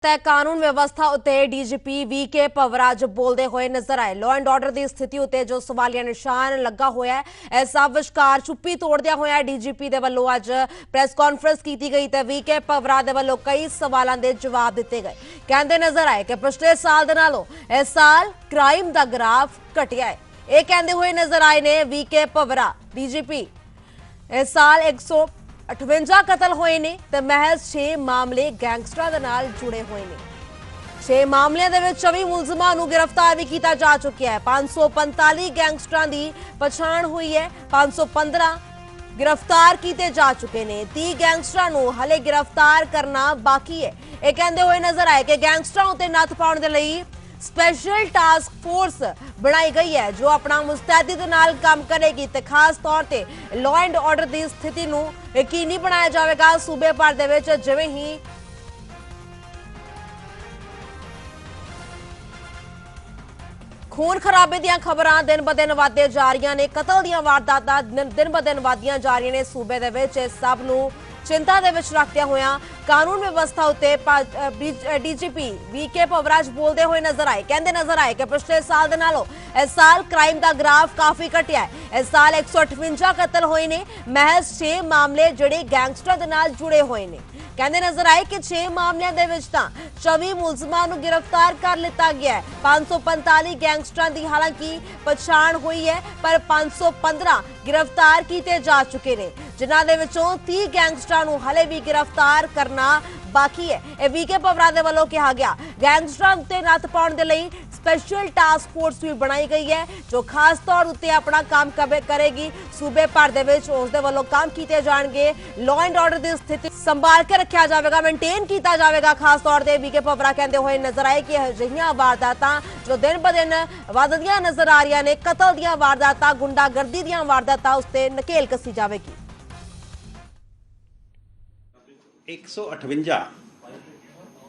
तय कानून व्यवस्था उत्ते डीजीपी वीके पवराज बोलते हुए नजर आए। लॉ एंड ऑर्डर की स्थिति उत्ते जो सवालिया निशान लगा हुआ है, इस सब विचकार चुप्पी तोड़द्या होया डीजीपी दे वल्लों अज प्रेस कॉन्फ्रेंस की गई तो वीके पवरा दे वल्लों कई सवालों के जवाब दिते गए। कहते नजर आए कि पिछले साल दे नालों इस साल क्राइम का ग्राफ घटिया है। यह कहते हुए नजर आए ने वीके पवरा डीजीपी। इस साल 158 कतल होए ने ते महज 6 मामले गैंगस्टरां दे नाल जुड़े हुए ने। 6 मामलों के 24 मुलजमां नूं गिरफ्तार भी किया जा चुका है। 545 गैंगस्टरां की पछाण हुई है। 515 गिरफ्तार किए जा चुके ने। 30 गैंगस्टरां नूं हले गिरफ्तार करना बाकी है। यह कहते हुए नजर आए कि गैंगस्टरां उत्ते नत्थ पाउण दे लई स्पेशल टास्क फोर्स बनाई गई है जो अपना मुस्तैदी दे नाल काम करेगी ते खास तौर ते लॉ एंड ऑर्डर की स्थिति नूं यकीनी बनाया जाएगा। सूबे भर दे विच जिवें ही खून खराबे दी खबरां दिन ब दिन वधदे जा रही ने। कतल दी वारदातां दिन ब दिन वधदियां जा रही ने। सूबे दे विच इस सब नूं चिंता दे विच रखदे होया कानून व्यवस्था उत्ते डीजीपी वीके पवराज बोलते हुए नजर आए। कहते नजर आए कि पिछले साल दे नालों इस साल क्राइम का ग्राफ काफी घटिया है। इस साल 158 कतल होए ने। महज 6 मामले जिहड़े गैंगस्टर दे नाल जुड़े हुए ने। कहते नजर आए कि 6 मामलों के 24 मुलजमां नूं गिरफ्तार कर लिता गया है। 545 गैंगस्टरां की हालांकि पछाण हुई है पर 515 गिरफ्तार किए जा चुके हैं जिन्हां दे विचों 30 गैंगस्टरां नूं हले भी गिरफ्तार करना बाकी है। यह वीके पवरा दे वल्लों कहा गया। गैंगस्टरां उत्ते नत्थ पाउण दे लई स्पेशल टास्क फोर्स भी बनाई गई है जो खास तौर उत्ते अपना काम करेगी। सूबे भर दे विच उस दे वल्लों काम किए जाएंगे। लॉ एंड ऑर्डर की स्थिति संभाल के रखा जाएगा, मेनटेन किया जाएगा। खास तौर पर वीके पवरा कहते हुए नजर आए कि अजिहियां वारदातां जो दिन ब दिन वधदियां नजर आ रही ने। कतल दी वारदातां, गुंडागर्दी दी वारदातां उसते नकेल कसी जाएगी। 158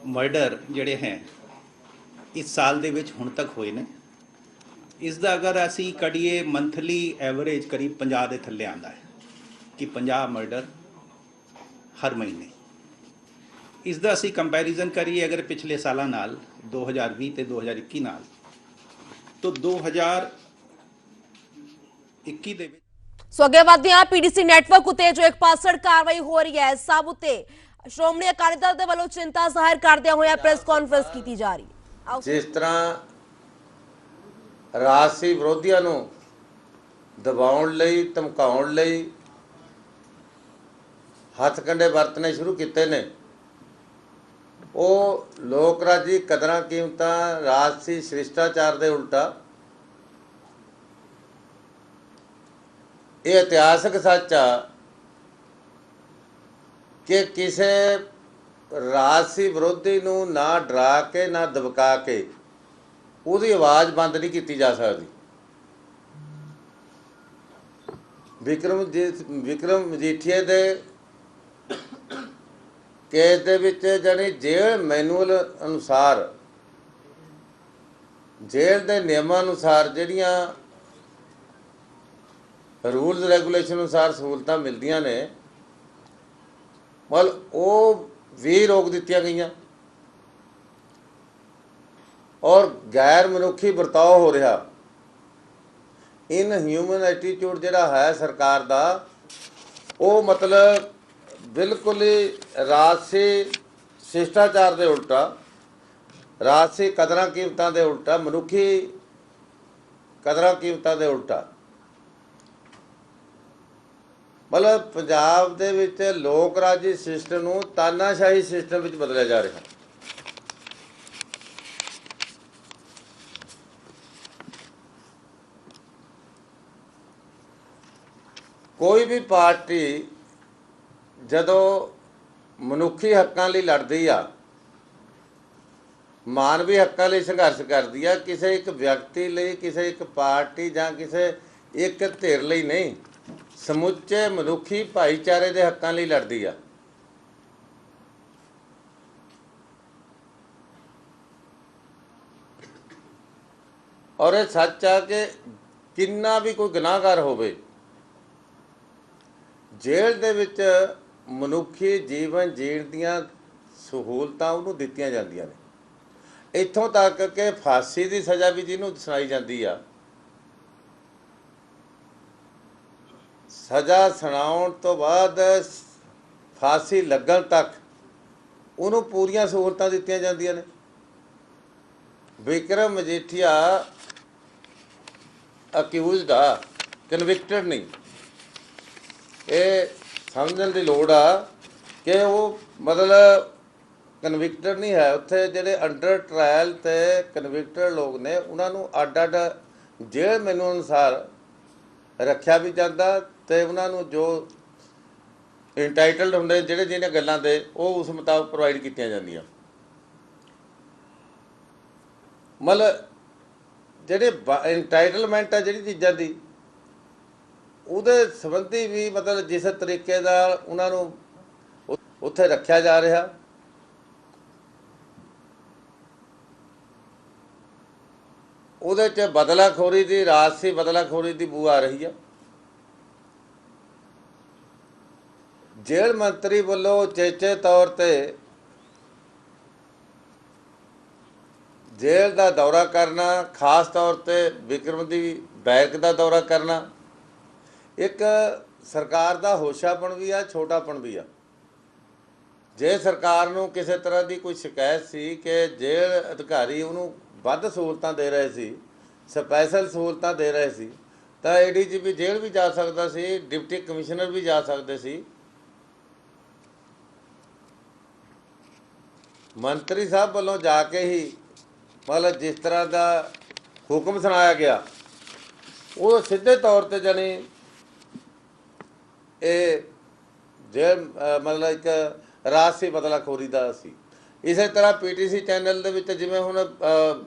मर्डर जिहड़े हैं इस साल दे विच हुण तक होए ने। इसका अगर असी कढ़िए मंथली एवरेज करीब 50 के थल्ले आंदा है कि 50 मर्डर हर महीने। इसका असी कंपैरिजन करिए अगर पिछले साल नाल 2020 ते 2021 नाल तो 2021 दे सो अगे वधदे पीडीसी नैटवर्क उत्ते जो एक पासड़ कार्रवाई हो रही है सब उत्ते श्रोमणी अकाली दल दे वल्लों चिंता जाहिर करदे होए प्रेस कॉन्फ्रेंस की जा रही है। जिस तरह राजसी विरोधियों को दबाउण लई धमकाउण लई हथकंडे वरतने शुरू किए ने, वो लोक राजी कदरां कीमतां राजसी शिष्टाचार के उल्टा ये इतिहासक सच आ कि किसी राजसी विरोधी नूं ना डरा के ना दबका के उसकी आवाज़ बंद नहीं की जा सकती। विक्रम मजीठीए के केस दे विच जानी जेल मैनुअल अनुसार जेल के नियमानुसार जिहड़ियां रूल्स रेगूलेशन अनुसार सहूलतां मिलदियां ने मतलब वो भी रोक दित्तियां गईयां और गैर मनुखी बर्ताव हो रहा। इन ह्यूमन एटीट्यूड जिहड़ा है सरकार दा वो मतलब बिल्कुल ही राजसी शिष्टाचार के उल्टा, राजसी कदरां कीमतां के उल्टा, मनुखी कदरां कीमतां के उल्टा मतलब पंजाब दे विच लोक राजी सिस्टम नूं तानाशाही सिस्टम विच बदलिया जा रहा। कोई भी पार्टी जदों मनुखी हक्कां लई लड़दी आ, मानवी हक्कां लई संघर्ष करदी आ, किसी एक व्यक्ति लई, किसी एक पार्टी जां किसी एक धिर लई नहीं, समुचे मनुखी भाईचारे के हकों लिए लड़ती है। और ये सच आ कि किन्ना भी कोई गुनाहगार होवे जेल दे विच मनुखी जीवन जीण दियां ਸਹੂਲਤਾਂ ਉਹਨੂੰ ਦਿੱਤੀਆਂ ਜਾਂਦੀਆਂ ਨੇ। ਇੱਥੋਂ ਤੱਕ ਕਿ ਫਾਂਸੀ ਦੀ ਸਜ਼ਾ ਵੀ ਜਿਹਨੂੰ ਸੁਣਾਈ ਜਾਂਦੀ ਆ, ਸਜ਼ਾ ਸੁਣਾਉਣ ਤੋਂ ਬਾਅਦ ਫਾਂਸੀ ਲੱਗਣ ਤੱਕ ਉਹਨੂੰ ਪੂਰੀਆਂ ਸਹੂਲਤਾਂ ਦਿੱਤੀਆਂ ਜਾਂਦੀਆਂ ਨੇ। ਵਿਕਰਮ ਮਜੀਠੀਆ ਅਕਿਊਜ਼ਡ ਆ, ਕਨਵਿਕਟਡ ਨਹੀਂ। ਇਹ ਸਮਝਣ ਦੀ ਲੋੜ ਆ ਕਿ ਉਹ ਮਤਲਬ ਕਨਵਿਕਟਡ ਨਹੀਂ ਹੈ। ਉੱਥੇ ਜਿਹੜੇ ਅੰਡਰ ਟਰਾਇਲ ਤੇ ਕਨਵਿਕਟਡ ਲੋਕ ਨੇ ਉਹਨਾਂ ਨੂੰ ਅੱਡ ਅੱਡ ਜੇਲ੍ਹ ਮੈਨੂੰ ਅਨੁਸਾਰ ਰੱਖਿਆ ਵੀ ਜਾਂਦਾ ਤੇ ਉਹਨਾਂ ਨੂੰ ਜੋ ਇੰਟਾਈਟਲਡ ਹੁੰਦੇ ਜਿਹੜੇ ਜਿਹੜੀਆਂ ਗੱਲਾਂ ਦੇ ਉਹ ਉਸ ਮੁਤਾਬਕ ਪ੍ਰੋਵਾਈਡ ਕੀਤੀਆਂ ਜਾਂਦੀਆਂ। ਮਤਲਬ ਜਿਹੜੇ ਇੰਟਾਈਟਲਮੈਂਟ ਆ ਜਿਹੜੀ ਚੀਜ਼ਾਂ ਦੀ, ਉਹਦੇ ਸੰਬੰਧੀ ਵੀ ਮਤਲਬ ਜਿਸ ਤਰੀਕੇ ਨਾਲ ਉਹਨਾਂ ਨੂੰ ਉੱਥੇ ਰੱਖਿਆ ਜਾ ਰਿਹਾ, ਉਹਦੇ 'ਚ ਬਦਲਾਖੋਰੀ ਦੀ, ਰਾਜਸੀ ਬਦਲਾਖੋਰੀ ਦੀ ਬੂ ਆ ਰਹੀ ਆ। ਜੇਲ੍ਹ ਮੰਤਰੀ ਵੱਲੋਂ ਉਚੇਚੇ ਤੌਰ ਤੇ ਜੇਲ੍ਹ ਦਾ ਦੌਰਾ ਕਰਨਾ, ਖਾਸ ਤੌਰ ਤੇ ਵਿਕਰਮ ਦੀ ਬੈਰਕ ਦਾ ਦੌਰਾ ਕਰਨਾ, ਇੱਕ ਸਰਕਾਰ ਦਾ ਹੋਸ਼ਾਪਣ ਵੀ ਆ, ਛੋਟਾਪਣ ਵੀ ਆ। ਜੇ ਸਰਕਾਰ ਨੂੰ ਕਿਸੇ ਤਰ੍ਹਾਂ ਦੀ ਕੋਈ ਸ਼ਿਕਾਇਤ ਸੀ ਕਿ ਜੇਲ੍ਹ ਅਧਿਕਾਰੀ ਉਹਨੂੰ ਵੱਧ ਸਹੂਲਤਾਂ ਦੇ ਰਹੇ ਸੀ, ਸਪੈਸ਼ਲ ਸਹੂਲਤਾਂ ਦੇ ਰਹੇ ਸੀ, ਤਾਂ ADGP ਜੇਲ੍ਹ ਵੀ ਜਾ ਸਕਦਾ ਸੀ, ਡਿਪਟੀ ਕਮਿਸ਼ਨਰ ਵੀ ਜਾ ਸਕਦੇ ਸੀ। ਮੰਤਰੀ ਸਾਹਿਬ ਵੱਲੋਂ ਜਾ ਕੇ ਹੀ ਮਤਲਬ ਜਿਸ ਤਰ੍ਹਾਂ ਦਾ ਹੁਕਮ ਸੁਣਾਇਆ ਗਿਆ, ਉਹ ਸਿੱਧੇ ਤੌਰ ਤੇ ਜਾਣੀ ਇਹ ਜੇਲ੍ਹ ਮਤਲਬ ਇੱਕ ਰਾਜਸੀ ਬਦਲਾਖੋਰੀ ਦਾ ਸੀ। ਇਸੇ ਤਰ੍ਹਾਂ PTC ਚੈਨਲ ਦੇ ਵਿੱਚ ਜਿਵੇਂ ਹੁਣ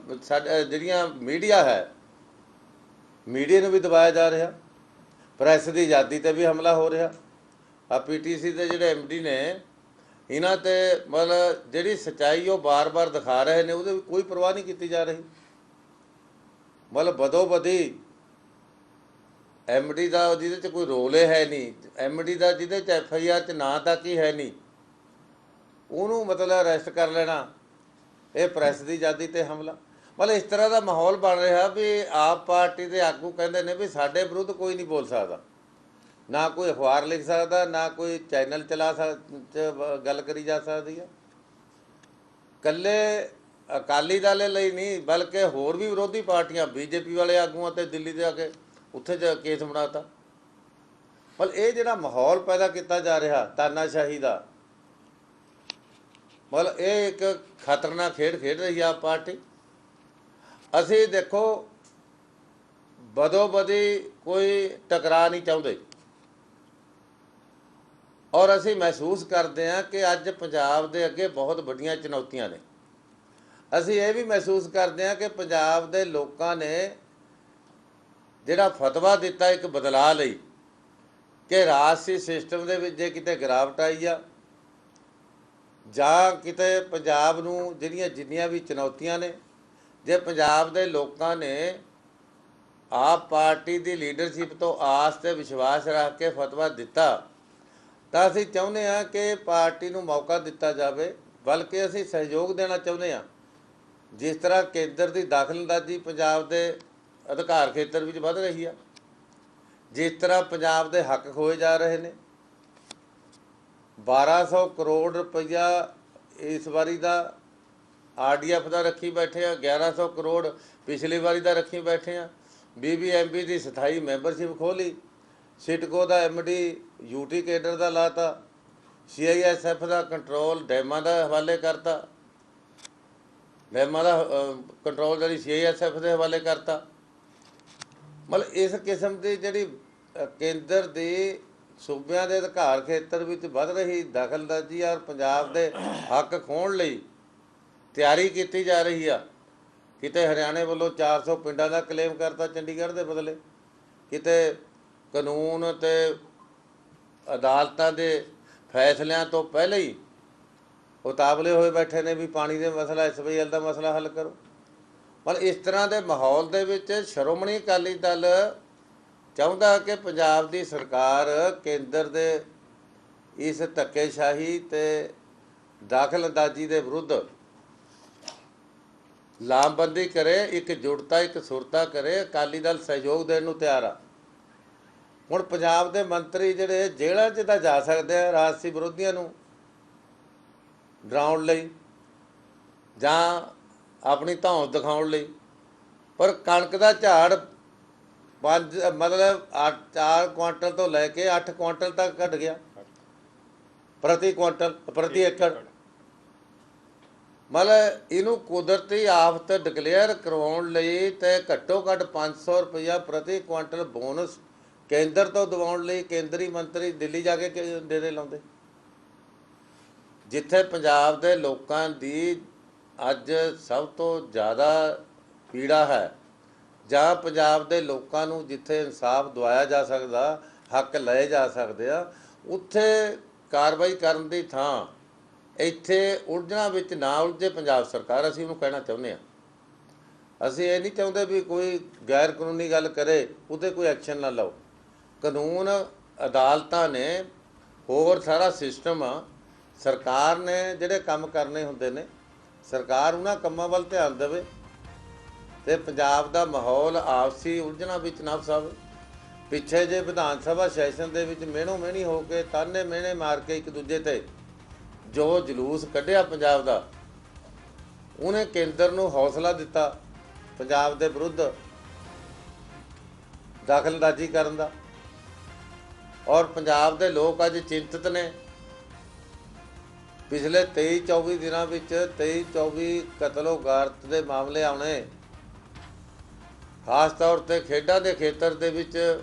ਜਿਹੜੀਆਂ ਮੀਡੀਆ ਹੈ, ਮੀਡੀਆ ਨੂੰ ਵੀ ਦਬਾਇਆ ਜਾ ਰਿਹਾ, ਪ੍ਰੈਸ ਦੀ ਆਜ਼ਾਦੀ ਤੇ ਵੀ ਹਮਲਾ ਹੋ ਰਿਹਾ। ਆ PTC ਦੇ ਜਿਹੜੇ MD ਨੇ, ਇਹਨਾਂ ਤੇ ਮਤਲਬ ਜਿਹੜੀ ਸੱਚਾਈ ਉਹ ਬਾਰ-ਬਾਰ ਦਿਖਾ ਰਹੇ ਨੇ, ਉਹਦੇ ਕੋਈ ਪਰਵਾਹ ਨਹੀਂ ਕੀਤੀ ਜਾ ਰਹੀ। ਮਤਲਬ ਬਦੋ-ਬਦੀ MD ਦਾ ਜਿਹਦੇ 'ਚ ਕੋਈ ਰੋਲ ਹੈ ਨਹੀਂ, MD ਦਾ ਜਿਹਦੇ 'ਚ FIR 'ਚ ਨਾਂ ਤੱਕ ਹੀ ਹੈ ਨਹੀਂ, ਉਹਨੂੰ ਮਤਲਬ ਅਰੈਸਟ ਕਰ ਲੈਣਾ, ਇਹ ਪ੍ਰੈਸ ਦੀ ਆਜ਼ਾਦੀ ਤੇ ਹਮਲਾ। ਮਤਲਬ ਇਸ ਤਰ੍ਹਾਂ ਦਾ ਮਾਹੌਲ ਬਣ ਰਿਹਾ ਵੀ ਆਪ ਪਾਰਟੀ ਦੇ ਆਗੂ ਕਹਿੰਦੇ ਨੇ ਵੀ ਸਾਡੇ ਵਿਰੁੱਧ ਕੋਈ ਨਹੀਂ ਬੋਲ ਸਕਦਾ, ਨਾ ਕੋਈ ਅਖਬਾਰ ਲਿਖ ਸਕਦਾ, ਨਾ ਕੋਈ ਚੈਨਲ ਚਲਾ ਗੱਲ ਕਰੀ ਜਾ ਸਕਦੀ ਆ। ਇਕੱਲੇ ਅਕਾਲੀ ਦਲ ਲਈ ਨਹੀਂ, ਬਲਕਿ ਹੋਰ ਵੀ ਵਿਰੋਧੀ ਪਾਰਟੀਆਂ, BJP ਵਾਲੇ ਆਗੂਆਂ ਤੇ ਦਿੱਲੀ ਦੇ ਆ ਕੇ ਉੱਥੇ ਕੇਸ ਬਣਾਤਾ। ਮਤਲਬ ਇਹ ਜਿਹੜਾ ਮਾਹੌਲ ਪੈਦਾ ਕੀਤਾ ਜਾ ਰਿਹਾ ਤਾਨਾਸ਼ਾਹੀ ਦਾ, ਮਤਲਬ ਇਹ ਇੱਕ ਖਤਰਨਾਕ ਖੇਡ ਖੇਡ ਰਹੀ ਆ ਪਾਰਟੀ। ਅਸੀਂ ਦੇਖੋ ਬਦੋ-ਬਦੀ ਕੋਈ ਟਕਰਾਅ ਨਹੀਂ ਚਾਹੁੰਦੇ, ਔਰ ਅਸੀਂ ਮਹਿਸੂਸ ਕਰਦੇ ਹਾਂ ਕਿ ਅੱਜ ਪੰਜਾਬ ਦੇ ਅੱਗੇ ਬਹੁਤ ਵੱਡੀਆਂ ਚੁਣੌਤੀਆਂ ਨੇ। ਅਸੀਂ ਇਹ ਵੀ ਮਹਿਸੂਸ ਕਰਦੇ ਹਾਂ ਕਿ ਪੰਜਾਬ ਦੇ ਲੋਕਾਂ ਨੇ ਜਿਹੜਾ ਫਤਵਾ ਦਿੱਤਾ ਇੱਕ ਬਦਲਾਅ ਲਈ ਕਿ ਰਾਜਸੀ ਸਿਸਟਮ ਦੇ ਵਿੱਚ ਜੇ ਕਿਤੇ ਗਿਰਾਵਟ ਆਈ ਆ ਜਾਂ ਕਿਤੇ ਪੰਜਾਬ ਨੂੰ ਜਿਹੜੀਆਂ ਜਿੰਨੀਆਂ ਵੀ ਚੁਣੌਤੀਆਂ ਨੇ, ਜੇ ਪੰਜਾਬ ਦੇ ਲੋਕਾਂ ਨੇ ਆਪ ਪਾਰਟੀ ਦੀ ਲੀਡਰਸ਼ਿਪ ਤੋਂ ਆਸ ਤੇ ਵਿਸ਼ਵਾਸ ਰੱਖ ਕੇ ਫਤਵਾ ਦਿੱਤਾ, ਤਾਂ ਅਸੀਂ ਚਾਹੁੰਦੇ ਹਾਂ ਕਿ ਪਾਰਟੀ ਨੂੰ ਮੌਕਾ ਦਿੱਤਾ ਜਾਵੇ, ਬਲਕਿ ਅਸੀਂ ਸਹਿਯੋਗ ਦੇਣਾ ਚਾਹੁੰਦੇ ਹਾਂ। ਜਿਸ ਤਰ੍ਹਾਂ ਕੇਂਦਰ ਦੀ ਦਖਲਅੰਦਾਜ਼ੀ ਪੰਜਾਬ ਦੇ ਅਧਿਕਾਰ ਖੇਤਰ ਵਿੱਚ ਵੱਧ ਰਹੀ ਆ, ਜਿਸ ਤਰ੍ਹਾਂ ਪੰਜਾਬ ਦੇ ਹੱਕ ਖੋਏ ਜਾ ਰਹੇ ਨੇ, 1200 ਕਰੋੜ ਰੁਪਈਆ ਇਸ ਵਾਰੀ ਦਾ RDF ਦਾ ਰੱਖੀ ਬੈਠੇ ਆ, 1100 ਕਰੋੜ ਪਿਛਲੀ ਵਾਰੀ ਦਾ ਰੱਖੀ ਬੈਠੇ ਆ। BBMP ਦੀ ਸਥਾਈ ਮੈਂਬਰਸ਼ਿਪ ਖੋਲ੍ਹੀ, ਸਿਟਕੋ ਦਾ MD UT ਕੇਡਰ ਦਾ ਲਾਤਾ, CISF ਦਾ ਕੰਟਰੋਲ ਡੈਮਾਂ ਦਾ ਹਵਾਲੇ ਕਰਤਾ, ਡੈਮਾਂ ਦਾ ਕੰਟਰੋਲ ਜਿਹੜੀ CISF ਦੇ ਹਵਾਲੇ ਕਰਤਾ। ਮਤਲਬ ਇਸ ਕਿਸਮ ਦੀ ਜਿਹੜੀ ਕੇਂਦਰ ਦੀ ਸੂਬਿਆਂ ਦੇ ਅਧਿਕਾਰ ਖੇਤਰ ਵਿੱਚ ਵੱਧ ਰਹੀ ਦਖਲਅੰਦਾਜ਼ੀ ਔਰ ਪੰਜਾਬ ਦੇ ਹੱਕ ਖੋਹਣ ਲਈ ਤਿਆਰੀ ਕੀਤੀ ਜਾ ਰਹੀ ਆ। ਕਿਤੇ ਹਰਿਆਣੇ ਵੱਲੋਂ 400 ਪਿੰਡਾਂ ਦਾ ਕਲੇਮ ਕਰਤਾ ਚੰਡੀਗੜ੍ਹ ਦੇ ਬਦਲੇ, ਕਿਤੇ ਕਾਨੂੰਨ ਤੇ ਅਦਾਲਤਾਂ ਦੇ ਫੈਸਲਿਆਂ ਤੋਂ ਪਹਿਲਾਂ ਹੀ ਉਤਾਵਲੇ ਹੋਏ ਬੈਠੇ ਨੇ ਵੀ ਪਾਣੀ ਦੇ ਮਸਲਾ, SYL ਦਾ ਮਸਲਾ ਹੱਲ ਕਰੋ। ਮਤਲਬ ਇਸ ਤਰ੍ਹਾਂ ਦੇ ਮਾਹੌਲ ਦੇ ਵਿੱਚ ਸ਼੍ਰੋਮਣੀ ਅਕਾਲੀ ਦਲ ਚਾਹੁੰਦਾ ਕਿ ਪੰਜਾਬ ਦੀ ਸਰਕਾਰ ਕੇਂਦਰ ਦੇ ਇਸ ਧੱਕੇਸ਼ਾਹੀ ਤੇ ਦਖਲਅੰਦਾਜ਼ੀ ਦੇ ਵਿਰੁੱਧ ਲਾਮਬੰਦੀ ਕਰੇ, ਇਕਜੁੱਟਤਾ ਇਕਸੁਰਤਾ ਕਰੇ। ਅਕਾਲੀ ਦਲ ਸਹਿਯੋਗ ਦੇਣ ਨੂੰ ਤਿਆਰ ਆ। ਹੁਣ ਪੰਜਾਬ ਦੇ ਮੰਤਰੀ ਜਿਹੜੇ ਜੇਲ੍ਹਾਂ 'ਚ ਤਾਂ ਜਾ ਸਕਦੇ ਆ ਰਾਜਸੀ ਵਿਰੋਧੀਆਂ ਨੂੰ ਡਰਾਉਣ ਲਈ ਜਾਂ ਆਪਣੀ ਧੌਣ ਦਿਖਾਉਣ ਲਈ, ਪਰ ਕਣਕ ਦਾ ਝਾੜ 4 ਕੁਆਂਟਲ ਤੋਂ ਲੈ ਕੇ 8 ਕੁਆਂਟਲ ਤੱਕ ਘਟ ਗਿਆ ਪ੍ਰਤੀ ਏਕੜ। ਮਤਲਬ ਇਹਨੂੰ ਕੁਦਰਤੀ ਆਫਤ ਡਿਕਲੇਅਰ ਕਰਵਾਉਣ ਲਈ ਤੇ ਘੱਟੋ ਘੱਟ 500 ਰੁਪਇਆ ਪ੍ਰਤੀ ਕੁਆਂਟਲ ਬੋਨਸ ਕੇਂਦਰ ਤੋਂ ਦਿਵਾਉਣ ਲਈ ਕੇਂਦਰੀ ਮੰਤਰੀ ਦਿੱਲੀ ਜਾ ਕੇ ਡੇਰੇ ਲਾਉਂਦੇ। ਜਿੱਥੇ ਪੰਜਾਬ ਦੇ ਲੋਕਾਂ ਦੀ ਅੱਜ ਸਭ ਤੋਂ ਜ਼ਿਆਦਾ ਪੀੜਾ ਹੈ, ਜਾਂ ਪੰਜਾਬ ਦੇ ਲੋਕਾਂ ਨੂੰ ਜਿੱਥੇ ਇਨਸਾਫ ਦਿਵਾਇਆ ਜਾ ਸਕਦਾ, ਹੱਕ ਲਏ ਜਾ ਸਕਦੇ ਆ, ਉੱਥੇ ਕਾਰਵਾਈ ਕਰਨ ਦੀ ਥਾਂ ਇੱਥੇ ਉਲਝਣਾ ਵਿੱਚ ਨਾ ਉਲਝੇ ਪੰਜਾਬ ਸਰਕਾਰ। ਅਸੀਂ ਉਹਨੂੰ ਕਹਿਣਾ ਚਾਹੁੰਦੇ ਹਾਂ। ਅਸੀਂ ਇਹ ਨਹੀਂ ਚਾਹੁੰਦੇ ਵੀ ਕੋਈ ਗੈਰ ਕਾਨੂੰਨੀ ਗੱਲ ਕਰੇ ਉਹਦੇ ਕੋਈ ਐਕਸ਼ਨ ਨਾ ਲਓ। ਕਾਨੂੰਨ ਅਦਾਲਤਾਂ ਨੇ, ਹੋਰ ਸਾਰਾ ਸਿਸਟਮ ਆ। ਸਰਕਾਰ ਨੇ ਜਿਹੜੇ ਕੰਮ ਕਰਨੇ ਹੁੰਦੇ ਨੇ, ਸਰਕਾਰ ਉਹਨਾਂ ਕੰਮਾਂ ਵੱਲ ਧਿਆਨ ਦੇਵੇ ਤੇ ਪੰਜਾਬ ਦਾ ਮਾਹੌਲ ਆਪਸੀ ਉਲਝਣਾ ਵਿੱਚ ਨਾ ਫਸਾਵੇ। ਪਿੱਛੇ ਜੇ ਵਿਧਾਨ ਸਭਾ ਸੈਸ਼ਨ ਦੇ ਵਿੱਚ ਮਿਹਣੋ ਮਿਹਣੀ ਹੋ ਕੇ, ਤਾਨੇ ਮਿਹਣੇ ਮਾਰ ਕੇ ਇੱਕ ਦੂਜੇ ਤੇ ਜੋ ਜਲੂਸ ਕੱਢਿਆ ਪੰਜਾਬ ਦਾ, ਉਹਨੇ ਕੇਂਦਰ ਨੂੰ ਹੌਸਲਾ ਦਿੱਤਾ ਪੰਜਾਬ ਦੇ ਵਿਰੁੱਧ ਦਖਲਅੰਦਾਜ਼ੀ ਕਰਨ ਦਾ। ਔਰ ਪੰਜਾਬ ਦੇ ਲੋਕ ਅੱਜ ਚਿੰਤਤ ਨੇ। ਪਿਛਲੇ 23-24 ਦਿਨਾਂ ਵਿੱਚ 23-24 ਕਤਲੋ ਗਾਰਤ ਦੇ ਮਾਮਲੇ ਆਉਣੇ। ਖਾਸ ਤੌਰ ਤੇ ਖੇਡਾਂ ਦੇ ਖੇਤਰ ਦੇ ਵਿੱਚ,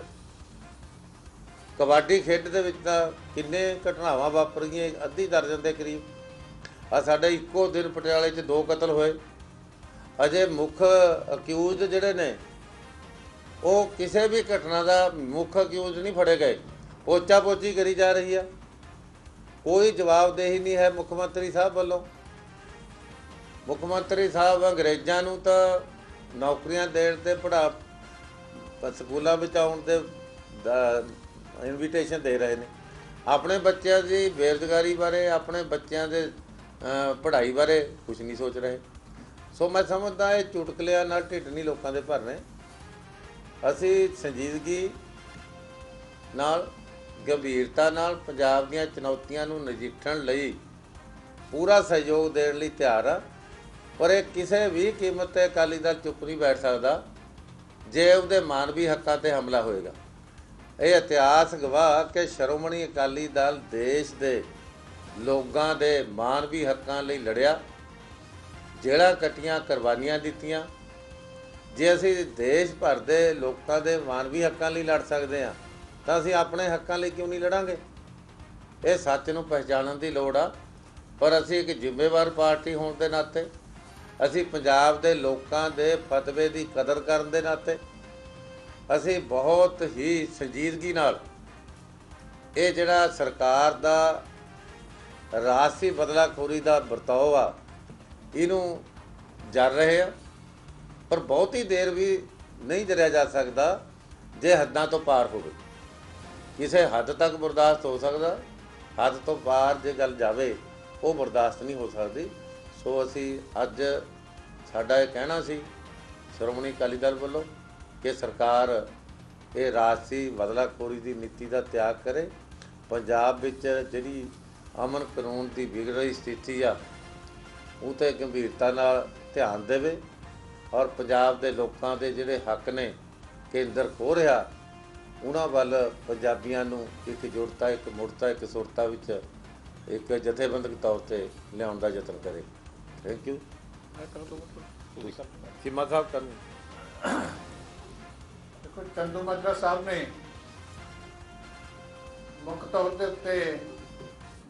ਕਬੱਡੀ ਖੇਡ ਦੇ ਵਿੱਚ ਤਾਂ ਕਿੰਨੇ ਘਟਨਾਵਾਂ ਵਾਪਰ ਗਈਆਂ, ਅੱਧੀ ਦਰਜਨ ਦੇ ਕਰੀਬ। ਆ ਸਾਡੇ ਇੱਕੋ ਦਿਨ ਪਟਿਆਲੇ 'ਚ 2 ਕਤਲ ਹੋਏ। ਅਜੇ ਮੁੱਖ ਅਕਿਊਜ਼ਡ ਜਿਹੜੇ ਨੇ ਉਹ ਕਿਸੇ ਵੀ ਘਟਨਾ ਦਾ ਮੁੱਖ ਅਕਿਊਜ਼ ਨਹੀਂ ਫੜੇ ਗਏ। ਪੋਚਾ ਪੋਚੀ ਕਰੀ ਜਾ ਰਹੀ ਆ। ਕੋਈ ਜਵਾਬਦੇਹੀ ਨਹੀਂ ਹੈ ਮੁੱਖ ਮੰਤਰੀ ਸਾਹਿਬ ਵੱਲੋਂ। ਮੁੱਖ ਮੰਤਰੀ ਸਾਹਿਬ ਅੰਗਰੇਜ਼ਾਂ ਨੂੰ ਤਾਂ ਨੌਕਰੀਆਂ ਦੇਣ ਤੇ ਸਕੂਲਾਂ ਵਿੱਚ ਆਉਣ ਤੇ ਇਨਵੀਟੇਸ਼ਨ ਦੇ ਰਹੇ ਨੇ। ਆਪਣੇ ਬੱਚਿਆਂ ਦੀ ਬੇਰੁਜ਼ਗਾਰੀ ਬਾਰੇ, ਆਪਣੇ ਬੱਚਿਆਂ ਦੇ ਪੜ੍ਹਾਈ ਬਾਰੇ ਕੁਝ ਨਹੀਂ ਸੋਚ ਰਹੇ। ਸੋ ਮੈਂ ਸਮਝਦਾ ਇਹ ਚੁਟਕਲਿਆਂ ਨਾਲ ਢਿੱਡ ਨਹੀਂ ਲੋਕਾਂ ਦੇ ਭਰਨੇ। ਅਸੀਂ ਸੰਜੀਦਗੀ ਨਾਲ, ਗੰਭੀਰਤਾ ਨਾਲ ਪੰਜਾਬ ਦੀਆਂ ਚੁਣੌਤੀਆਂ ਨੂੰ ਨਜਿੱਠਣ ਲਈ ਪੂਰਾ ਸਹਿਯੋਗ ਦੇਣ ਲਈ ਤਿਆਰ ਆ। ਪਰ ਇਹ ਕਿਸੇ ਵੀ ਕੀਮਤ 'ਤੇ ਅਕਾਲੀ ਦਲ ਚੁੱਪ ਨਹੀਂ ਬੈਠ ਸਕਦਾ ਜੇ ਉਹਦੇ ਮਾਨਵੀ ਹੱਕਾਂ 'ਤੇ ਹਮਲਾ ਹੋਏਗਾ। ਇਹ ਇਤਿਹਾਸ ਗਵਾਹ ਕਿ ਸ਼੍ਰੋਮਣੀ ਅਕਾਲੀ ਦਲ ਦੇਸ਼ ਦੇ ਲੋਕਾਂ ਦੇ ਮਾਨਵੀ ਹੱਕਾਂ ਲਈ ਲੜਿਆ, ਜੇਲ੍ਹਾਂ ਕੱਟੀਆਂ, ਕੁਰਬਾਨੀਆਂ ਦਿੱਤੀਆਂ। ਜੇ ਅਸੀਂ ਦੇਸ਼ ਭਰ ਦੇ ਲੋਕਾਂ ਦੇ ਮਾਨਵੀ ਹੱਕਾਂ ਲਈ ਲੜ ਸਕਦੇ ਹਾਂ ਤਾਂ ਅਸੀਂ ਆਪਣੇ ਹੱਕਾਂ ਲਈ ਕਿਉਂ ਨਹੀਂ ਲੜਾਂਗੇ? ਇਹ ਸੱਚ ਨੂੰ ਪਹਿਚਾਣਨ ਦੀ ਲੋੜ ਆ। ਪਰ ਅਸੀਂ ਇੱਕ ਜ਼ਿੰਮੇਵਾਰ ਪਾਰਟੀ ਹੋਣ ਦੇ ਨਾਤੇ, ਅਸੀਂ ਪੰਜਾਬ ਦੇ ਲੋਕਾਂ ਦੇ ਫਤਵੇ ਦੀ ਕਦਰ ਕਰਨ ਦੇ ਨਾਤੇ, ਅਸੀਂ ਬਹੁਤ ਹੀ ਸੰਜੀਦਗੀ ਨਾਲ ਇਹ ਜਿਹੜਾ ਸਰਕਾਰ ਦਾ ਰਾਜਸੀ ਬਦਲਾਖੋਰੀ ਦਾ ਵਰਤਾਓ ਆ, ਇਹਨੂੰ ਜਰ ਰਹੇ ਆ। ਪਰ ਬਹੁਤੀ ਦੇਰ ਵੀ ਨਹੀਂ ਜਰਿਆ ਜਾ ਸਕਦਾ ਜੇ ਹੱਦਾਂ ਤੋਂ ਪਾਰ ਹੋਵੇ। ਕਿਸੇ ਹੱਦ ਤੱਕ ਬਰਦਾਸ਼ਤ ਹੋ ਸਕਦਾ, ਹੱਦ ਤੋਂ ਪਾਰ ਜੇ ਗੱਲ ਜਾਵੇ ਉਹ ਬਰਦਾਸ਼ਤ ਨਹੀਂ ਹੋ ਸਕਦੀ। ਸੋ ਅਸੀਂ ਅੱਜ ਸਾਡਾ ਇਹ ਕਹਿਣਾ ਸੀ ਸ਼੍ਰੋਮਣੀ ਅਕਾਲੀ ਦਲ ਵੱਲੋਂ ਕਿ ਸਰਕਾਰ ਇਹ ਰਾਜਸੀ ਬਦਲਾਖੋਰੀ ਦੀ ਨੀਤੀ ਦਾ ਤਿਆਗ ਕਰੇ। ਪੰਜਾਬ ਵਿੱਚ ਜਿਹੜੀ ਅਮਨ ਕਾਨੂੰਨ ਦੀ ਵਿਗੜ ਰਹੀ ਸਥਿਤੀ ਆ, ਉਹ 'ਤੇ ਗੰਭੀਰਤਾ ਨਾਲ ਧਿਆਨ ਦੇਵੇ ਔਰ ਪੰਜਾਬ ਦੇ ਲੋਕਾਂ ਦੇ ਜਿਹੜੇ ਹੱਕ ਨੇ ਕੇਂਦਰ ਖੋਹ ਰਿਹਾ, ਉਹਨਾਂ ਵੱਲ ਪੰਜਾਬੀਆਂ ਨੂੰ ਇੱਕ ਜੁੜਤਾ, ਇੱਕ ਮੁੜਤਾ, ਇੱਕ ਸੁਰਤਾ ਵਿੱਚ ਇੱਕ ਜਥੇਬੰਦਕ ਤੌਰ 'ਤੇ ਲਿਆਉਣ ਦਾ ਯਤਨ ਕਰੇ। Thank you. ਚੀਮਾ ਸਾਹਿਬ ਕਰਨ। ਦੇਖੋ, ਚੰਦੂਮਾਜਰਾ ਸਾਹਿਬ ਨੇ ਮੁੱਖ ਤੌਰ ਦੇ ਉੱਤੇ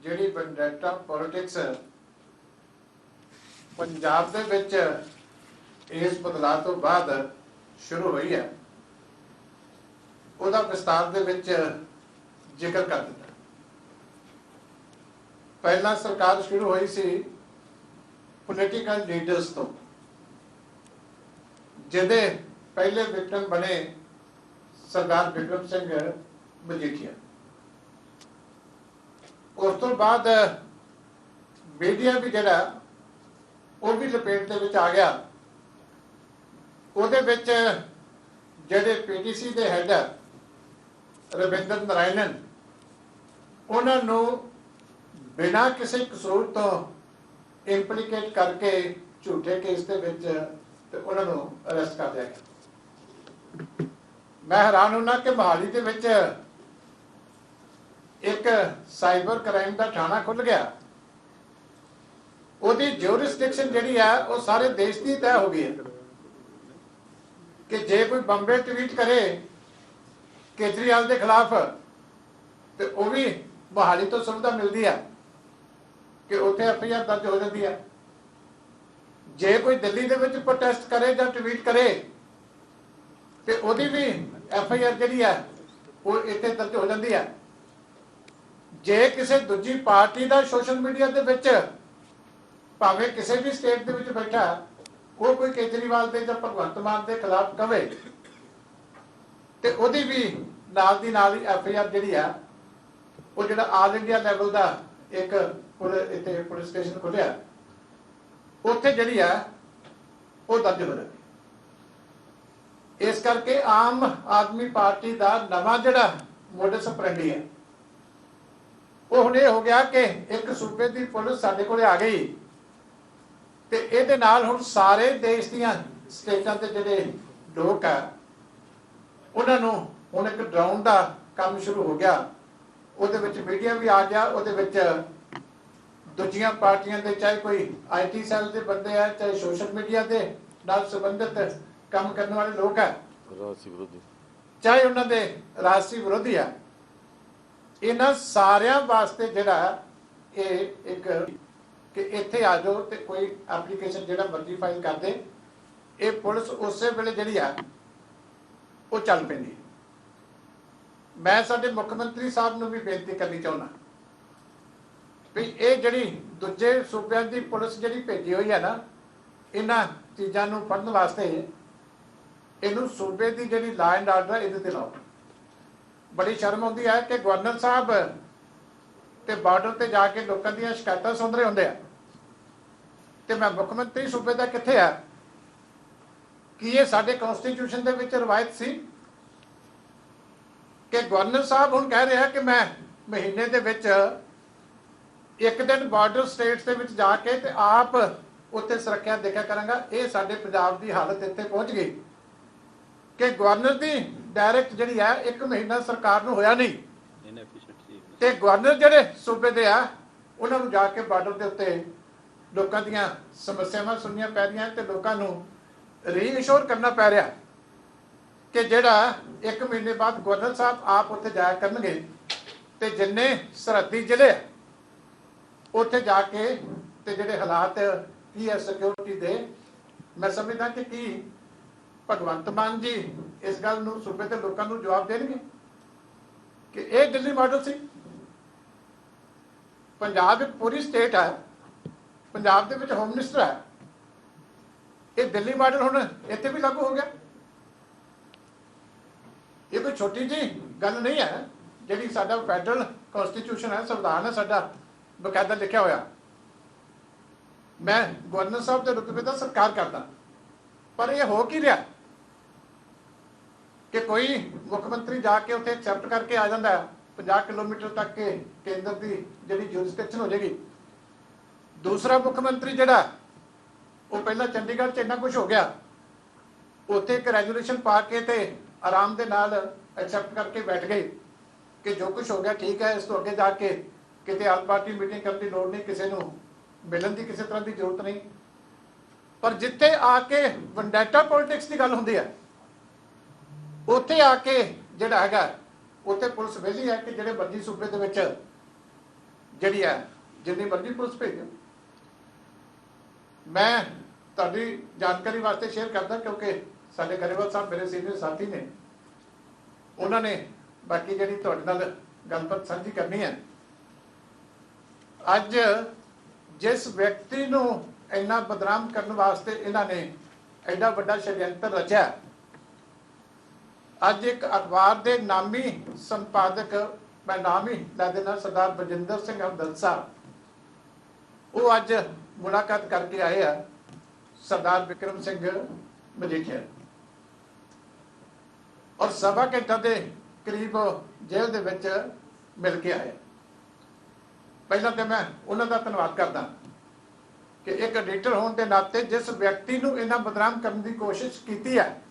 ਜਿਹੜੀ ਵੈਂਡੇਟਾ ਪੋਲਿਟਿਕਸ ਪੰਜਾਬ ਦੇ ਵਿੱਚ ਇਸ ਬਦਲਾਅ ਤੋਂ ਬਾਅਦ ਸ਼ੁਰੂ ਹੋਈ ਹੈ, ਉਹਦਾ ਵਿਸਤਾਰ ਦੇ ਵਿੱਚ ਜ਼ਿਕਰ ਕਰ ਦਿੱਤਾ। ਪਹਿਲਾਂ ਸਰਕਾਰ ਸ਼ੁਰੂ ਹੋਈ ਸੀ ਪੋਲੀਟੀਕਲ ਲੀਡਰਸ ਤੋਂ, ਜਿਹਦੇ ਪਹਿਲੇ ਵਿਕਟਮ ਬਣੇ ਸਰਦਾਰ ਬਿਕਰਮ ਸਿੰਘ ਮਜੀਠੀਆ। ਉਸ ਤੋਂ ਬਾਅਦ ਮੀਡੀਆ ਵੀ ਜਿਹੜਾ ਉਹ ਵੀ ਲਪੇਟ ਦੇ ਵਿੱਚ ਆ ਗਿਆ। ਉਹਦੇ ਵਿੱਚ ਜਿਹੜੇ ਪੀਟੀਸੀ ਦੇ ਹੈਡ ਰਵਿੰਦਰ ਨਾਰਾਇਣਨ, ਉਹਨਾਂ ਨੂੰ ਬਿਨਾਂ ਕਿਸੇ ਕਸੂਰ ਤੋਂ ਇੰਪਲੀਕੇਟ ਕਰਕੇ ਝੂਠੇ ਕੇਸ ਦੇ ਵਿੱਚ ਤੇ ਉਹਨਾਂ ਨੂੰ ਅਰੈਸਟ ਕਰ ਲਿਆ ਗਿਆ। ਮੈਂ ਹੈਰਾਨ ਹੁੰਦਾ ਕਿ ਮੋਹਾਲੀ ਦੇ ਵਿੱਚ ਇੱਕ ਸਾਈਬਰ ਕ੍ਰਾਈਮ ਦਾ ਥਾਣਾ ਖੁੱਲ ਗਿਆ। ਉਹਦੀ ਜੂਰਿਸਡਿਕਸ਼ਨ ਜਿਹੜੀ ਆ ਉਹ ਸਾਰੇ ਦੇਸ਼ ਦੀ ਤੈਅ ਹੋ ਗਈ ਹੈ ਕਿ ਜੇ ਕੋਈ ਬੰਬੇ ਟਵੀਟ ਕਰੇ ਕੇਜਰੀਵਾਲ ਦੇ ਖਿਲਾਫ ਤੇ ਉਹ ਵੀ ਮੋਹਾਲੀ ਤੋਂ ਸੁਵਿਧਾ ਮਿਲਦੀ ਆ ਕਿ ਉੱਥੇ ਐਫਆਈਆਰ ਦਰਜ ਹੋ ਜਾਂਦੀ ਆ। ਜੇ ਕੋਈ ਦਿੱਲੀ ਦੇ ਵਿੱਚ ਪ੍ਰੋਟੈਸਟ ਕਰੇ ਜਾਂ ਟਵੀਟ ਕਰੇ ਤੇ ਉਹਦੀ ਵੀ ਐਫਆਈਆਰ ਜਿਹੜੀ ਆ ਉਹ ਇੱਥੇ ਦਰਜ ਹੋ ਜਾਂਦੀ ਆ। ਜੇ ਕਿਸੇ ਦੂਜੀ ਪਾਰਟੀ ਦਾ ਸੋਸ਼ਲ ਮੀਡੀਆ ਦੇ ਵਿੱਚ ਭਾਵੇਂ ਕਿਸੇ ਵੀ ਸਟੇਟ ਦੇ ਵਿੱਚ ਬੈਠਾ ਉਹ ਕੋਈ ਕੇਜਰੀਵਾਲ ਦੇ ਜਾਂ ਭਗਵੰਤ ਮਾਨ ਦੇ ਖਿਲਾਫ ਕਵੇ ਤੇ ਉਹਦੀ ਵੀ ਨਾਲ ਦੀ ਨਾਲ ਹੀ ਐਫਆਈਆਰ ਜਿਹੜੀ ਆ ਉਹ ਜਿਹੜਾ ਆਲ ਇੰਡੀਆ ਲੈਵਲ ਦਾ ਇੱਕ ਇੱਥੇ ਪੁਲਿਸ ਸਟੇਸ਼ਨ ਖੁੱਲਿਆ ਉੱਥੇ ਜਿਹੜੀ ਆ ਉਹ ਦਰਜ ਹੋ ਜਾਂਦੀ। ਇਸ ਕਰਕੇ ਆਮ ਆਦਮੀ ਪਾਰਟੀ ਦਾ ਨਵਾਂ ਜਿਹੜਾ ਮੋਡਸ ਆਪਰੈਂਡੀ ਹੈ ਉਹ ਹੁਣ ਇਹ ਹੋ ਗਿਆ ਕਿ ਇੱਕ ਸੂਬੇ ਦੀ ਪੁਲਿਸ ਸਾਡੇ ਕੋਲੇ ਆ ਗਈ ਤੇ ਇਹਦੇ ਨਾਲ ਹੁਣ ਸਾਰੇ ਦੇਸ਼ ਦੀਆਂ ਸਟੇਟਾਂ ਦੇ ਜਿਹੜੇ ਲੋਕ ਆ ਉਹਨਾਂ ਨੂੰ ਹੁਣ ਇੱਕ ਡਰਾਉਣ ਦਾ ਕੰਮ ਸ਼ੁਰੂ ਹੋ ਗਿਆ। ਉਹਦੇ ਵਿੱਚ ਮੀਡੀਆ ਵੀ ਆ ਗਿਆ, ਉਹਦੇ ਵਿੱਚ ਦੂਜੀਆਂ ਪਾਰਟੀਆਂ ਦੇ ਚਾਹੇ ਕੋਈ ਆਈਟੀ ਸੈੱਲ ਦੇ ਬੰਦੇ ਆ ਚਾਹੇ ਸੋਸ਼ਲ ਮੀਡੀਆ ਦੇ ਨਾਲ ਸੰਬੰਧਿਤ ਕੰਮ ਕਰਨ ਵਾਲੇ ਲੋਕ ਆ ਚਾਹੇ ਉਹਨਾਂ ਦੇ ਰਾਜਸੀ ਵਿਰੋਧੀ ਆ, ਇਹਨਾਂ ਸਾਰਿਆਂ ਵਾਸਤੇ ਜਿਹੜਾ ਇਹ ਇੱਕ ਕਿ ਇੱਥੇ ਆ ਜਾਓ ਤੇ ਕੋਈ ਐਪਲੀਕੇਸ਼ਨ ਜਿਹੜਾ ਮਰਜ਼ੀ ਫਾਈਲ ਕਰ ਦੇ, ਇਹ ਪੁਲਿਸ ਉਸੇ ਵੇਲੇ ਜਿਹੜੀ ਆ ਉਹ ਚੱਲ ਪੈਂਦੀ। ਮੈਂ ਸਾਡੇ ਮੁੱਖ ਮੰਤਰੀ ਸਾਹਿਬ ਨੂੰ ਵੀ ਬੇਨਤੀ ਕਰਨੀ ਚਾਹੁੰਦਾ ਵੀ ਇਹ ਜਿਹੜੀ ਦੂਜੇ ਸੂਬਿਆਂ ਦੀ ਪੁਲਿਸ ਜਿਹੜੀ ਭੇਜੀ ਹੋਈ ਹੈ ਨਾ ਇਹਨਾਂ ਚੀਜ਼ਾਂ ਨੂੰ ਫੜਨ ਵਾਸਤੇ, ਇਹਨੂੰ ਸੂਬੇ ਦੀ ਜਿਹੜੀ ਲਾਅ ਐਂਡ ਆਰਡਰ ਇਹਦੇ ਤੇ ਲਾਓ। ਬੜੀ ਸ਼ਰਮ ਆਉਂਦੀ ਹੈ ਕਿ ਗਵਰਨਰ ਸਾਹਿਬ ਤੇ ਬਾਰਡਰ ਤੇ ਜਾ ਕੇ ਲੋਕਾਂ ਦੀਆਂ ਸ਼ਿਕਾਇਤਾਂ ਸੁਣ ਰਹੇ ਹੁੰਦੇ ਆ ਤੇ ਮੈਂ ਮੁੱਖ ਮੰਤਰੀ ਸੂਬੇ ਦਾ ਕਿੱਥੇ ਆ? ਕੀ ਇਹ ਸਾਡੇ ਕਨਸਟੀਟਿਊਸ਼ਨ ਦੇ ਵਿੱਚ ਰਵਾਇਤ ਸੀ ਕਿ ਗਵਰਨਰ ਸਾਹਿਬ ਹੁਣ ਕਹਿ ਰਿਹਾ ਕਿ ਮੈਂ ਮਹੀਨੇ ਦੇ ਵਿੱਚ ਇੱਕ ਦਿਨ ਬਾਰਡਰ ਸਟੇਟਸ ਦੇ ਵਿੱਚ ਜਾ ਕੇ ਤੇ ਆਪ ਉੱਥੇ ਸੁਰੱਖਿਆ ਦੇਖਿਆ ਕਰਾਂਗਾ? ਇਹ ਸਾਡੇ ਪੰਜਾਬ ਦੀ ਹਾਲਤ ਇੱਥੇ ਪਹੁੰਚ ਗਈ ਕਿ ਗਵਰਨਰ ਦੀ ਡਾਇਰੈਕਟ ਜਿਹੜੀ ਹੈ ਇੱਕ ਮਹੀਨਾ ਸਰਕਾਰ ਨੂੰ ਹੋਇਆ ਨਹੀਂ ਤੇ ਗਵਰਨਰ ਜਿਹੜੇ ਸੂਬੇ ਦੇ ਆ ਉਹਨਾਂ ਨੂੰ ਜਾ ਕੇ ਬਾਰਡਰ ਦੇ ਉੱਤੇ ਲੋਕਾਂ ਦੀਆਂ ਸਮੱਸਿਆਵਾਂ ਸੁਣਨੀਆਂ ਪੈ ਰਹੀਆਂ ਤੇ ਲੋਕਾਂ ਨੂੰ ਰੀਇਸ਼ੋਰ ਕਰਨਾ ਪੈ ਰਿਹਾ ਕਿ ਜਿਹੜਾ ਇੱਕ ਮਹੀਨੇ ਬਾਅਦ ਗਵਰਨਰ ਸਾਹਿਬ ਆਪ ਉੱਥੇ ਜਾਇਆ ਕਰਨਗੇ ਤੇ ਜਿੰਨੇ ਸਰਹੱਦੀ ਜ਼ਿਲ੍ਹੇ ਉੱਥੇ ਜਾ ਕੇ ਤੇ ਜਿਹੜੇ ਹਾਲਾਤ ਕੀ ਹੈ ਸਿਕਿਉਰਿਟੀ ਦੇ, ਮੈਂ ਸਮਝਦਾ ਕਿ ਕੀ ਭਗਵੰਤ ਮਾਨ ਜੀ ਇਸ ਗੱਲ ਨੂੰ ਸੂਬੇ ਦੇ ਲੋਕਾਂ ਨੂੰ ਜਵਾਬ ਦੇਣਗੇ ਕਿ ਇਹ ਦਿੱਲੀ ਮਾਡਲ ਸੀ? ਪੰਜਾਬ ਇੱਕ ਪੂਰੀ ਸਟੇਟ ਹੈ, ਪੰਜਾਬ ਦੇ ਵਿੱਚ ਹੋਮ ਮਿਨਿਸਟਰ ਹੈ, ਇਹ ਦਿੱਲੀ ਮਾਡਲ ਹੁਣ ਇੱਥੇ ਵੀ ਲਾਗੂ ਹੋ ਗਿਆ। ਇਹ ਕੋਈ ਛੋਟੀ ਜੀ ਗੱਲ ਨਹੀਂ ਹੈ ਜਿਹੜੀ ਸਾਡਾ ਫੈਡਰਲ ਕਨਸਟੀਟਿਊਸ਼ਨ ਹੈ, ਸੰਵਿਧਾਨ ਹੈ ਸਾਡਾ ਬਕਾਇਦਾ ਲਿਖਿਆ ਹੋਇਆ। ਮੈਂ ਗਵਰਨਰ ਸਾਹਿਬ ਦੇ ਰੁਤਬੇ ਦਾ ਸਤਿਕਾਰ ਕਰਦਾ, ਪਰ ਇਹ ਹੋ ਕੀ ਰਿਹਾ ਕਿ ਕੋਈ ਮੁੱਖ ਮੰਤਰੀ ਜਾ ਕੇ ਉੱਥੇ ਐਕਸੈਪਟ ਕਰਕੇ ਆ ਜਾਂਦਾ 50 ਕਿਲੋਮੀਟਰ ਤੱਕ ਕੇ ਕੇਂਦਰ ਦੀ ਜਿਹੜੀ ਜੁਰਿਸਡਿਕਸ਼ਨ ਹੋ ਜਾਏਗੀ। ਦੂਸਰਾ ਮੁੱਖ ਮੰਤਰੀ ਜਿਹੜਾ ਉਹ ਪਹਿਲਾਂ ਚੰਡੀਗੜ੍ਹ 'ਚ ਇੰਨਾ ਕੁਝ ਹੋ ਗਿਆ, ਉੱਥੇ ਇੱਕ ਰੈਜੂਲੇਸ਼ਨ ਪਾ ਕੇ ਤੇ ਆਰਾਮ ਦੇ ਨਾਲ ਐਕਸੈਪਟ ਕਰਕੇ ਬੈਠ ਗਏ ਕਿ ਜੋ ਕੁਝ ਹੋ ਗਿਆ ਠੀਕ ਹੈ, ਇਸ ਤੋਂ ਅੱਗੇ ਜਾ ਕੇ ਕਿਤੇ ਆਲ ਪਾਰਟੀ ਮੀਟਿੰਗ ਕਰਨ ਦੀ ਲੋੜ ਨਹੀਂ, ਕਿਸੇ ਨੂੰ ਮਿਲਣ ਦੀ ਕਿਸੇ ਤਰ੍ਹਾਂ ਦੀ ਜ਼ਰੂਰਤ ਨਹੀਂ। ਪਰ ਜਿੱਥੇ ਆ ਕੇ ਵੈਂਡੇਟਾ ਪੋਲਿਟਿਕਸ ਦੀ ਗੱਲ ਹੁੰਦੀ ਹੈ ਉੱਥੇ ਆ ਕੇ ਜਿਹੜਾ ਹੈਗਾ ਉੱਥੇ ਪੁਲਿਸ ਵਿਹਲੀ ਹੈ ਕਿ ਜਿਹੜੇ ਮਰਜ਼ੀ ਸੂਬੇ ਦੇ ਵਿੱਚ ਜਿਹੜੀ ਹੈ ਜਿੰਨੀ ਮਰਜ਼ੀ ਪੁਲਿਸ ਭੇਜੋ। ਮੈਂ ਤੁਹਾਡੀ ਜਾਣਕਾਰੀ ਵਾਸਤੇ ਸ਼ੇਅਰ ਕਰਦਾ ਕਿਉਂਕਿ ਸਾਡੇ ਗਰੇਵਾਲ ਸਾਹਿਬ ਮੇਰੇ ਸੀਨੀਅਰ ਸਾਥੀ ਨੇ, ਉਹਨਾਂ ਨੇ ਬਾਕੀ ਜਿਹੜੀ ਤੁਹਾਡੇ ਨਾਲ ਗੱਲਬਾਤ ਸਾਂਝੀ ਕਰਨੀ ਹੈ। ਅੱਜ ਜਿਸ ਵਿਅਕਤੀ ਨੂੰ ਇੰਨਾ ਬਦਨਾਮ ਕਰਨ ਵਾਸਤੇ ਇਹਨਾਂ ਨੇ ਐਡਾ ਵੱਡਾ ਸ਼ੜਯੰਤਰ ਰਚਿਆ, ਅੱਜ ਇੱਕ ਅਖਬਾਰ ਦੇ ਨਾਮੀ ਸੰਪਾਦਕ, ਮੈਂ ਨਾਮ ਹੀ ਲੈ ਦੇਣਾ, ਸਰਦਾਰ ਬਜਿੰਦਰ ਸਿੰਘ ਹਮਦਰਦ ਸਾਹਿਬ, ਉਹ ਅੱਜ ਮੁਲਾਕਾਤ ਕਰਕੇ ਆਏ ਆ ਸਰਦਾਰ ਵਿਕਰਮ ਸਿੰਘ ਮਜੀਠੀਆ ਔਰ ਸਵਾ ਘੰਟਾ ਦੇ ਕਰੀਬ ਜੇਲ੍ਹ ਦੇ ਵਿੱਚ ਮਿਲ ਕੇ ਆਏ। ਪਹਿਲਾਂ ਤੇ ਮੈਂ ਉਹਨਾਂ ਦਾ ਧੰਨਵਾਦ ਕਰਦਾ ਕਿ ਇੱਕ ਐਡੀਟਰ ਹੋਣ ਦੇ ਨਾਤੇ ਜਿਸ ਵਿਅਕਤੀ ਨੂੰ ਇਹਨਾਂ ਬਦਨਾਮ ਕਰਨ ਦੀ ਕੋਸ਼ਿਸ਼ ਕੀਤੀ ਹੈ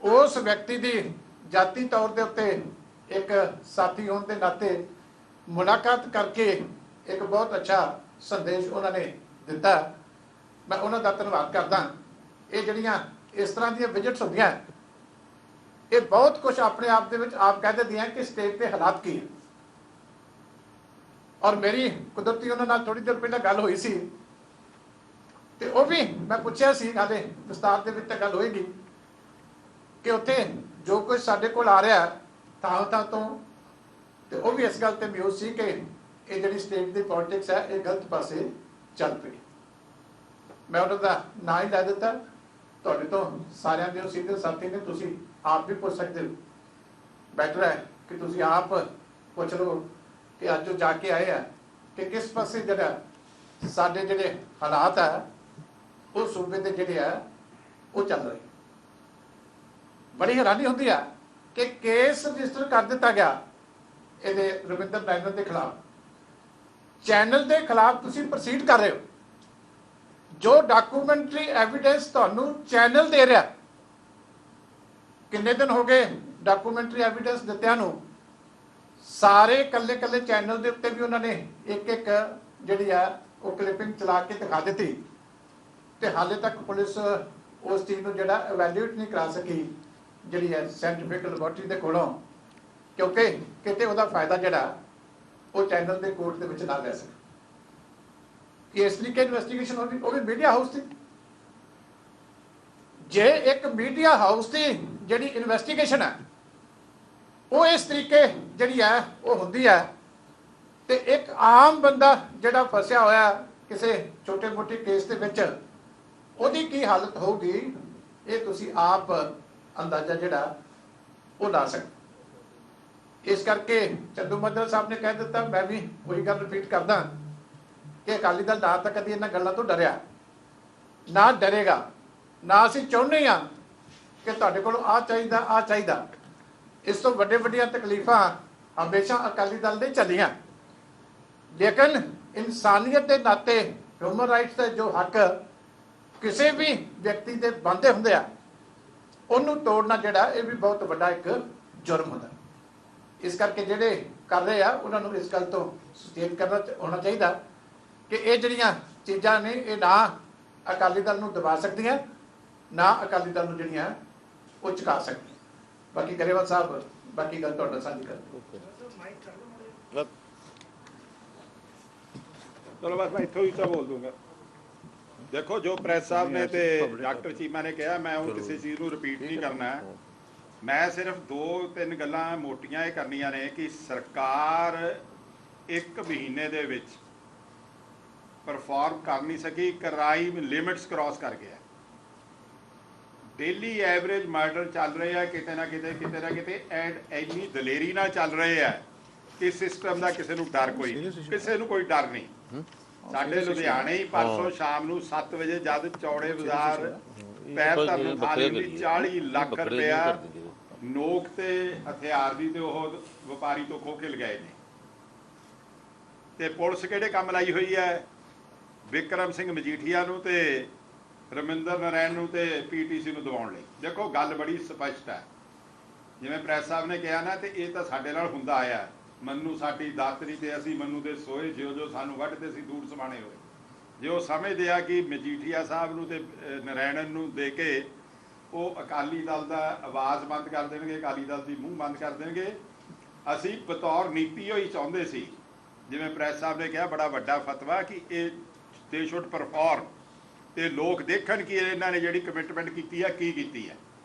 ਉਸ ਵਿਅਕਤੀ ਦੀ ਜਾਤੀ ਤੌਰ ਦੇ ਉੱਤੇ ਇੱਕ ਸਾਥੀ ਹੋਣ ਦੇ ਨਾਤੇ ਮੁਲਾਕਾਤ ਕਰਕੇ ਇੱਕ ਬਹੁਤ ਅੱਛਾ ਸੰਦੇਸ਼ ਉਹਨਾਂ ਨੇ ਦਿੱਤਾ। ਮੈਂ ਉਹਨਾਂ ਦਾ ਧੰਨਵਾਦ ਕਰਦਾ। ਇਹ ਜਿਹੜੀਆਂ ਇਸ ਤਰ੍ਹਾਂ ਦੀਆਂ ਵਿਜ਼ਿਟਸ ਹੁੰਦੀਆਂ ਇਹ ਬਹੁਤ ਕੁਝ ਆਪਣੇ ਆਪ ਦੇ ਵਿੱਚ ਆਪ ਕਹਿ ਦਿੰਦੀਆਂ ਕਿ ਸਟੇਟ ਦੇ ਹਾਲਾਤ ਕੀ ਹੈ। ਔਰ ਮੇਰੀ ਕੁਦਰਤੀ ਉਹਨਾਂ ਨਾਲ ਥੋੜੀ ਦੇਰ ਪਹਿਲਾਂ ਗੱਲ ਹੋਈ ਸੀ ਤੇ ਉਹ ਵੀ ਮੈਂ ਪੁੱਛਿਆ ਸੀ, ਹਾਲੇ ਵਿਸਤਾਰ ਦੇ ਵਿੱਚ ਤਾਂ ਗੱਲ ਹੋਏਗੀ, ਕਿ ਉੱਥੇ ਜੋ ਕੁਝ ਸਾਡੇ ਕੋਲ ਆ ਰਿਹਾ ਥਾਂ ਤੋਂ, ਤੇ ਉਹ ਵੀ ਇਸ ਗੱਲ ਤੇ ਮਿਊਜ਼ ਸੀ ਕਿ ਇਹ ਜਿਹੜੀ ਸਟੇਟ ਦੀ ਪੋਲਿਟਿਕਸ ਹੈ ਇਹ ਗਲਤ ਪਾਸੇ ਚੱਲ ਪਈ। ਮੈਂ ਉਹਨਾਂ ਦਾ ਨਾਂ ਹੀ ਲੈ ਦਿੱਤਾ। ਤੁਹਾਡੇ ਤੋਂ ਸਾਰਿਆਂ ਦੇ ਸੀਨੀਅਰ ਸਾਥੀ ਨੇ, ਤੁਸੀਂ ਆਪ ਵੀ ਪੁੱਛ ਸਕਦੇ ਹੋ। ਬੈਟਰ ਹੈ ਕਿ ਤੁਸੀਂ ਆਪ ਪੁੱਛ ਲਓ ਕਿ ਅੱਜ ਉਹ ਜਾ ਕੇ ਆਏ ਆ ਕਿ ਕਿਸ ਪਾਸੇ ਜਿਹੜਾ ਸਾਡੇ ਜਿਹੜੇ ਹਾਲਾਤ ਆ ਉਹ ਸੂਬੇ ਦੇ ਜਿਹੜੇ ਆ ਉਹ ਚੱਲ ਰਹੇ। ਬੜੀ ਹੈਰਾਨੀ ਹੁੰਦੀ ਆ ਕਿ ਕੇਸ ਰਜਿਸਟਰ ਕਰ ਦਿੱਤਾ ਗਿਆ ਇਹਦੇ ਰਵਿੰਦਰ ਨੈਣਾ ਦੇ ਖਿਲਾਫ। ਚੈਨਲ ਦੇ ਖਿਲਾਫ ਤੁਸੀਂ ਪ੍ਰੋਸੀਡ ਕਰ ਰਹੇ ਹੋ। ਜੋ ਡਾਕੂਮੈਂਟਰੀ ਐਵੀਡੈਂਸ ਤੁਹਾਨੂੰ ਚੈਨਲ ਦੇ ਰਿਹਾ, ਕਿੰਨੇ ਦਿਨ ਹੋ ਗਏ ਡਾਕੂਮੈਂਟਰੀ ਐਵੀਡੈਂਸ ਦਿੱਤਿਆਂ ਨੂੰ, ਸਾਰੇ ਕੱਲੇ ਚੈਨਲ ਦੇ ਉੱਤੇ ਵੀ ਉਹਨਾਂ ਨੇ ਇੱਕ ਜਿਹੜੀ ਆ ਉਹ ਕਲਿੱਪਿੰਗ ਚਲਾ ਕੇ ਦਿਖਾ ਦਿੱਤੀ ਤੇ ਹਾਲੇ ਤੱਕ ਪੁਲਿਸ ਉਸ ਚੀਜ਼ ਨੂੰ ਜਿਹੜਾ ਇਵੈਲੂਏਟ ਨਹੀਂ ਕਰਾ ਸਕੀ ਜਿਹੜੀ ਹੈ ਸਾਇੰਟੀਫਿਕ ਲੈਬੋਰਟਰੀ ਦੇ ਕੋਲੋਂ, ਕਿਉਂਕਿ ਕਿਤੇ ਉਹਦਾ ਫਾਇਦਾ ਜਿਹੜਾ ਉਹ ਚੈਨਲ ਦੇ ਕੋਰਟ ਦੇ ਵਿੱਚ ਨਾ ਲੈ ਸਕੇ। ਕਿ ਇਸ ਤਰੀਕੇ ਇਨਵੈਸਟੀਗੇਸ਼ਨ ਹੋਣੀ, ਉਹ ਵੀ ਮੀਡੀਆ ਹਾਊਸ ਦੀ। ਜੇ ਇੱਕ ਮੀਡੀਆ ਹਾਊਸ ਦੀ ਜਿਹੜੀ ਇਨਵੈਸਟੀਗੇਸ਼ਨ ਹੈ ਉਹ ਇਸ ਤਰੀਕੇ ਜਿਹੜੀ ਹੈ ਉਹ ਹੁੰਦੀ ਹੈ, ਤੇ ਇੱਕ ਆਮ ਬੰਦਾ ਜਿਹੜਾ ਫਸਿਆ ਹੋਇਆ ਕਿਸੇ ਛੋਟੇ ਮੋਟੇ ਕੇਸ ਦੇ ਵਿੱਚ ਉਹਦੀ ਕੀ ਹਾਲਤ ਹੋਊਗੀ, ਇਹ ਤੁਸੀਂ ਆਪ ਅੰਦਾਜ਼ਾ ਜਿਹੜਾ ਉਹ ਲਾ ਸਕਦੇ। ਇਸ ਕਰਕੇ ਚੰਦੂ ਮਾਜਰਾ ਸਾਹਿਬ ਨੇ ਕਹਿ ਦਿੱਤਾ, ਮੈਂ ਵੀ ਉਹੀ ਗੱਲ ਰਿਪੀਟ ਕਰਦਾ ਕਿ ਅਕਾਲੀ ਦਲ ਨਾ ਤਾਂ ਕਦੀ ਇਹਨਾਂ ਗੱਲਾਂ ਤੋਂ ਡਰਿਆ, ਨਾ ਡਰੇਗਾ, ਨਾ ਅਸੀਂ ਚਾਹੁੰਦੇ ਹਾਂ ਕਿ ਤੁਹਾਡੇ ਕੋਲ ਆ ਚਾਹੀਦਾ। ਇਸ ਤੋਂ ਵੱਡੀਆਂ ਤਕਲੀਫਾਂ ਹਮੇਸ਼ਾ ਅਕਾਲੀ ਦਲ ਦੇ ਚੱਲੀਆਂ, ਲੇਕਿਨ ਇਨਸਾਨੀਅਤ ਦੇ ਨਾਤੇ ਹਿਊਮਨ ਰਾਈਟਸ ਦੇ ਜੋ ਹੱਕ ਕਿਸੇ ਵੀ ਵਿਅਕਤੀ ਦੇ ਬਣਦੇ ਹੁੰਦੇ ਆ, ਉਹਨੂੰ ਤੋੜਨਾ ਜਿਹੜਾ ਇਹ ਵੀ ਬਹੁਤ ਵੱਡਾ ਇੱਕ ਜੁਰਮ ਹੁੰਦਾ। ਇਸ ਕਰਕੇ ਜਿਹੜੇ ਕਰ ਰਹੇ ਆ ਉਹਨਾਂ ਨੂੰ ਇਸ ਗੱਲ ਤੋਂ ਸੁਚੇਤ ਕਰਨਾ ਹੋਣਾ ਚਾਹੀਦਾ ਕਿ ਇਹ ਜਿਹੜੀਆਂ ਚੀਜ਼ਾਂ ਨੇ ਇਹ ਨਾ ਅਕਾਲੀ ਦਲ ਨੂੰ ਦਬਾ ਸਕਦੀਆਂ, ਨਾ ਅਕਾਲੀ ਦਲ ਨੂੰ ਜਿਹੜੀਆਂ ਉਹ ਚੁਕਾ ਸਕਦੀਆਂ। ਬਾਕੀ ਗਰੇਵਾਲ ਸਾਹਿਬ ਬਾਕੀ ਗੱਲ ਤੁਹਾਡਾ ਸਾਂਝੀ ਕਰਦੇ। ਚਲੋ ਬਸ ਮੈਂ ਇੱਥੋਂ ਹੀ ਤਾਂ ਬੋਲ ਦੂੰਗਾ। ਦੇਖੋ ਜੋ ਪ੍ਰੈਸ ਸਾਹਿਬ ਨੇ ਤੇ ਡਾਕਟਰ ਚੀਮਾ ਨੇ ਕਿਹਾ, ਮੈਂ ਉਹ ਕਿਸੇ ਚੀਜ਼ ਨੂੰ ਰਿਪੀਟ ਨਹੀਂ ਕਰਨਾ। ਮੈਂ ਸਿਰਫ 2-3 ਗੱਲਾਂ ਮੋਟੀਆਂ ਇਹ ਕਰਨੀਆਂ ਨੇ ਕਿ ਸਰਕਾਰ 1 ਮਹੀਨੇ ਦੇ ਵਿੱਚ ਪਰਫਾਰਮ ਕਰ ਨਹੀਂ ਸਕੀ, ਕ੍ਰਾਈਮ ਲਿਮਿਟਸ ਕ੍ਰਾਸ ਕਰ ਗਿਆ। ਡੇਲੀ ਐਵਰੇਜ ਮਰਡਰ ਚੱਲ ਰਹੇ ਆ ਕਿਤੇ ਨਾ ਕਿਤੇ ਐਂਡ ਇੰਨੀ ਦਲੇਰੀ ਨਾਲ ਚੱਲ ਰਹੇ ਆ ਕਿ ਸਿਸਟਮ ਦਾ ਕਿਸੇ ਨੂੰ ਡਰ ਕੋਈ ਡਰ ਨਹੀਂ। ਸਾਡੇ ਲੁਧਿਆਣੇ ਹੀ ਪਰਸੋਂ ਸ਼ਾਮ ਨੂੰ 7 ਵਜੇ ਜਦ ਚੌੜੇ ਬਾਜ਼ਾਰ ਪੈਰ ਧਰਨ ਥਾਲੀ ਵੀ 40 ਲੱਖ ਰੁਪਇਆ ਨੋਕ ਤੇ ਹਥਿਆਰ ਦੀ ਤੇ ਉਹ ਵਪਾਰੀ ਤੋਂ ਖੋਹ ਕੇ ਲਗਾਏ ਨੇ। ਤੇ ਪੁਲਿਸ ਕਿਹੜੇ ਕੰਮ ਲਾਈ ਹੋਈ ਹੈ? ਵਿਕਰਮ ਸਿੰਘ ਮਜੀਠੀਆ ਨੂੰ ਤੇ ਰਮਿੰਦਰ ਨਾਰਾਇਣ ਨੂੰ ਤੇ ਪੀਟੀਸੀ ਨੂੰ ਦਬਾਉਣ ਲਈ। ਦੇਖੋ ਗੱਲ ਬੜੀ ਸਪਸ਼ਟ ਹੈ, ਜਿਵੇਂ ਪ੍ਰੈਸ ਸਾਹਿਬ ਨੇ ਕਿਹਾ ਨਾ, ਤੇ ਇਹ ਤਾਂ ਸਾਡੇ ਨਾਲ ਹੁੰਦਾ ਆਇਆ। ਮੰਨੂ ਸਾਡੀ ਦਾਤਰੀ ਤੇ ਅਸੀਂ ਮੰਨੂ ਦੇ ਸੋਏ, ਜਿਉਂ ਸਾਨੂੰ ਵੱਢਦੇ ਸੀ ਦੂਰ ਸਮਾਣੇ ਹੋਏ। ਜੇ ਉਹ ਸਮਝਦੇ ਆ ਕਿ ਮਜੀਠੀਆ ਸਾਹਿਬ ਨੂੰ ਤੇ ਨਾਰਾਇਣਨ ਨੂੰ ਦੇ ਕੇ ਉਹ ਅਕਾਲੀ ਦਲ ਦਾ ਆਵਾਜ਼ ਬੰਦ ਕਰ ਦੇਣਗੇ, ਅਕਾਲੀ ਦਲ ਦੀ ਮੂੰਹ ਬੰਦ ਕਰ ਦੇਣਗੇ। ਅਸੀਂ ਬਤੌਰ ਨੀਤੀ ਹੋਈ ਚਾਹੁੰਦੇ ਸੀ, ਜਿਵੇਂ ਪ੍ਰੈਸ ਸਾਹਿਬ ਨੇ ਕਿਹਾ ਬੜਾ ਵੱਡਾ ਫਤਵਾ ਕਿ ਇਹ ਦੇ ਸ਼ੁੱਡ ਪਰਫਾਰਮ ਤੇ ਲੋਕ ਦੇਖਣ ਕਿ ਇਹਨਾਂ ਨੇ ਜਿਹੜੀ ਕਮਿਟਮੈਂਟ ਕੀਤੀ ਹੈ ਕੀ ਕੀਤੀ ਹੈ।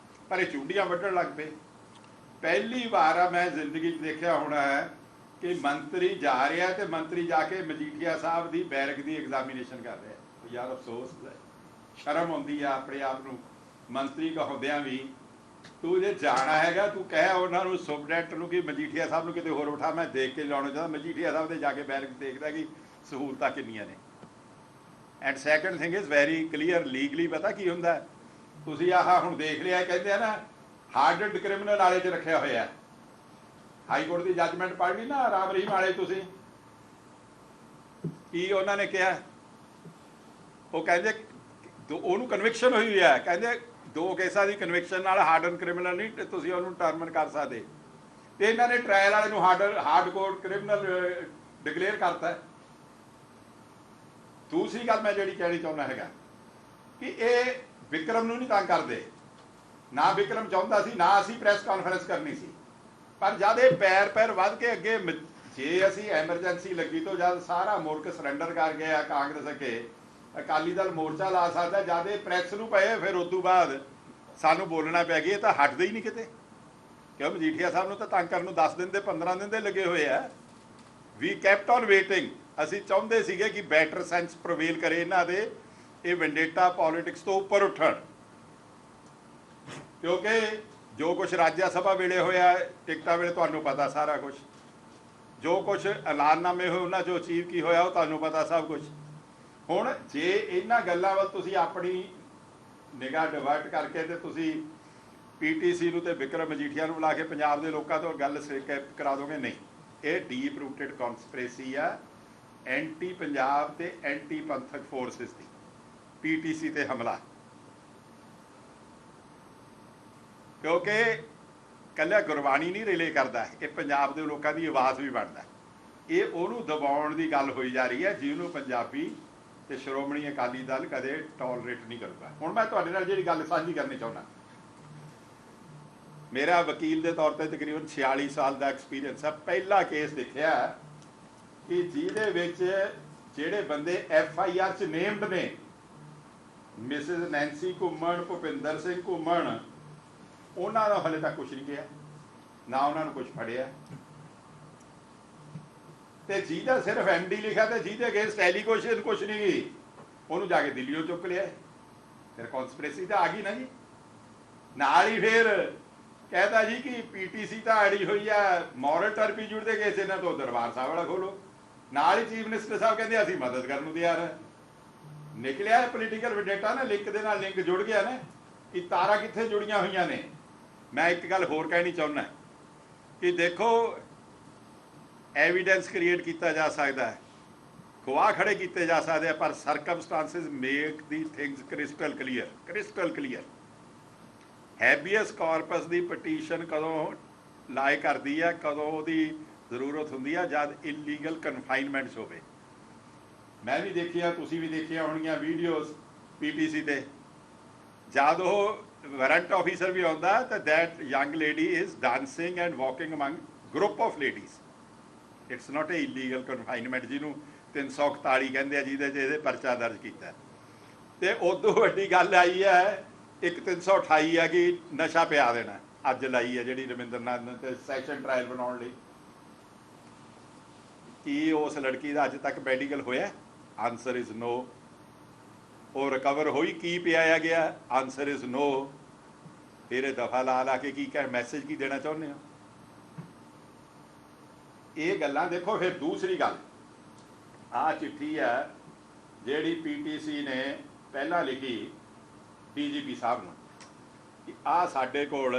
ਪਰ ਇਹ ਚੁੰਡੀਆਂ ਵੱਢਣ ਲੱਗ ਪਏ। ਪਹਿਲੀ ਵਾਰ ਆ ਮੈਂ ਜ਼ਿੰਦਗੀ 'ਚ ਦੇਖਿਆ ਹੋਣਾ ਹੈ ਕਿ ਮੰਤਰੀ ਜਾ ਰਿਹਾ ਤੇ ਮੰਤਰੀ ਜਾ ਕੇ ਮਜੀਠੀਆ ਸਾਹਿਬ ਦੀ ਬੈਰਕ ਦੀ ਐਗਜ਼ਾਮੀਨੇਸ਼ਨ ਕਰ ਰਿਹਾ। ਯਾਰ ਅਫਸੋਸ ਹੈ, ਸ਼ਰਮ ਆਉਂਦੀ ਆ ਆਪਣੇ ਆਪ ਨੂੰ ਮੰਤਰੀ ਕਹਾਉਂਦਿਆਂ ਵੀ। ਤੂੰ ਜੇ ਜਾਣਾ ਹੈਗਾ ਤੂੰ ਕਹਿ ਉਹਨਾਂ ਨੂੰ ਸੁਪਰਡੈਂਟ ਨੂੰ ਕਿ ਮਜੀਠੀਆ ਸਾਹਿਬ ਨੂੰ ਕਿਤੇ ਹੋਰ ਉਠਾ, ਮੈਂ ਦੇਖ ਕੇ ਲਿਆਉਣਾ ਚਾਹੁੰਦਾ। ਮਜੀਠੀਆ ਸਾਹਿਬ ਦੇ ਜਾ ਕੇ ਬੈਰਕ ਦੇਖਦਾ ਕਿ ਸਹੂਲਤਾਂ ਕਿੰਨੀਆਂ ਨੇ। And second thing is very clear legally ਪਤਾ ਕੀ ਹੁੰਦਾ, ਤੁਸੀਂ ਆਹ ਹੁਣ ਦੇਖ ਲਿਆ, ਕਹਿੰਦੇ ਆ ਨਾ ਹਾਰਡਡ ਕ੍ਰਿਮੀਨਲ ਵਾਲੇ 'ਚ ਰੱਖਿਆ ਹੋਇਆ। ਹਾਈ ਕੋਰਟ ਦੀ ਜੱਜਮੈਂਟ ਪੜ੍ਹ ਲਈ ਨਾ ਰਾਮ ਰਹੀਮ ਵਾਲੇ, ਤੁਸੀਂ ਕੀ ਉਹਨਾਂ ਨੇ ਕਿਹਾ? ਉਹ ਕਹਿੰਦੇ ਉਹਨੂੰ ਕਨਵਿਕਸ਼ਨ ਹੋਈ ਹੈ, ਕਹਿੰਦੇ 2 ਕੇਸਾਂ ਦੀ ਕਨਵਿਕਸ਼ਨ ਨਾਲ ਹਾਰਡਨ ਕ੍ਰਿਮੀਨਲ ਨਹੀਂ ਤੁਸੀਂ ਉਹਨੂੰ ਟਰਮਨ ਕਰ ਸਕਦੇ। ਤੇ ਇਹਨਾਂ ਨੇ ਟ੍ਰਾਇਲ ਵਾਲੇ ਨੂੰ ਹਾਰਡ ਕੋਰ ਕ੍ਰਿਮੀਨਲ ਡਿਕਲੇਅਰ ਕਰਤਾ। ਦੂਸਰੀ ਗੱਲ ਮੈਂ ਜਿਹੜੀ ਕਹਿਣੀ ਚਾਹੁੰਦਾ ਹੈਗਾ ਕਿ ਇਹ ਵਿਕਰਮ ਨੂੰ ਨਹੀਂ ਤੰਗ ਕਰਦੇ, ਨਾ ਵਿਕਰਮ ਚਾਹੁੰਦਾ ਸੀ, ਨਾ ਅਸੀਂ ਪ੍ਰੈਸ ਕਾਨਫਰੰਸ ਕਰਨੀ ਸੀ, ਪਰ ਜਦ ਇਹ ਪੈਰ ਵੱਧ ਕੇ ਅੱਗੇ, ਜੇ ਅਸੀਂ ਐਮਰਜੈਂਸੀ ਲੱਗੀ ਤੋਂ ਜਦ ਸਾਰਾ ਮੁਲਕ ਸਰੈਂਡਰ ਕਰ ਗਿਆ ਕਾਂਗਰਸ ਅੱਗੇ, ਅਕਾਲੀ ਦਲ ਮੋਰਚਾ ਲਾ ਸਕਦਾ, ਜਦ ਇਹ ਪ੍ਰੈਸ ਨੂੰ ਪਏ ਫਿਰ ਉਸ ਤੋਂ ਬਾਅਦ ਸਾਨੂੰ ਬੋਲਣਾ ਪੈ ਗਿਆ। ਇਹ ਤਾਂ ਹਟਦੇ ਹੀ ਨਹੀਂ ਕਿਤੇ, ਕਿਉਂ ਮਜੀਠੀਆ ਸਾਹਿਬ ਨੂੰ ਤਾਂ ਤੰਗ ਕਰਨ ਨੂੰ 10 ਦਿਨ ਦੇ 15 ਦਿਨ ਦੇ ਲੱਗੇ ਹੋਏ ਆ। ਵੀ ਕੈਪਟ ਔਨ ਵੇਟਿੰਗ। ਅਸੀਂ ਚਾਹੁੰਦੇ ਸੀਗੇ ਕਿ ਬੈਟਰ ਸੈਂਸ ਪ੍ਰਵੇਲ ਕਰੇ ਇਹਨਾਂ ਦੇ, ਇਹ ਵੈਂਡੇਟਾ ਪੋਲਿਟਿਕਸ ਤੋਂ ਉੱਪਰ ਉੱਠਣ, ਕਿਉਂਕਿ ਜੋ ਕੁਝ ਰਾਜ ਸਭਾ ਵੇਲੇ ਹੋਇਆ, ਟਿਕਟਾਂ ਵੇਲੇ ਤੁਹਾਨੂੰ ਪਤਾ ਸਾਰਾ ਕੁਝ, ਜੋ ਕੁਝ ਐਲਾਨਨਾਮੇ ਹੋਏ ਉਹਨਾਂ 'ਚੋਂ ਅਚੀਵ ਕੀ ਹੋਇਆ ਉਹ ਤੁਹਾਨੂੰ ਪਤਾ ਸਭ ਕੁਝ। ਹੁਣ ਜੇ ਇਹਨਾਂ ਗੱਲਾਂ ਵੱਲ ਤੁਸੀਂ ਆਪਣੀ ਨਿਗਾਹ ਡਿਵਰਟ ਕਰਕੇ ਤੇ ਤੁਸੀਂ ਪੀਟੀਸੀ ਨੂੰ ਤੇ ਵਿਕਰਮ ਮਜੀਠੀਆ ਨੂੰ ਬੁਲਾ ਕੇ ਪੰਜਾਬ ਦੇ ਲੋਕਾਂ ਤੋਂ ਗੱਲ ਕਰਾ ਦੋਗੇ, ਨਹੀਂ, ਇਹ ਡੀਪ ਰੂਟਡ ਕਨਸਪੀਰੇਸੀ ਆ ਐਂਟੀ ਪੰਜਾਬ ਤੇ ਐਂਟੀ ਪੰਥਕ ਫੋਰਸਿਸ ਦੀ, ਪੀਟੀਸੀ ਤੇ ਹਮਲਾ। ਕਿਉਂਕਿ ਕੱਲਾ ਗੁਰਬਾਣੀ ਨਹੀਂ ਰਿਲੇ ਕਰਦਾ, ਇਹ ਪੰਜਾਬ ਦੇ ਲੋਕਾਂ ਦੀ ਆਵਾਜ਼ ਵੀ ਬਣਦਾ। ਇਹ ਉਹਨੂੰ ਦਬਾਉਣ ਦੀ ਗੱਲ ਹੋਈ ਜਾ ਰਹੀ ਹੈ ਜਿਹਨੂੰ ਪੰਜਾਬੀ ਤੇ ਸ਼੍ਰੋਮਣੀ ਅਕਾਲੀ ਦਲ ਕਦੇ ਟੋਲਰੇਟ ਨਹੀਂ ਕਰੂਗਾ। ਹੁਣ ਮੈਂ ਤੁਹਾਡੇ ਨਾਲ ਜਿਹੜੀ ਗੱਲ ਸਾਂਝੀ ਕਰਨੀ ਚਾਹੁੰਦਾ, ਮੇਰਾ ਵਕੀਲ ਦੇ ਤੌਰ ਤੇ ਤਕਰੀਬਨ 46 ਸਾਲ ਦਾ ਐਕਸਪੀਰੀਅੰਸ ਹੈ। ਪਹਿਲਾ ਕੇਸ ਦੇਖਿਆ ਕਿ ਜਿਹਦੇ ਵਿੱਚ ਜਿਹੜੇ ਬੰਦੇ FIR 'ਚ ਨੇਮਡ ਨੇ, ਮਿਸਿਸ ਨੈਂਸੀ ਘੁੰਮਣ, ਭੁਪਿੰਦਰ ਸਿੰਘ ਘੁੰਮਣ, ਉਹਨਾਂ ਦਾ ਹਲੇ ਤੱਕ ਕੁਛ ਨਹੀਂ ਕਿਹਾ, ਨਾ ਉਹਨਾਂ ਨੂੰ ਕੁਛ ਫੜਿਆ, ਤੇ ਜਿਹਦਾ ਸਿਰਫ MD ਲਿਖਿਆ ਤੇ ਜਿਹਦੇ ਅਗੇਂਸਟ ਐਲੀਗੇਸ਼ਨ ਕੁਛ ਨਹੀਂ ਗਈ, ਉਹਨੂੰ ਜਾ ਕੇ ਦਿੱਲੀੋਂ ਚੁੱਕ ਲਿਆ। ਫਿਰ ਕਨਸਪੀਰੇਸੀ ਤਾਂ ਆ ਗਈ ਨਾ ਜੀ। ਨਾਲ ਹੀ ਫਿਰ कहता जी कि पीटीसी तो अड़ी हुई है मॉरल टर्पीट्यूड के केस इन्होंने तो दरबार साहब वाला खोलो, नाल ही चीफ मिनिस्टर साहब कहते असीं मदद करने को तैयार है। निकलिया है पोलीटिकल विडेटा ना, लिंक दे नाल लिंक जुड़ गया ना कि तारा कित्थे जुड़ियां हुई ने। मैं एक गल होर कहनी चाहुंदा कि देखो एविडेंस क्रिएट किया जा सकता है, गवाह खड़े किए जा सकते हैं, पर circumstances make the things crystal clear. Habeas corpus की पटीशन कदों लाए करती है, कदों की जरूरत होंदी है, जब इलीगल कन्फाइनमेंट्स होवे। मैं भी देखिया, तुसी भी देखिया होणियां वीडियोस पीटीसी ते, जब वो वारंट ऑफिसर भी आउंदा तो that young lady is dancing and walking among group of ladies. It's not a illegal confinement जिन्हों 341 कहते हैं, जिहदे परचा दर्ज किया। तो उदों वड्डी गल आई है एक 328 है कि नशा पिया देना, अज लाई है जी रविंद्र नाथ ने सैशन ट्रायल बनाने कि उस लड़की का अज तक मैडिकल होया? Answer is no. वो रिकवर हुई की पियाया गया? Answer is no. फिर दफा ला ला के की कह मैसेज की देना चाहते हो? ये गल्लां देखो। फिर दूसरी गल आ चिट्ठी है जिहड़ी पीटीसी ने पहला लिखी DGP साहब नूं कि आ साडे कोल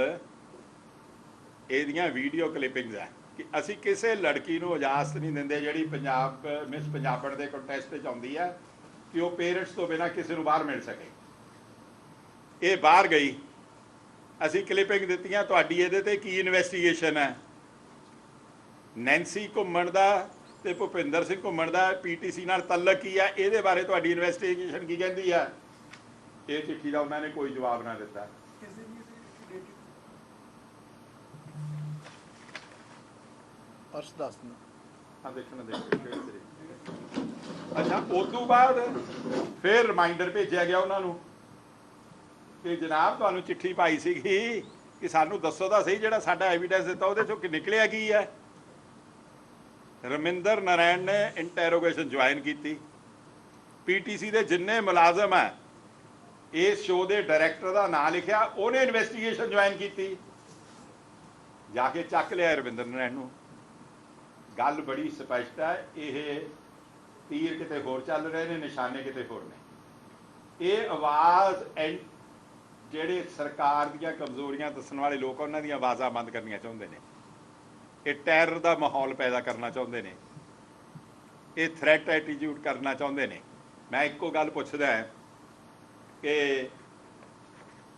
इहदियां वीडियो क्लिपिंग्स है कि असी किसी लड़की नूं इजाजत नहीं दिंदे जिहड़ी पंजाब मिस पंजाबण दे कंटेस्ट च आउंदी है कि वो पेरेंट्स तो बिना किसी नूं बाहर मिल सके। ये बाहर गई, असी क्लिपिंग दित्तियां, तुहाडी इहदे ते की इन्वेस्टिगेशन है? नैंसी घुम्मण दा ते भुपिंदर सिंह घुम्मण दा PTC नाल तल्लक की है? इहदे बारे तुहाडी इन्वेस्टिगेशन की कहंदी है? ये चिट्ठी का उन्होंने कोई जवाब ना दिता। अच्छा, उस तो बाद फिर रिमाइंडर भेजा गया उन्होंने कि जनाब तुहानू चिट्ठी पाई सी कि सानू दसो तो सही जिहड़ा साडा एविडेंस दिता उहदे चों निकलिया की है। रमिंदर नारायण ने इंटैरोगेशन ज्वाइन की। PTC के जिन्ने मुलाजम है इस शो के डायरैक्टर का नाम लिखा, उन्हें इन्वेस्टिगेशन ज्वाइन की, जाके चक लिया रविंदर नारायण नूं। गल बड़ी स्पष्ट है, ये ਤੀਰ ਕਿਤੇ ਹੋਰ ਚੱਲ ਰਹੇ ਨੇ, ਨਿਸ਼ਾਨੇ ਕਿਤੇ ਹੋਰ ਨੇ। ਇਹ ਆਵਾਜ਼ ਜਿਹੜੇ ਸਰਕਾਰ ਦੀਆਂ ਕਮਜ਼ੋਰੀਆਂ ਦੱਸਣ ਵਾਲੇ ਲੋਕ ਉਹਨਾਂ ਦੀਆਂ ਆਵਾਜ਼ਾਂ ਬੰਦ ਕਰਨੀਆਂ ਚਾਹੁੰਦੇ ਨੇ। ਇਹ ਟੈਰਰ ਦਾ ਮਾਹੌਲ ਪੈਦਾ ਕਰਨਾ ਚਾਹੁੰਦੇ ਨੇ, ਇਹ ਥ੍ਰੈਟ ਐਟੀਟਿਊਡ ਕਰਨਾ ਚਾਹੁੰਦੇ ਨੇ। ਮੈਂ ਇੱਕੋ ਗੱਲ ਪੁੱਛਦਾ ਕਿ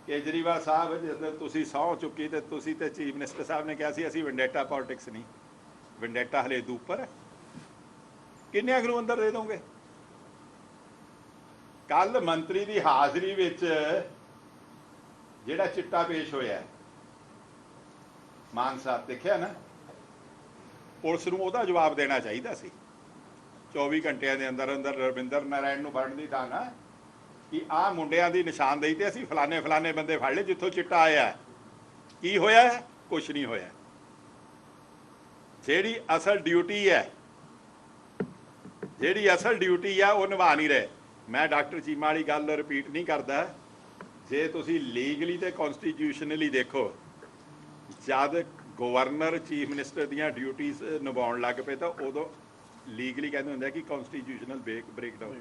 ਕੇਜਰੀਵਾਲ ਸਾਹਿਬ, ਜਦੋਂ ਤੁਸੀਂ ਸਹੁੰ ਚੁੱਕੀ ਤੇ ਤੁਸੀਂ ਤੇ ਚੀਫ ਮਿਨਿਸਟਰ ਸਾਹਿਬ ਨੇ ਕਿਹਾ ਸੀ ਅਸੀਂ ਵੈਂਡੇਟਾ ਪੋਲਿਟਿਕਸ ਨਹੀਂ, ਵੈਂਡੇਟਾ ਹਲੇ ਤੋਂ ਉੱਪਰ ਹੈ, ਕਿੰਨਿਆਂ ਨੂੰ ਅੰਦਰ ਦੇ ਦੋਗੇ? ਕੱਲ ਮੰਤਰੀ ਦੀ ਹਾਜ਼ਰੀ ਵਿੱਚ ਜਿਹੜਾ ਚਿੱਟਾ ਪੇਸ਼ ਹੋਇਆ ਮਾਨ ਸਾਹਿਬ, ਦੇਖਿਆ ਨਾ, ਪੁਲਿਸ ਨੂੰ ਉਹਦਾ ਜਵਾਬ ਦੇਣਾ ਚਾਹੀਦਾ ਸੀ 24 ਘੰਟਿਆਂ ਦੇ ਅੰਦਰ ਅੰਦਰ ਰਵਿੰਦਰ ਨਾਰਾਇਣ ਨੂੰ ਫੜਨ ਦੀ ਥਾਂ ਨਾ ਕਿ ਆਹ ਮੁੰਡਿਆਂ ਦੀ ਨਿਸ਼ਾਨਦੇਹੀ ਤੇ ਅਸੀਂ ਫਲਾਣੇ ਫਲਾਣੇ ਬੰਦੇ ਫੜ ਲਏ ਜਿੱਥੋਂ ਚਿੱਟਾ ਆਇਆ। ਕੀ ਹੋਇਆ? ਕੁਛ ਨਹੀਂ ਹੋਇਆ। ਜਿਹੜੀ ਅਸਲ ਡਿਊਟੀ ਹੈ, ਜਿਹੜੀ ਅਸਲ ਡਿਊਟੀ ਆ ਉਹ ਨਿਭਾ ਨਹੀਂ ਰਹੇ। ਮੈਂ ਡਾਕਟਰ ਚੀਮਾ ਵਾਲੀ ਗੱਲ ਰਿਪੀਟ ਨਹੀਂ ਕਰਦਾ। ਜੇ ਤੁਸੀਂ ਲੀਗਲੀ ਤੇ ਕਨਸਟੀਟਿਊਸ਼ਨਲੀ ਦੇਖੋ, ਜਦ ਗਵਰਨਰ ਚੀਫ ਮਿਨਿਸਟਰ ਦੀਆਂ ਡਿਊਟੀਜ਼ ਨਿਭਾਉਣ ਲੱਗ ਪਏ ਤਾਂ ਉਦੋਂ ਲੀਗਲੀ ਕਹਿੰਦੇ ਹੁੰਦੇ ਆ ਕਿ constitutional breakdown.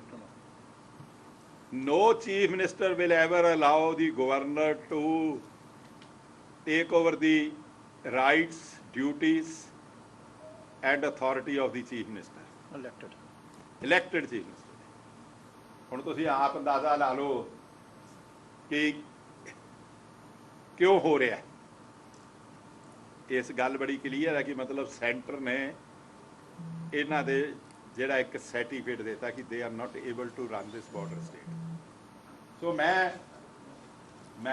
No chief minister will ever allow the governor to take over the rights, duties and authority of the chief minister. Elected chief minister. ਹੁਣ ਤੁਸੀਂ ਆਪ ਅੰਦਾਜ਼ਾ ਲਾ ਲਓ ਕਿ ਕਿਉਂ ਹੋ ਰਿਹਾ। ਇਸ ਗੱਲ ਬੜੀ ਕਲੀਅਰ ਹੈ ਕਿ ਮਤਲਬ ਸੈਂਟਰ ਨੇ ਇਹਨਾਂ ਦੇ ਜਿਹੜਾ ਇੱਕ ਸਰਟੀਫਿਕੇਟ ਦਿੱਤਾ ਕਿ they are not able to run this border state. So ਮੈਂ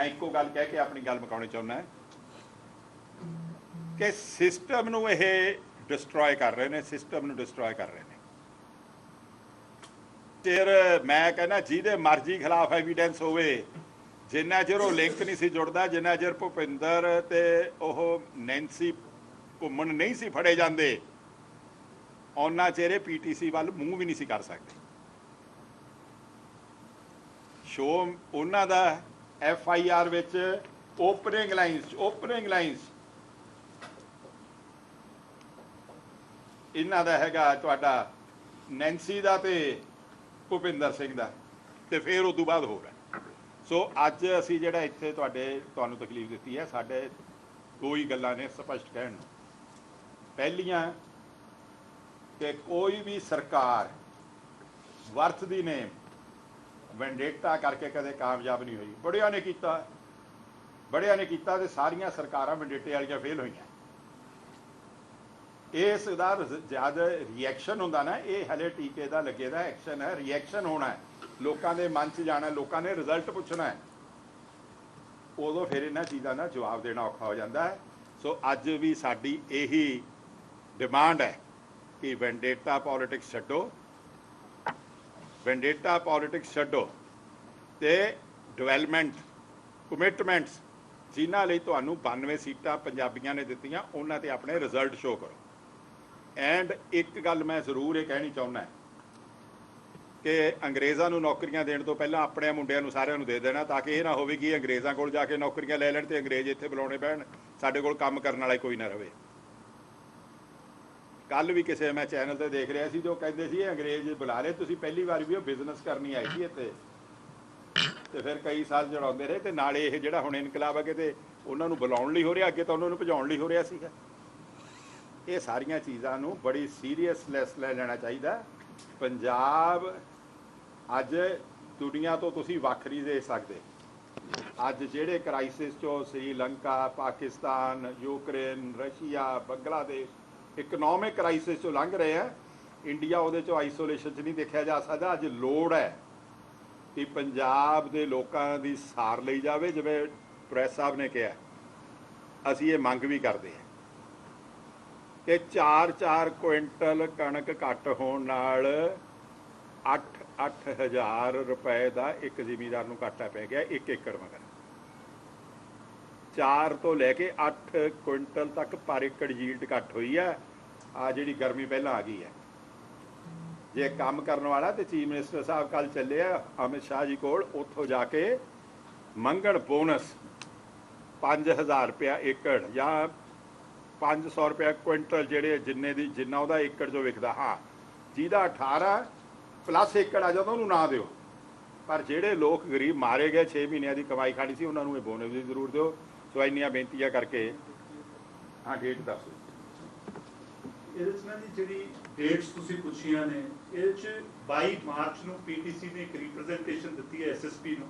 ਇੱਕੋ ਗੱਲ ਕਹਿ ਕੇ ਆਪਣੀ ਗੱਲ ਮੁਕਾਉਣੀ ਚਾਹੁੰਦਾ ਕਿ ਸਿਸਟਮ ਨੂੰ ਇਹ ਡਿਸਟਰੋਏ ਕਰ ਰਹੇ ਨੇ, ਸਿਸਟਮ ਨੂੰ ਡਿਸਟਰੋਏ ਕਰ ਰਹੇ ਨੇ। ਫਿਰ ਮੈਂ ਕਹਿੰਦਾ ਜਿਹਦੇ ਮਰਜ਼ੀ ਖਿਲਾਫ ਐਵੀਡੈਂਸ ਹੋਵੇ, ਜਿੰਨਾ ਚਿਰ ਉਹ ਲਿੰਕ ਨਹੀਂ ਸੀ ਜੁੜਦਾ, ਜਿੰਨਾ ਚਿਰ ਭੁਪਿੰਦਰ ਤੇ ਉਹ ਨੈਂਸੀ ਘੁੰਮਣ ਨਹੀਂ ਸੀ ਫੜੇ ਜਾਂਦੇ, ਉਹਨਾਂ ਚਿਹਰੇ ਪੀਟੀਸੀ ਵੱਲ ਮੂੰਹ ਵੀ ਨਹੀਂ ਸੀ ਕਰ ਸਕਦੇ। ਸ਼ੋ ਉਹਨਾਂ ਦਾ FIR ਵਿੱਚ ਓਪਨਿੰਗ ਲਾਈਨਸ ਇਹਨਾਂ ਦਾ ਹੈਗਾ, ਤੁਹਾਡਾ ਨੈਂਸੀ ਦਾ ਤੇ ਭੁਪਿੰਦਰ ਸਿੰਘ ਦਾ, ਤੇ ਫਿਰ ਉਸ ਤੋਂ ਬਾਅਦ ਹੋਰ ਹੈ। ਸੋ ਅੱਜ ਅਸੀਂ ਜਿਹੜਾ ਇੱਥੇ ਤੁਹਾਨੂੰ ਤਕਲੀਫ ਦਿੱਤੀ ਹੈ, ਸਾਡੇ ਦੋ ਹੀ ਗੱਲਾਂ ਨੇ ਸਪਸ਼ਟ ਕਹਿਣ ਨੂੰ। ਪਹਿਲੀਆਂ ਕਿ ਕੋਈ ਵੀ ਸਰਕਾਰ ਵਰਥ ਦੀ ਨੇਮ ਵੈਂਡੇਟਾ ਕਰਕੇ ਕਦੇ ਕਾਮਯਾਬ ਨਹੀਂ ਹੋਈ। ਬੜਿਆਂ ਨੇ ਕੀਤਾ ਤੇ ਸਾਰੀਆਂ ਸਰਕਾਰਾਂ ਵੈਂਡੇਟੇ ਵਾਲੀਆਂ ਫੇਲ ਹੋਈਆਂ। ਇਸ ਦਾ ਜਦ ਰਿਐਕਸ਼ਨ ਹੁੰਦਾ ਨਾ, ਇਹ ਹਲੇ ਟੀਕੇ ਦਾ ਲੱਗੇ ਦਾ ਐਕਸ਼ਨ ਹੈ, ਰਿਐਕਸ਼ਨ ਹੋਣਾ ਹੈ, ਲੋਕਾਂ ਦੇ ਮਨ 'ਚ ਜਾਣਾ, ਲੋਕਾਂ ਨੇ ਰਿਜ਼ਲਟ ਪੁੱਛਣਾ ਹੈ, ਉਦੋਂ ਫਿਰ ਇਹਨਾਂ ਚੀਜ਼ਾਂ ਦਾ ਜਵਾਬ ਦੇਣਾ ਔਖਾ ਹੋ ਜਾਂਦਾ ਹੈ। ਸੋ ਅੱਜ ਵੀ ਸਾਡੀ ਇਹੀ ਡਿਮਾਂਡ ਹੈ ਕਿ ਵੈਂਡੇਟਾ ਪੋਲਿਟਿਕਸ ਛੱਡੋ ਤੇ ਡਿਵੈਲਪਮੈਂਟ ਕਮਿਟਮੈਂਟਸ ਜਿਨ੍ਹਾਂ ਲਈ ਤੁਹਾਨੂੰ 92 ਸੀਟਾਂ ਪੰਜਾਬੀਆਂ ਨੇ ਦਿੱਤੀਆਂ, ਉਹਨਾਂ ਤੇ ਆਪਣੇ ਰਿਜ਼ਲਟ ਸ਼ੋਅ ਕਰੋ। ਐਂਡ ਇੱਕ ਗੱਲ ਮੈਂ ਜ਼ਰੂਰ ਇਹ ਕਹਿਣੀ ਚਾਹੁੰਦਾ ਕਿ ਅੰਗਰੇਜ਼ਾਂ ਨੂੰ ਨੌਕਰੀਆਂ ਦੇਣ ਤੋਂ ਪਹਿਲਾਂ ਆਪਣੇ ਮੁੰਡਿਆਂ ਨੂੰ ਸਾਰਿਆਂ ਨੂੰ ਦੇ ਦੇਣਾ, ਤਾਂ ਕਿ ਇਹ ਨਾ ਹੋਵੇ ਕਿ ਅੰਗਰੇਜ਼ਾਂ ਕੋਲ ਜਾ ਕੇ ਨੌਕਰੀਆਂ ਲੈ ਲੈਣ ਤੇ ਅੰਗਰੇਜ਼ ਇੱਥੇ ਬੁਲਾਉਣੇ ਪੈਣ, ਸਾਡੇ ਕੋਲ ਕੰਮ ਕਰਨ ਵਾਲਾ ਕੋਈ ਨਾ ਰਹੇ। ਕੱਲ ਵੀ ਕਿਸੇ ਮੈਂ ਚੈਨਲ ਤੇ ਦੇਖ ਰਿਹਾ ਸੀ ਜੋ ਕਹਿੰਦੇ ਸੀ ਇਹ ਅੰਗਰੇਜ਼ ਬੁਲਾ ਲਏ, ਤੁਸੀਂ ਪਹਿਲੀ ਵਾਰ ਵੀ ਉਹ ਬਿਜ਼ਨਸ ਕਰਨੀ ਆਈ ਸੀ ਇੱਥੇ, ਤੇ ਫਿਰ ਕਈ ਸਾਲ ਜੜਾਉਂਦੇ ਰਹੇ, ਤੇ ਨਾਲੇ ਇਹ ਜਿਹੜਾ ਹੁਣ ਇਨਕਲਾਬ ਅੱਗੇ ਤੇ ਉਹਨਾਂ ਨੂੰ ਬੁਲਾਉਣ ਲਈ ਹੋ ਰਿਹਾ, ਅੱਗੇ ਤਾਂ ਉਹਨਾਂ ਨੂੰ ਭਜਾਉਣ ਲਈ ਹੋ ਰਿਹਾ ਸੀਗਾ। ਇਹ ਸਾਰੀਆਂ ਚੀਜ਼ਾਂ ਨੂੰ ਬੜੀ ਸੀਰੀਅਸਨੈਸ ਲੈ ਲੈਣਾ ਚਾਹੀਦਾ। ਪੰਜਾਬ ਅੱਜ ਦੁਨੀਆ ਤੋਂ ਤੁਸੀਂ ਵੱਖ ਨਹੀਂ ਦੇ ਸਕਦੇ। ਅੱਜ ਜਿਹੜੇ ਕ੍ਰਾਈਸਿਸ 'ਚੋਂ Sri Lanka, Pakistan, Ukraine, Russia, Bangladesh economic crisis 'ਚੋਂ ਲੰਘ ਰਹੇ ਆ, ਇੰਡੀਆ ਉਹਦੇ 'ਚੋਂ ਆਈਸੋਲੇਸ਼ਨ 'ਚ ਨਹੀਂ ਦੇਖਿਆ ਜਾ ਸਕਦਾ। ਅੱਜ ਲੋੜ ਹੈ ਕਿ ਪੰਜਾਬ ਦੇ ਲੋਕਾਂ ਦੀ ਸਾਰ ਲਈ ਜਾਵੇ। ਜਿਵੇਂ ਪ੍ਰੈਸ ਸਾਹਿਬ ਨੇ ਕਿਹਾ, ਅਸੀਂ ਇਹ ਮੰਗ ਵੀ ਕਰਦੇ ਹਾਂ ਕਿ 4-4 ਕੁਇੰਟਲ ਕਣਕ ਘੱਟ ਹੋਣ ਨਾਲ 8,000 ਰੁਪਏ ਦਾ ਇੱਕ ਜ਼ਿਮੀਂਦਾਰ ਨੂੰ ਘਾਟਾ ਪੈ ਗਿਆ 1 ਏਕੜ ਮਗਰ। 4 ਤੋਂ ਲੈ ਕੇ 8 ਕੁਇੰਟਲ ਤੱਕ ਪਰ ਏਕੜ ਯੀਲਡ ਘੱਟ ਹੋਈ ਹੈ। ਆ ਜਿਹੜੀ ਗਰਮੀ ਪਹਿਲਾਂ ਆ ਗਈ ਹੈ, ਜੇ ਕੰਮ ਕਰਨ ਵਾਲਾ ਤੇ ਚੀਫ ਮਿਨਿਸਟਰ ਸਾਹਿਬ ਕੱਲ ਚੱਲੇ ਆ ਅਮਿਤ ਸ਼ਾਹ ਜੀ ਕੋਲ, ਉੱਥੋਂ ਜਾ ਕੇ ਮੰਗਣ ਬੋਨਸ 5,000 ਰੁਪਇਆ ਏਕੜ ਜਾਂ 500 ਰੁਪਇਆ ਕੁਇੰਟਲ, ਜਿਹੜੇ ਜਿੰਨਾ ਉਹਦਾ ਏਕੜ 'ਚੋਂ ਵਿਕਦਾ। ਹਾਂ, ਜਿਹਦਾ 18 ਪਲੱਸ ਏਕੜ ਆ ਜਾਂਦਾ ਉਹਨੂੰ ਨਾ ਦਿਓ, ਪਰ ਜਿਹੜੇ ਲੋਕ ਗਰੀਬ ਮਾਰੇ ਗਏ 6 ਮਹੀਨਿਆਂ ਦੀ ਕਮਾਈ ਖਾਣੀ ਸੀ ਉਹਨਾਂ ਨੂੰ ਇਹ ਬੋਨਸ ਦੀ ਜ਼ਰੂਰ ਦਿਓ। ਸੋ ਇੰਨੀਆਂ ਬੇਨਤੀਆਂ ਕਰਕੇ ਹਾਂ ਡੇਟ ਦੱਸ ਦਿਓ। ਇਹਦੇ 'ਚ ਨਾ ਜੀ ਜਿਹੜੀ ਡੇਟਸ ਤੁਸੀਂ ਪੁੱਛੀਆਂ ਨੇ, ਇਹਦੇ 'ਚ 22 ਮਾਰਚ ਨੂੰ ਪੀਟੀਸੀ ਨੇ ਇੱਕ ਰਿਪਰੈਜ਼ੈਂਟੇਸ਼ਨ ਦਿੱਤੀ ਹੈ ਐਸਐਸਪੀ ਨੂੰ।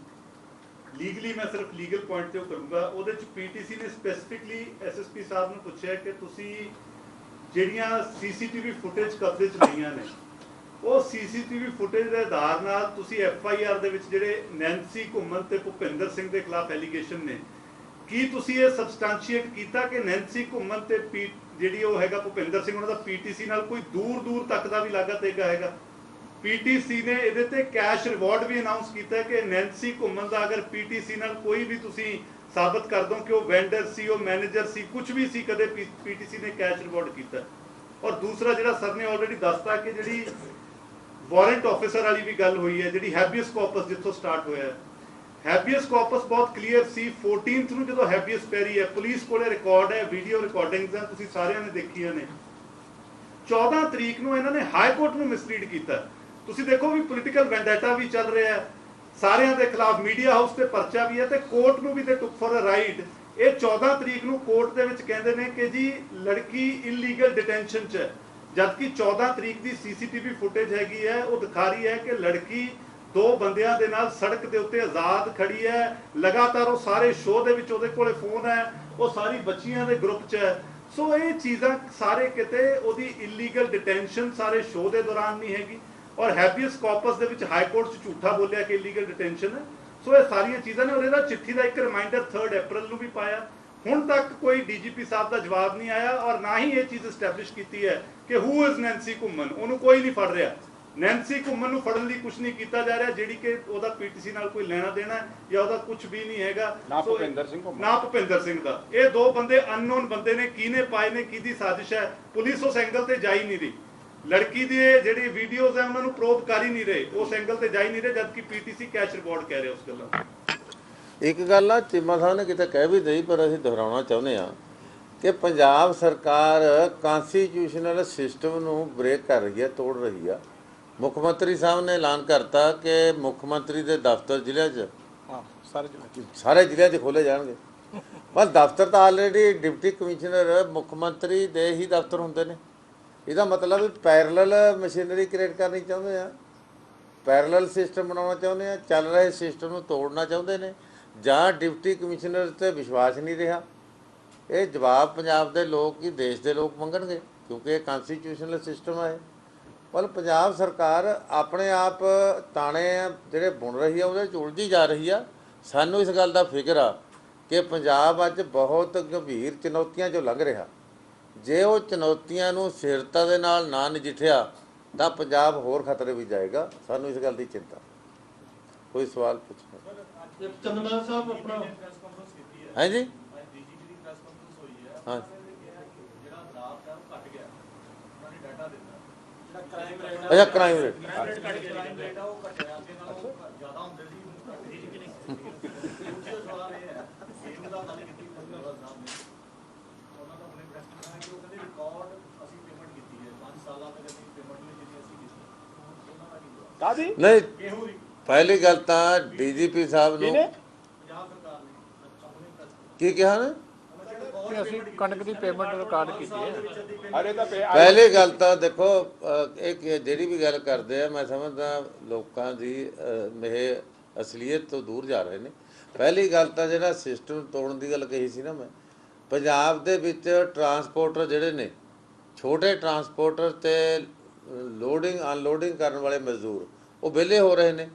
ਲੀਗਲੀ ਮੈਂ ਸਿਰਫ ਲੀਗਲ ਪੁਆਇੰਟ ਤੇ ਕਰੂੰਗਾ। ਉਹਦੇ 'ਚ ਪੀਟੀਸੀ ਨੇ ਸਪੈਸੀਫਿਕਲੀ ਐਸਐਸਪੀ ਸਾਹਿਬ ਨੂੰ ਪੁੱਛਿਆ ਕਿ ਤੁਸੀਂ ਜਿਹੜੀਆਂ ਸੀਸੀਟੀਵੀ ਫੁਟੇਜ ਕਬਜ਼ੇ 'ਚ ਲਈਆਂ ਨੇ, ਉਹ ਸੀਸੀਟੀਵੀ ਫੁਟੇਜ ਦੇ ਆਧਾਰ ਨਾਲ ਤੁਸੀਂ ਐਫਆਈਆਰ ਦੇ ਵਿੱਚ ਜਿਹੜੇ ਨੈਂਸੀ ਘੁੰਮਣ ਤੇ ਭੁਪਿੰਦਰ ਸਿੰਘ ਦੇ ਖਿਲਾਫ ਐਲੀਗੇਸ਼ਨ ਨੇ, ਕੀ ਤੁਸੀਂ ਇਹ ਸਬਸਟੈਂਸ਼ੀਏਟ ਕੀਤਾ ਕਿ ਨੈਂਸੀ ਘੁੰਮਣ ਤੇ ਜਿਹੜੀ ਉਹ ਹੈਗਾ ਭੁਪਿੰਦਰ ਸਿੰਘ, ਉਹਨਾਂ ਦਾ ਪੀਟੀਸੀ ਨਾਲ ਕੋਈ ਦੂਰ ਤੱਕ ਦਾ ਵੀ ਲਾਗਾ ਤੇਗਾ ਹੈਗਾ? ਪੀਟੀਸੀ ਨੇ ਇਹਦੇ ਤੇ ਕੈਸ਼ ਰਿਵਾਰਡ ਵੀ ਅਨਾਉਂਸ ਕੀਤਾ ਕਿ ਨੈਂਸੀ ਘੁੰਮਣ ਦਾ ਅਗਰ ਪੀਟੀਸੀ ਨਾਲ ਕੋਈ ਵੀ ਤੁਸੀਂ ਸਾਬਤ ਕਰ ਦੋ ਕਿ ਉਹ ਵੈਂਡਰ ਸੀ, ਉਹ ਮੈਨੇਜਰ ਸੀ, ਕੁਝ ਵੀ ਸੀ, ਕਦੇ ਪੀਟੀਸੀ ਨੇ ਕੈਸ਼ ਰਿਵਾਰਡ ਕੀਤਾ। ਔਰ ਦੂਸਰਾ ਜਿਹੜਾ ਸਰ ਨੇ ਆਲਰੇਡੀ ਦੱਸਤਾ ਕਿ ਜਿਹੜੀ ਵਾਰੰਟ ਆਫਿਸਰ ਵਾਲੀ ਵੀ ਗੱਲ ਹੋਈ ਹੈ, ਜਿਹੜੀ ਹੈਬੀਅਸ ਕਾਰਪਸ ਜਿੱਥੋਂ ਸਟਾਰਟ ਹੋਇਆ ਹੈ, ਹੈਬੀਅਸ ਕਾਰਪਸ ਬਹੁਤ ਕਲੀਅਰ ਸੀ। 14th ਨੂੰ ਜਦੋਂ ਹੈਬੀਅਸ ਪੈਰੀ ਹੈ, ਪੁਲਿਸ ਕੋਲੇ ਰਿਕਾਰਡ ਹੈ, ਵੀਡੀਓ ਰਿਕਾਰਡਿੰਗਸ ਹੈ, ਤੁਸੀਂ ਸਾਰਿਆਂ ਨੇ ਦੇਖੀਆਂ ਨੇ। 14 ਤਰੀਕ ਨੂੰ ਇਹਨਾਂ ਨੇ ਹਾਈ ਕੋਰਟ ਨੂੰ ਮਿਸਲੀਡ ਕੀਤਾ। ਤੁਸੀਂ ਦੇਖੋ ਵੀ ਪੋਲੀਟੀਕਲ ਵੈਂਡੇਟਾ ਵੀ ਚੱਲ ਰਿਹਾ ਹੈ, ਸਾਰਿਆਂ ਦੇ ਖਿਲਾਫ ਮੀਡੀਆ ਹਾਊਸ ਤੇ ਪਰਚਾ ਵੀ ਹੈ ਤੇ ਕੋਰਟ ਨੂੰ ਵੀ ਤੇ ਟੁਕ ਫॉर ਅ ਰਾਈਟ। ਇਹ 14 ਤਰੀਕ ਨੂੰ ਕੋਰਟ ਦੇ ਵਿੱਚ ਕਹਿੰਦੇ ਨੇ ਕਿ ਜੀ ਲੜਕੀ ਇਲੀਗਲ ਡਿਟੈਂਸ਼ਨ 'ਚ ਹੈ, ਜਦਕਿ 14 ਤਰੀਕ ਦੀ ਸੀਸੀਟੀਵੀ ਫੁਟੇਜ ਹੈਗੀ ਹੈ, ਉਹ ਦਿਖਾ ਰਹੀ ਹੈ ਕਿ ਲੜਕੀ 2 ਬੰਦਿਆਂ ਦੇ ਨਾਲ ਸੜਕ ਦੇ ਉੱਤੇ ਆਜ਼ਾਦ ਖੜੀ ਹੈ। ਲਗਾਤਾਰ ਉਹ ਸਾਰੇ ਸ਼ੋਅ ਦੇ ਵਿੱਚ ਉਹਦੇ ਕੋਲੇ ਫੋਨ ਹੈ, ਉਹ ਸਾਰੀ ਬੱਚੀਆਂ ਦੇ ਗਰੁੱਪ 'ਚ ਹੈ। ਸੋ ਇਹ ਚੀਜ਼ਾਂ ਸਾਰੇ ਕਿਤੇ ਉਹਦੀ ਇਲੀਗਲ ਡਿਟੈਂਸ਼ਨ ਸਾਰੇ ਸ਼ੋਅ ਦੇ ਦੌਰਾਨ ਨਹੀਂ ਹੈਗੀ, ਔਰ ਹੈਬੀਅਸ ਕਾਰਪਸ ਦੇ ਵਿੱਚ ਹਾਈ ਕੋਰਟ 'ਚ ਝੂਠਾ ਬੋਲਿਆ ਕਿ ਇਲੀਗਲ ਡਿਟੈਂਸ਼ਨ ਹੈ। ਸੋ ਇਹ ਸਾਰੀਆਂ ਚੀਜ਼ਾਂ ਨੇ, ਔਰ ਇਹਦਾ ਚਿੱਠੀ ਦਾ ਇੱਕ ਰਿਮਾਈਂਡਰ 3 ਅਪ੍ਰੈਲ ਨੂੰ ਵੀ ਪਾਇਆ। ਹੁਣ ਤੱਕ ਕੋਈ ਡੀਜੀਪੀ ਸਾਹਿਬ ਦਾ ਜਵਾਬ ਨਹੀਂ ਆਇਆ, ਔਰ ਨਾ ਹੀ ਇਹ ਚੀਜ਼ ਐਸਟੈਬਲਿਸ਼ ਕੀਤੀ ਹੈ ਕਿ ਹੂ ਇਜ਼ ਨੈਂਸੀ ਘੁੰਮਣ। ਉਹਨੂੰ ਕੋਈ ਨਹੀਂ ਫੜ ਰਿਹਾ। ਨੈਂਸੀ ਘੁੰਮਣ ਨੂੰ ਫੜਨ ਲਈ ਕੁਝ ਨਹੀਂ ਕੀਤਾ ਜਾ ਰਿਹਾ, ਜਿਹੜੀ ਕਿ ਉਹਦਾ ਪੀਟੀਸੀ ਨਾਲ ਕੋਈ ਲੈਣਾ ਦੇਣਾ ਜਾਂ ਉਹਦਾ ਕੁਝ ਵੀ ਨਹੀਂ ਹੈਗਾ। ਨਾ ਭੁਪਿੰਦਰ ਸਿੰਘ ਘੁੰਮਣ, ਨਾ ਭੁਪਿੰਦਰ ਸਿੰਘ ਦਾ। ਇਹ 2 ਬੰਦੇ ਅਨਨੋਨ ਬੰਦੇ ਨੇ, ਕਿਹਨੇ ਪਾਏ ਨੇ, ਕਿਹਦੀ ਸਾਜ਼ਿਸ਼ ਹੈ, ਪੁਲਿਸ ਉਸ ਐਂਗਲ ਤੇ ਜਾ ਹੀ ਨਹੀਂ ਰਹੀ। ਲੜਕੀ ਦੀ ਜਿਹੜੀ ਵੀਡੀਓਜ਼ ਹੈ ਉਹਨਾਂ ਨੂੰ ਪ੍ਰੋਬ ਕਰ ਹੀ ਨਹੀਂ ਰਹੇ, ਉਸ ਐਂਗਲ ਤੇ ਜਾ ਹੀ ਨਹੀਂ ਰਹੇ, ਜਦਕਿ ਪੀਟੀਸੀ ਕੈਸ਼ ਰਿਪੋਰਟ ਕਹਿ ਰਿਹਾ ਉਸ ਗੱਲਾਂ। ਇੱਕ ਗੱਲ ਆ ਚੀਮਾ ਸਾਹਿਬ ਨੇ ਕਿਤੇ ਕਹਿ ਵੀ ਦਈ, ਪਰ ਅਸੀਂ ਦੁਹਰਾਉਣਾ ਚਾਹੁੰਦੇ ਹਾਂ ਕਿ ਪੰਜਾਬ ਸਰਕਾਰ ਕਨਸਟੀਟਿਊਸ਼ਨਲ ਸਿਸਟਮ ਨੂੰ ਬ੍ਰੇਕ ਕਰ ਰਹੀ ਹੈ, ਤੋੜ ਰਹੀ ਆ। ਮੁੱਖ ਮੰਤਰੀ ਸਾਹਿਬ ਨੇ ਐਲਾਨ ਕਰਤਾ ਕਿ ਮੁੱਖ ਮੰਤਰੀ ਦੇ ਦਫ਼ਤਰ ਜ਼ਿਲ੍ਹਿਆਂ 'ਚ ਸਾਰੇ ਜ਼ਿਲ੍ਹਿਆਂ 'ਚ ਖੋਲ੍ਹੇ ਜਾਣਗੇ। ਪਰ ਦਫ਼ਤਰ ਤਾਂ ਆਲਰੇਡੀ ਡਿਪਟੀ ਕਮਿਸ਼ਨਰ ਮੁੱਖ ਮੰਤਰੀ ਦੇ ਹੀ ਦਫ਼ਤਰ ਹੁੰਦੇ ਨੇ। ਇਹਦਾ ਮਤਲਬ ਵੀ ਪੈਰਲਲ ਮਸ਼ੀਨਰੀ ਕ੍ਰੀਏਟ ਕਰਨੀ ਚਾਹੁੰਦੇ ਆ, ਪੈਰਲਲ ਸਿਸਟਮ ਬਣਾਉਣਾ ਚਾਹੁੰਦੇ ਆ, ਚੱਲ ਰਹੇ ਸਿਸਟਮ ਨੂੰ ਤੋੜਨਾ ਚਾਹੁੰਦੇ ਨੇ, ਜਾਂ ਡਿਪਟੀ ਕਮਿਸ਼ਨਰ 'ਤੇ ਵਿਸ਼ਵਾਸ ਨਹੀਂ ਰਿਹਾ। ਇਹ ਜਵਾਬ ਪੰਜਾਬ ਦੇ ਲੋਕ ਹੀ ਦੇਸ਼ ਦੇ ਲੋਕ ਮੰਗਣਗੇ, ਕਿਉਂਕਿ ਇਹ ਕਨਸਟੀਟਿਊਸ਼ਨਲ ਸਿਸਟਮ ਹੈ। ਪਰ ਪੰਜਾਬ ਸਰਕਾਰ ਆਪਣੇ ਆਪ ਤਾਣੇ ਜਿਹੜੇ ਬੁਣ ਰਹੀ ਆ ਉਹਦੇ 'ਚ ਉਲਝੀ ਜਾ ਰਹੀ ਆ। ਸਾਨੂੰ ਇਸ ਗੱਲ ਦਾ ਫਿਕਰ ਆ ਕਿ ਪੰਜਾਬ ਅੱਜ ਬਹੁਤ ਗੰਭੀਰ ਚੁਣੌਤੀਆਂ 'ਚੋਂ ਲੰਘ ਰਿਹਾ। ਜੇ ਉਹ ਚੁਣੌਤੀਆਂ ਨੂੰ ਸਿਰਤਾ ਦੇ ਨਾਲ ਨਾ ਨਜਿੱਠਿਆ ਤਾਂ ਪੰਜਾਬ ਹੋਰ ਖਤਰੇ ਵਿੱਚ ਜਾਏਗਾ। ਸਾਨੂੰ ਇਸ ਗੱਲ ਦੀ ਚਿੰਤਾ। ਕੋਈ ਸਵਾਲ ਪੁੱਛੋ। ਚੰਦਮਾਲ ਸਾਹਿਬ ਆਪਣਾ ਹੈ ਜੀ, ਡੀਜੀਪੀ ਦੀ ਪ੍ਰੈਸ ਕਾਨਫਰੰਸ ਹੋਈ ਹੈ, ਹਾਂ, ਜਿਹੜਾ ਰਾਤ ਹੈ ਉਹ ਘਟ ਗਿਆ, ਉਹਨਾਂ ਨੇ ਡਾਟਾ ਦਿੱਤਾ, ਜਿਹੜਾ ਕ੍ਰਾਈਮ ਰੇਟ ਅੱਛਾ ਕ੍ਰਾਈਮ ਰੇਟ ਕ੍ਰਾਈਮ ਰੇਟ ਆ ਉਹ ਘਟਿਆ, ਅੱਗੇ ਨਾਲੋਂ ਜ਼ਿਆਦਾ ਹੁੰਦੇ ਸੀ, ਹੁਣ ਘਟ ਗਏ ਕਿ ਨਹੀਂ। ਦੂਜਾ ਸਵਾਲ ਇਹ ਹੈ, ਇਹਨੂੰ ਦਾ ਗੱਲ ਕੀਤੀ ਪੰਜਵਾਲ ਸਾਹਿਬ ਨੇ, ਉਹਨਾਂ ਦਾ ਹੁਣੇ ਪ੍ਰੈਸ ਕਾਨਫਰੰਸ ਕਿ ਉਹ ਕਹਿੰਦੇ ਰਿਕਾਰਡ ਅਸੀਂ ਪੇਮੈਂਟ ਕੀਤੀ ਹੈ 5 ਸਾਲਾਂ ਤੱਕ ਅਸੀਂ ਪੇਮੈਂਟ ਨਹੀਂ ਕੀਤੀ, ਅਸੀਂ ਕੀਤੀ ਉਹਨਾਂ ਦਾ ਕੀ ਜਵਾਬ? ਕਾਹਦੀ ਨਹੀਂ। ਕਿਹੋ ਦੀ ਪਹਿਲੀ ਗੱਲ ਤਾਂ ਡੀਜੀਪੀ ਸਾਹਿਬ ਨੂੰ ਪੰਜਾਬ ਸਰਕਾਰ ਨੇ ਕੀ ਕਿਹਾ ਨੇ? ਕਿ ਅਸੀਂ ਕਣਕ ਦੀ ਪੇਮੈਂਟ ਰਿਕਾਰਡ ਕੀਤੀ ਹੈ। ਅਰੇ ਤਾਂ ਪਹਿਲੀ ਗੱਲ ਤਾਂ ਦੇਖੋ, ਇਹ ਜਿਹੜੀ ਵੀ ਗੱਲ ਕਰਦੇ ਆ ਮੈਂ ਸਮਝਦਾ ਲੋਕਾਂ ਦੀ ਇਹ ਅਸਲੀਅਤ ਤੋਂ ਦੂਰ ਜਾ ਰਹੇ ਨੇ। ਪਹਿਲੀ ਗੱਲ ਤਾਂ ਜਿਹੜਾ ਸਿਸਟਮ ਤੋੜਨ ਦੀ ਗੱਲ ਕਹੀ ਸੀ ਨਾ ਮੈਂ, ਪੰਜਾਬ ਦੇ ਵਿੱਚ ਟਰਾਂਸਪੋਰਟਰ ਜਿਹੜੇ ਨੇ, ਛੋਟੇ ਟਰਾਂਸਪੋਰਟਰ ਤੇ ਲੋਡਿੰਗ ਅਨਲੋਡਿੰਗ ਕਰਨ ਵਾਲੇ ਮਜ਼ਦੂਰ, ਉਹ ਵਿਹਲੇ ਹੋ ਰਹੇ ਨੇ।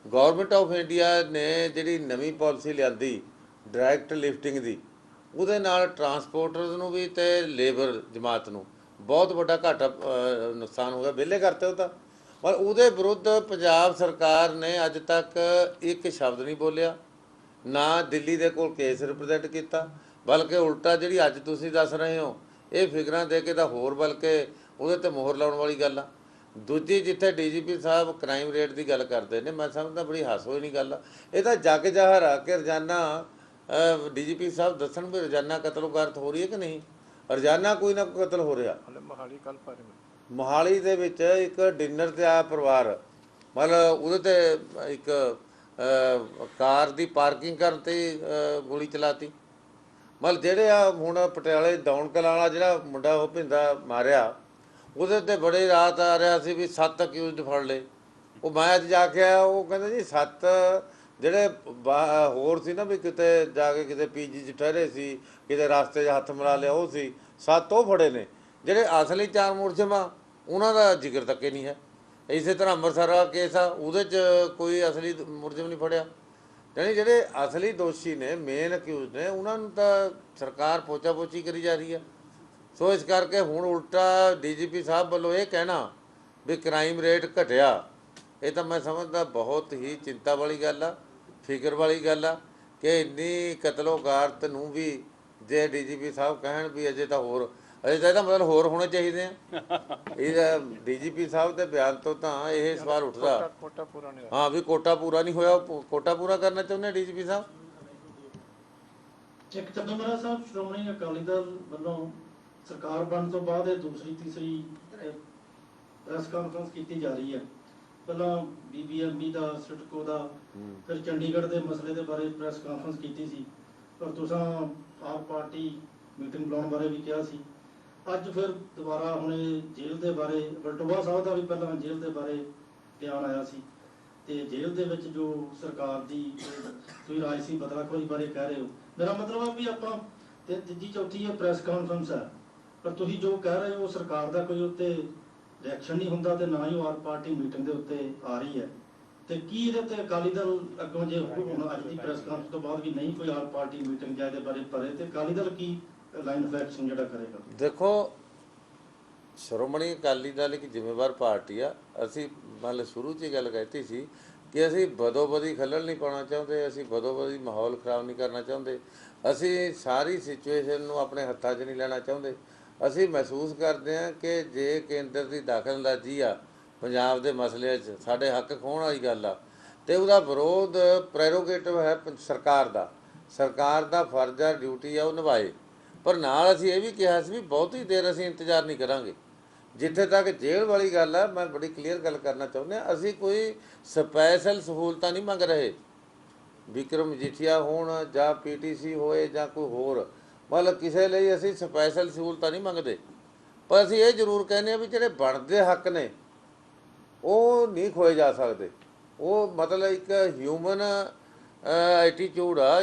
ਗਵਰਨਮੈਂਟ ਆਫ ਇੰਡੀਆ ਨੇ ਜਿਹੜੀ ਨਵੀਂ ਪਾਲਿਸੀ ਲਿਆਂਦੀ ਡਾਇਰੈਕਟ ਲਿਫਟਿੰਗ ਦੀ, ਉਹਦੇ ਨਾਲ ਟਰਾਂਸਪੋਰਟਰਸ ਨੂੰ ਵੀ ਤੇ ਲੇਬਰ ਜਮਾਤ ਨੂੰ ਬਹੁਤ ਵੱਡਾ ਘਾਟਾ ਨੁਕਸਾਨ ਹੋ ਗਿਆ, ਵਿਹਲੇ ਕਰਤੇ ਉਹ ਤਾਂ। ਪਰ ਉਹਦੇ ਵਿਰੁੱਧ ਪੰਜਾਬ ਸਰਕਾਰ ਨੇ ਅੱਜ ਤੱਕ ਇੱਕ ਸ਼ਬਦ ਨਹੀਂ ਬੋਲਿਆ, ਨਾ ਦਿੱਲੀ ਦੇ ਕੋਲ ਕੇਸ ਰਿਪਰੈਜ਼ੈਂਟ ਕੀਤਾ, ਬਲਕਿ ਉਲਟਾ ਜਿਹੜੀ ਅੱਜ ਤੁਸੀਂ ਦੱਸ ਰਹੇ ਹੋ ਇਹ ਫਿਗਰਾਂ ਦੇ ਕੇ ਤਾਂ ਹੋਰ ਬਲਕਿ ਉਹਦੇ 'ਤੇ ਮੋਹਰ ਲਾਉਣ ਵਾਲੀ ਗੱਲ ਆ। ਦੂਜੀ, ਜਿੱਥੇ ਡੀਜੀਪੀ ਸਾਹਿਬ ਕ੍ਰਾਈਮ ਰੇਟ ਦੀ ਗੱਲ ਕਰਦੇ ਨੇ, ਮੈਂ ਸਮਝਦਾ ਬੜੀ ਹਾਸੋ ਨਹੀਂ ਗੱਲ ਆ। ਇਹ ਤਾਂ ਜੱਗ ਜ਼ਾਹਰ ਆ ਕਿ ਰੋਜ਼ਾਨਾ ਡੀਜੀਪੀ ਸਾਹਿਬ ਦੱਸਣ ਵੀ ਰੋਜ਼ਾਨਾ ਕਤਲੋਗਾਰਤ ਹੋ ਰਹੀ ਹੈ ਕਿ ਨਹੀਂ। ਰੋਜ਼ਾਨਾ ਕੋਈ ਨਾ ਕੋਈ ਕਤਲ ਹੋ ਰਿਹਾ। ਮੋਹਾਲੀ ਕੱਲ ਪਰ ਮੋਹਾਲੀ ਦੇ ਵਿੱਚ ਇੱਕ ਡਿਨਰ ਤੇ ਆਇਆ ਪਰਿਵਾਰ, ਮਤਲਬ ਉਹਦੇ ਤੇ ਇੱਕ ਕਾਰ ਦੀ ਪਾਰਕਿੰਗ ਕਰਨ ਤੇ ਗੋਲੀ ਚਲਾਤੀ। ਮਤਲਬ ਜਿਹੜੇ ਆ ਹੁਣ ਪਟਿਆਲੇ ਦੌਣ ਕਲਾਂ ਵਾਲਾ ਜਿਹੜਾ ਮੁੰਡਾ ਉਹ ਭਿੰਦਾ ਮਾਰਿਆ, ਉਹਦੇ ਤੇ ਬੜੇ ਰਾਤ ਆ ਰਿਹਾ ਸੀ ਵੀ 7 ਅਕਿਊਜ਼ਡ ਫੜ ਲਏ। ਉਹ ਮੈਂ ਅੱਜ ਜਾ ਕੇ ਆਇਆ, ਉਹ ਕਹਿੰਦੇ ਜੀ 7 ਜਿਹੜੇ ਹੋਰ ਸੀ ਨਾ ਵੀ ਕਿਤੇ ਜਾ ਕੇ ਕਿਤੇ ਪੀਜੀ 'ਚ ਠਹਿਰੇ ਸੀ, ਕਿਤੇ ਰਸਤੇ 'ਚ ਹੱਥ ਮਿਲਾ ਲਿਆ, ਉਹ ਸੀ 7 ਉਹ ਫੜੇ ਨੇ। ਜਿਹੜੇ ਅਸਲੀ 4 ਮੁਲਜ਼ਮ ਆ ਉਹਨਾਂ ਦਾ ਜ਼ਿਕਰ ਤੱਕ ਹੀ ਨਹੀਂ ਹੈ। ਇਸੇ ਤਰ੍ਹਾਂ ਅੰਮ੍ਰਿਤਸਰ ਦਾ ਕੇਸ ਆ, ਉਹਦੇ 'ਚ ਕੋਈ ਅਸਲੀ ਮੁਲਜ਼ਮ ਨਹੀਂ ਫੜਿਆ। ਯਾਨੀ ਜਿਹੜੇ ਅਸਲੀ ਦੋਸ਼ੀ ਨੇ, ਮੇਨ ਅਕਿਊਜ਼ ਨੇ, ਉਹਨਾਂ ਨੂੰ ਤਾਂ ਸਰਕਾਰ ਪੋਚਾ ਪੋਚੀ ਕਰੀ ਜਾ ਰਹੀ ਹੈ। ਸੋ ਇਸ ਕਰਕੇ ਹੁਣ ਉਲਟਾ ਡੀਜੀਪੀ ਸਾਹਿਬ ਵੱਲੋਂ ਇਹ ਕਹਿਣਾ ਵੀ ਕ੍ਰਾਈਮ ਰੇਟ ਘਟਿਆ, ਇਹ ਤਾਂ ਮੈਂ ਸਮਝਦਾ ਬਹੁਤ ਹੀ ਚਿੰਤਾ ਵਾਲੀ ਗੱਲ ਆ, ਫਿਕਰ ਵਾਲੀ ਗੱਲ ਆ ਕਿ ਇੰਨੀ ਕਤਲੋਗਾਰਤ ਨੂੰ ਵੀ ਜੇ ਡੀਜੀਪੀ ਸਾਹਿਬ ਕਹਿਣ ਵੀ ਅਜੇ ਤਾਂ ਇਹਦਾ ਮਤਲਬ ਹੋਰ ਹੋਣੇ ਚਾਹੀਦੇ ਆ। ਇਹ ਡੀਜੀਪੀ ਸਾਹਿਬ ਦੇ ਬਿਆਨ ਤੋਂ ਤਾਂ ਇਹ ਸਵਾਲ ਉੱਠਦਾ ਹਾਂ ਵੀ ਕੋਟਾ ਪੂਰਾ ਨਹੀਂ ਹੋਇਆ। ਕੋਟਾ ਪੂਰਾ ਕਰਨਾ ਚਾਹੁੰਦੇ ਡੀਜੀਪੀ ਸਾਹਿਬ। ਇੱਕ ਚੰਦੂਮਾਜਰਾ ਸਾਹਿਬ, ਸ਼੍ਰੋਮਣੀ ਅਕਾਲੀ ਦਲ ਵੱਲੋਂ ਸਰਕਾਰ ਬਣਨ ਤੋਂ ਬਾਅਦ ਇਹ ਦੂਸਰੀ ਤੀਸਰੀ ਪ੍ਰੈਸ ਕਾਨਫਰੰਸ ਕੀਤੀ ਜਾ ਰਹੀ ਹੈ। ਪਹਿਲਾਂ ਬੀਬੀਐਮਬੀ ਦਾ, ਸਿਟਕੋ ਦਾ, ਫਿਰ ਚੰਡੀਗੜ੍ਹ ਦੇ ਮਸਲੇ ਦੇ ਬਾਰੇ ਪ੍ਰੈਸ ਕਾਨਫਰੰਸ ਕੀਤੀ ਸੀ, ਪਰ ਤੁਸੀਂ ਆਪ ਪਾਰਟੀ ਮੀਟਿੰਗ ਬੁਲਾਉਣ ਬਾਰੇ ਵੀ ਕਿਹਾ ਸੀ। ਅੱਜ ਫਿਰ ਦੁਬਾਰਾ ਹੁਣ ਜੇਲ੍ਹ ਦੇ ਬਾਰੇ, ਵਲਟੋਆ ਸਾਹਿਬ ਦਾ ਵੀ ਪਹਿਲਾਂ ਜੇਲ੍ਹ ਦੇ ਬਾਰੇ ਬਿਆਨ ਆਇਆ ਸੀ, ਤੇ ਜੇਲ੍ਹ ਦੇ ਵਿੱਚ ਜੋ ਸਰਕਾਰ ਦੀ ਤੁਸੀਂ ਰਾਜਸੀ ਬਦਲਾਖੋਰੀ ਬਾਰੇ ਕਹਿ ਰਹੇ ਹੋ। ਮੇਰਾ ਮਤਲਬ ਆ ਵੀ ਆਪਾਂ ਤੇ ਤੀਜੀ ਚੌਥੀ ਇਹ ਪ੍ਰੈਸ ਕਾਨਫਰੰਸ ਹੈ, ਪਰ ਤੁਸੀਂ ਜੋ ਕਹਿ ਰਹੇ ਹੋ ਸਰਕਾਰ ਦਾ ਕੋਈ ਉੱਤੇ ਰਿਐਕਸ਼ਨ ਨਹੀਂ ਹੁੰਦਾ ਤੇ ਨਾ ਹੀ ਉਹ ਆਪ ਪਾਰਟੀ ਮੀਟਿੰਗ ਦੇ ਉੱਤੇ ਆ ਰਹੀ ਹੈ। ਤੇ ਕੀ ਇਹਦੇ ਤੇ ਅਕਾਲੀ ਦਲ ਅੱਗੋਂ ਜੇ ਹੁਣ ਅੱਜ ਦੀ ਪ੍ਰੈਸ ਕਾਨਫਰੰਸ ਤੋਂ ਬਾਅਦ ਵੀ ਨਹੀਂ ਕੋਈ ਆਪ ਪਾਰਟੀ ਮੀਟਿੰਗ ਜਾਂ ਇਹਦੇ ਬਾਰੇ ਭਰੇ ਤੇ ਅਕਾਲੀ ਦਲ ਕੀ ਲਾਈਨ ਆਫ ਐਕਸ਼ਨ ਜਿਹੜਾ ਕਰੇਗਾ? ਦੇਖੋ, ਸ਼੍ਰੋਮਣੀ ਅਕਾਲੀ ਦਲ ਇੱਕ ਜ਼ਿੰਮੇਵਾਰ ਪਾਰਟੀ ਆ। ਅਸੀਂ ਮਤਲਬ ਸ਼ੁਰੂ 'ਚ ਹੀ ਗੱਲ ਕਹਿਤੀ ਸੀ ਕਿ ਅਸੀਂ ਬਦੋਬਦੀ ਖੱਲਲ ਨਹੀਂ ਪਾਉਣਾ ਚਾਹੁੰਦੇ, ਅਸੀਂ ਬਦੋਬਦੀ ਮਾਹੌਲ ਖਰਾਬ ਨਹੀਂ ਕਰਨਾ ਚਾਹੁੰਦੇ, ਅਸੀਂ ਸਾਰੀ ਸਿਚੁਏਸ਼ਨ ਨੂੰ ਆਪਣੇ ਹੱਥਾਂ 'ਚ ਨਹੀਂ ਲੈਣਾ ਚਾਹੁੰਦੇ। ਅਸੀਂ ਮਹਿਸੂਸ ਕਰਦੇ ਹਾਂ ਕਿ ਜੇ ਕੇਂਦਰ ਦੀ ਦਖਲਅੰਦਾਜ਼ੀ ਆ ਪੰਜਾਬ ਦੇ ਮਸਲਿਆਂ 'ਚ, ਸਾਡੇ ਹੱਕ ਖੋਹਣ ਵਾਲੀ ਗੱਲ ਆ, ਤੇ ਉਹਦਾ ਵਿਰੋਧ ਪ੍ਰੈਰੋਗੇਟਿਵ ਹੈ ਸਰਕਾਰ ਦਾ। ਸਰਕਾਰ ਦਾ ਫਰਜ਼ ਆ, ਡਿਊਟੀ ਆ, ਉਹ ਨਿਭਾਏ। ਪਰ ਨਾਲ ਅਸੀਂ ਇਹ ਵੀ ਕਿਹਾ ਸੀ ਵੀ ਬਹੁਤੀ ਦੇਰ ਅਸੀਂ ਇੰਤਜ਼ਾਰ ਨਹੀਂ ਕਰਾਂਗੇ। ਜਿੱਥੇ ਤੱਕ ਜੇਲ੍ਹ ਵਾਲੀ ਗੱਲ ਆ, ਮੈਂ ਬੜੀ ਕਲੀਅਰ ਗੱਲ ਕਰਨਾ ਚਾਹੁੰਦੇ ਹਾਂ, ਅਸੀਂ ਕੋਈ ਸਪੈਸ਼ਲ ਸਹੂਲਤਾਂ ਨਹੀਂ ਮੰਗ ਰਹੇ। ਵਿਕਰਮ ਮਜੀਠੀਆ ਹੋਣ ਜਾਂ ਪੀਟੀਸੀ ਹੋਏ ਜਾਂ ਕੋਈ ਹੋਰ, ਮਤਲਬ ਕਿਸੇ ਲਈ ਅਸੀਂ ਸਪੈਸ਼ਲ ਸਹੂਲਤਾਂ ਨਹੀਂ ਮੰਗਦੇ। ਪਰ ਅਸੀਂ ਇਹ ਜ਼ਰੂਰ ਕਹਿੰਦੇ ਹਾਂ ਵੀ ਜਿਹੜੇ ਬਣਦੇ ਹੱਕ ਨੇ ਉਹ ਨਹੀਂ ਖੋਏ ਜਾ ਸਕਦੇ। ਉਹ ਮਤਲਬ ਇੱਕ ਹਿਊਮਨ ਐਟੀਟਿਊਡ ਆ।